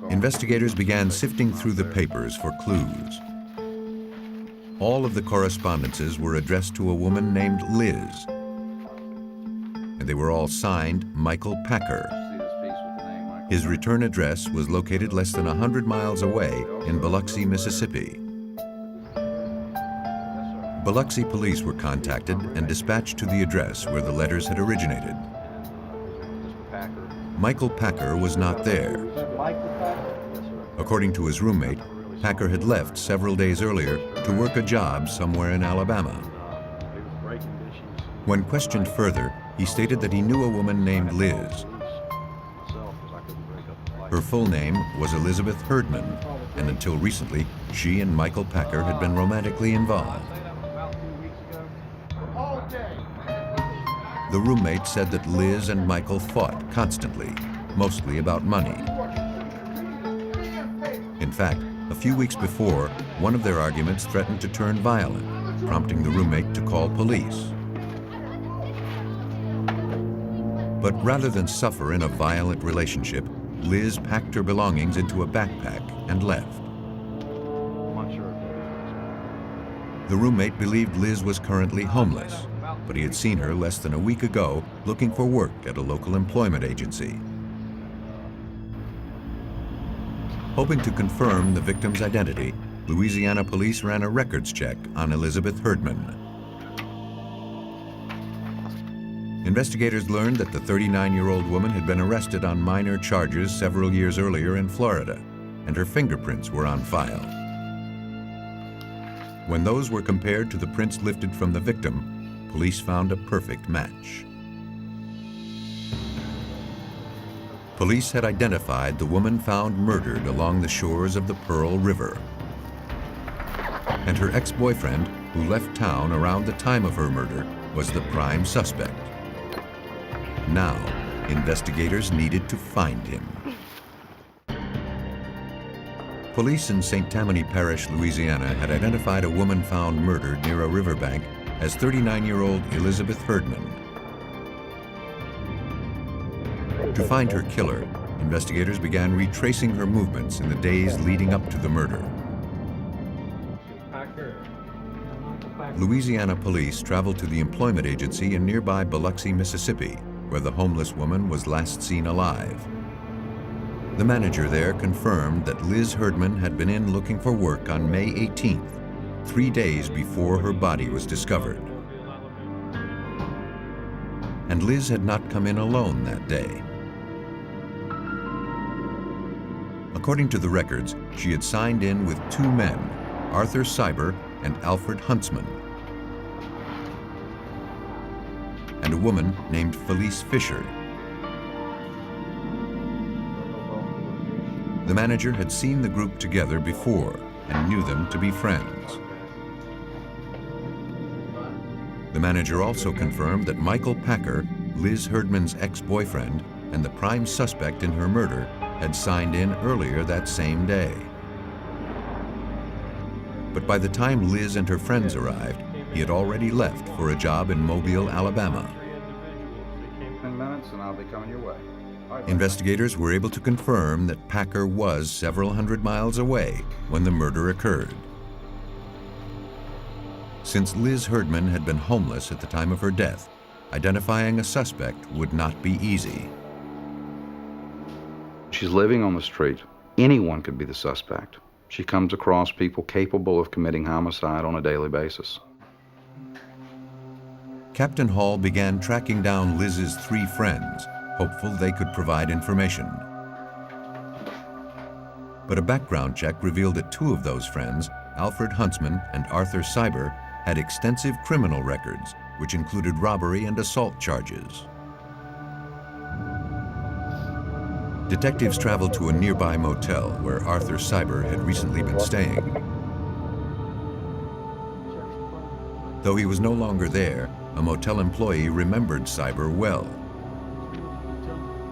Investigators began sifting through the papers for clues. All of the correspondences were addressed to a woman named Liz, and they were all signed Michael Packer. His return address was located less than 100 miles away in Biloxi, Mississippi. Biloxi police were contacted and dispatched to the address where the letters had originated. Michael Packer was not there. According to his roommate, Packer had left several days earlier to work a job somewhere in Alabama. When questioned further, he stated that he knew a woman named Liz. Her full name was Elizabeth Herdman, and until recently, she and Michael Packer had been romantically involved. The roommate said that Liz and Michael fought constantly, mostly about money. In fact, a few weeks before, one of their arguments threatened to turn violent, prompting the roommate to call police. But rather than suffer in a violent relationship, Liz packed her belongings into a backpack and left. The roommate believed Liz was currently homeless, but he had seen her less than a week ago looking for work at a local employment agency. Hoping to confirm the victim's identity, Louisiana police ran a records check on Elizabeth Herdman. Investigators learned that the 39-year-old woman had been arrested on minor charges several years earlier in Florida, and her fingerprints were on file. When those were compared to the prints lifted from the victim, police found a perfect match. Police had identified the woman found murdered along the shores of the Pearl River. And her ex-boyfriend, who left town around the time of her murder, was the prime suspect. Now, investigators needed to find him. Police in St. Tammany Parish, Louisiana, had identified a woman found murdered near a riverbank as 39-year-old Elizabeth Herdman. To find her killer, investigators began retracing her movements in the days leading up to the murder. Louisiana police traveled to the employment agency in nearby Biloxi, Mississippi, where the homeless woman was last seen alive. The manager there confirmed that Liz Herdman had been in looking for work on May 18th, 3 days before her body was discovered. And Liz had not come in alone that day. According to the records, she had signed in with 2 men, Arthur Cyber and Alfred Huntsman, and a woman named Felice Fisher. The manager had seen the group together before and knew them to be friends. The manager also confirmed that Michael Packer, Liz Herdman's ex-boyfriend and the prime suspect in her murder, had signed in earlier that same day. But by the time Liz and her friends arrived, he had already left for a job in Mobile, Alabama. 10 minutes and I'll be coming your way. Investigators were able to confirm that Packer was several hundred miles away when the murder occurred. Since Liz Herdman had been homeless at the time of her death, identifying a suspect would not be easy. She's living on the street. Anyone could be the suspect. She comes across people capable of committing homicide on a daily basis. Captain Hall began tracking down Liz's 3 friends, hopeful they could provide information. But a background check revealed that 2 of those friends, Alfred Huntsman and Arthur Cyber, had extensive criminal records, which included robbery and assault charges. Detectives traveled to a nearby motel where Arthur Cyber had recently been staying. Though he was no longer there, a motel employee remembered Cyber well.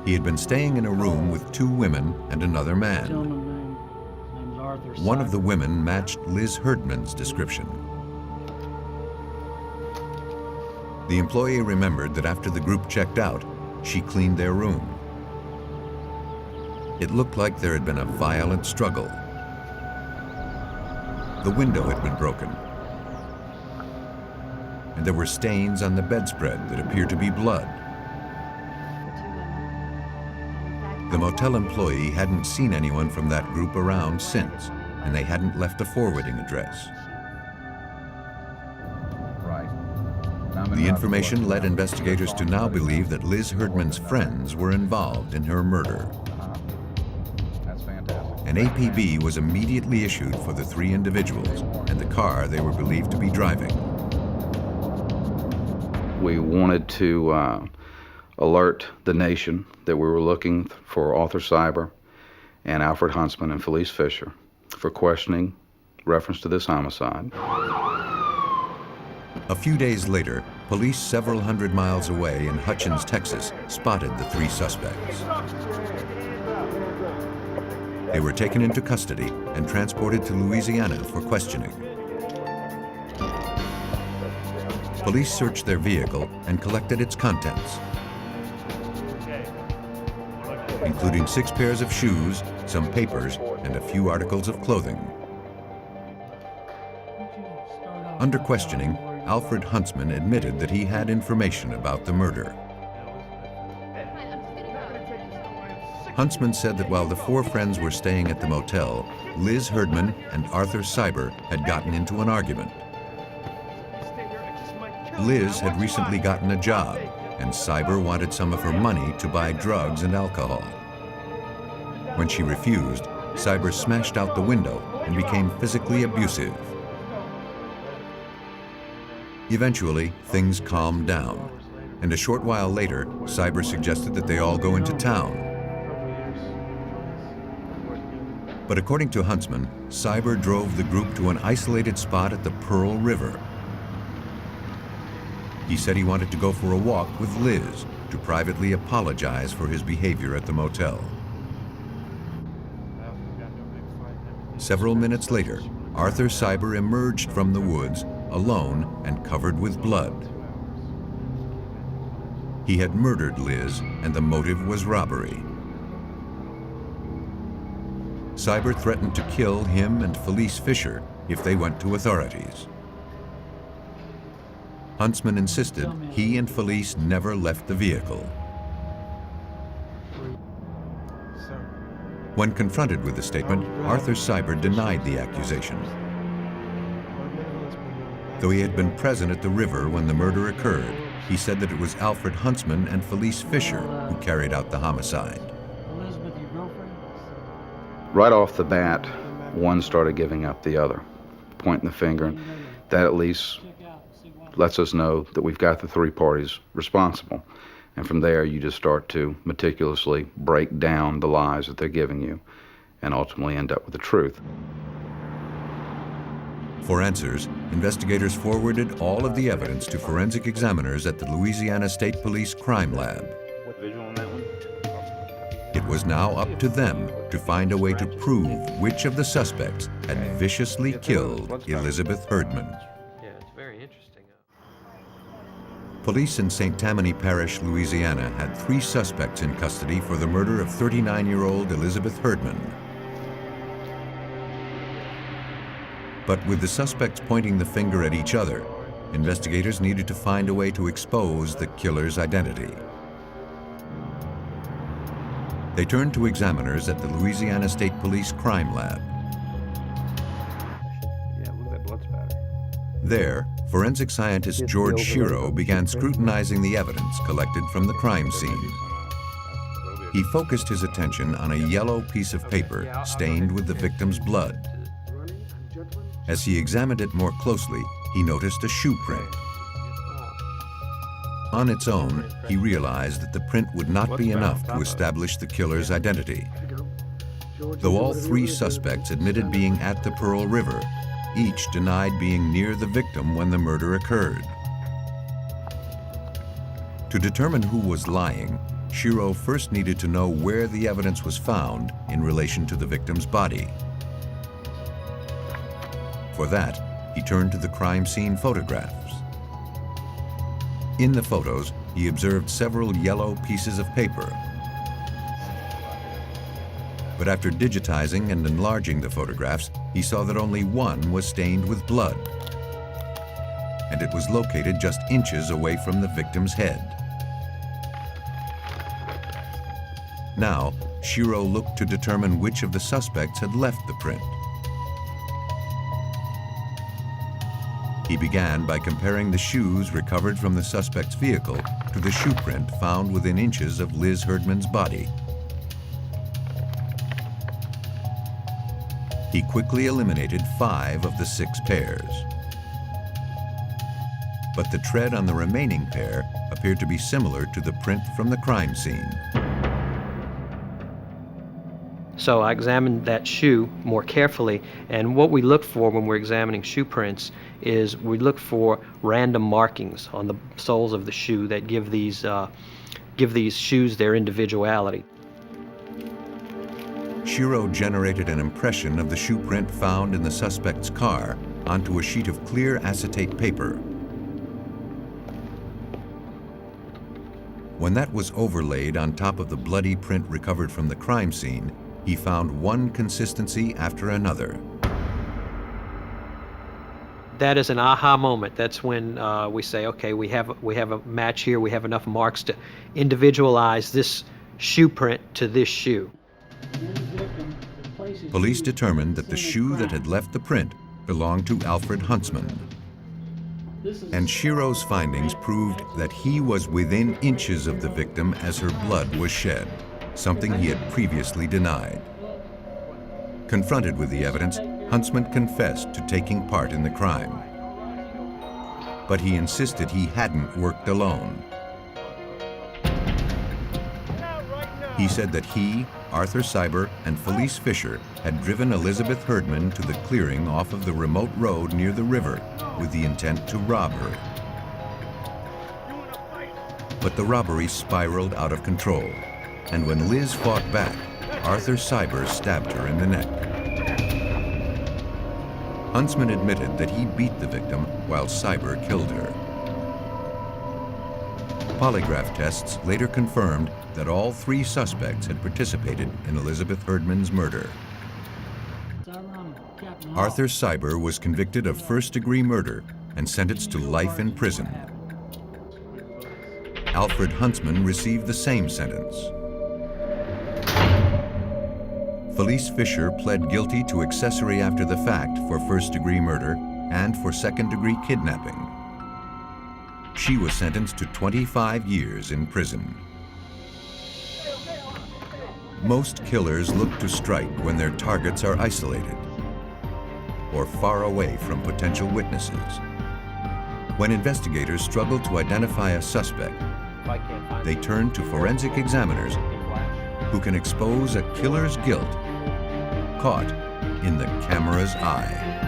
He had been staying in a room with 2 women and another man. One of the women matched Liz Herdman's description. The employee remembered that after the group checked out, she cleaned their room. It looked like there had been a violent struggle. The window had been broken, and there were stains on the bedspread that appeared to be blood. The motel employee hadn't seen anyone from that group around since, and they hadn't left a forwarding address. The information led investigators to now believe that Liz Herdman's friends were involved in her murder. An APB was immediately issued for the 3 individuals and the car they were believed to be driving. We wanted to alert the nation that we were looking for Arthur Cyber and Alfred Huntsman and Felice Fisher for questioning reference to this homicide. A few days later, police several hundred miles away in Hutchins, Texas, spotted the 3 suspects. They were taken into custody and transported to Louisiana for questioning. Police searched their vehicle and collected its contents, including 6 pairs of shoes, some papers, and a few articles of clothing. Under questioning, Alfred Huntsman admitted that he had information about the murder. Huntsman said that while the 4 friends were staying at the motel, Liz Herdman and Arthur Cyber had gotten into an argument. Liz had recently gotten a job, and Cyber wanted some of her money to buy drugs and alcohol. When she refused, Cyber smashed out the window and became physically abusive. Eventually, things calmed down, and a short while later, Cyber suggested that they all go into town. But according to Huntsman, Cyber drove the group to an isolated spot at the Pearl River. He said he wanted to go for a walk with Liz to privately apologize for his behavior at the motel. Several minutes later, Arthur Cyber emerged from the woods, alone and covered with blood. He had murdered Liz, and the motive was robbery. Cyber threatened to kill him and Felice Fisher if they went to authorities. Huntsman insisted he and Felice never left the vehicle. When confronted with the statement, Arthur Cyber denied the accusation. Though he had been present at the river when the murder occurred, he said that it was Alfred Huntsman and Felice Fisher who carried out the homicide. Right off the bat, one started giving up the other, pointing the finger. That at least lets us know that we've got the 3 parties responsible. And from there, you just start to meticulously break down the lies that they're giving you and ultimately end up with the truth. For answers, investigators forwarded all of the evidence to forensic examiners at the Louisiana State Police Crime Lab. It was now up to them to find a way to prove which of the suspects had viciously killed Elizabeth Herdman. Yeah, it's very interesting. Police in St. Tammany Parish, Louisiana, had 3 suspects in custody for the murder of 39-year-old Elizabeth Herdman. But with the suspects pointing the finger at each other, investigators needed to find a way to expose the killer's identity. They turned to examiners at the Louisiana State Police Crime Lab. Yeah, look at that blood spatter. There, forensic scientist George Shiro began scrutinizing the evidence collected from the crime scene. He focused his attention on a yellow piece of paper stained with the victim's blood. As he examined it more closely, he noticed a shoe print. On its own, he realized that the print would not be enough to establish the killer's identity. Though all 3 suspects admitted being at the Pearl River, each denied being near the victim when the murder occurred. To determine who was lying, Shiro first needed to know where the evidence was found in relation to the victim's body. For that, he turned to the crime scene photographs. In the photos, he observed several yellow pieces of paper. But after digitizing and enlarging the photographs, he saw that only one was stained with blood, and it was located just inches away from the victim's head. Now, Shiro looked to determine which of the suspects had left the print. He began by comparing the shoes recovered from the suspect's vehicle to the shoe print found within inches of Liz Herdman's body. He quickly eliminated 5 of the 6 pairs. But the tread on the remaining pair appeared to be similar to the print from the crime scene. So I examined that shoe more carefully, and what we look for when we're examining shoe prints is we look for random markings on the soles of the shoe that give these shoes their individuality. Shiro generated an impression of the shoe print found in the suspect's car onto a sheet of clear acetate paper. When that was overlaid on top of the bloody print recovered from the crime scene, he found one consistency after another. That is an aha moment. That's when we say, okay, we have a match here. We have enough marks to individualize this shoe print to this shoe. Police determined that the shoe that had left the print belonged to Alfred Huntsman. And Shiro's findings proved that he was within inches of the victim as her blood was shed, something he had previously denied. Confronted with the evidence, Huntsman confessed to taking part in the crime. But he insisted he hadn't worked alone. He said that he, Arthur Cyber, and Felice Fisher had driven Elizabeth Herdman to the clearing off of the remote road near the river with the intent to rob her. But the robbery spiraled out of control, and when Liz fought back, Arthur Cyber stabbed her in the neck. Huntsman admitted that he beat the victim while Cyber killed her. Polygraph tests later confirmed that all 3 suspects had participated in Elizabeth Herdman's murder. Arthur Cyber was convicted of first-degree murder and sentenced to life in prison. Alfred Huntsman received the same sentence. Felice Fisher pled guilty to accessory after the fact for first-degree murder and for second-degree kidnapping. She was sentenced to 25 years in prison. Most killers look to strike when their targets are isolated or far away from potential witnesses. When investigators struggle to identify a suspect, they turn to forensic examiners who can expose a killer's guilt caught in the camera's eye.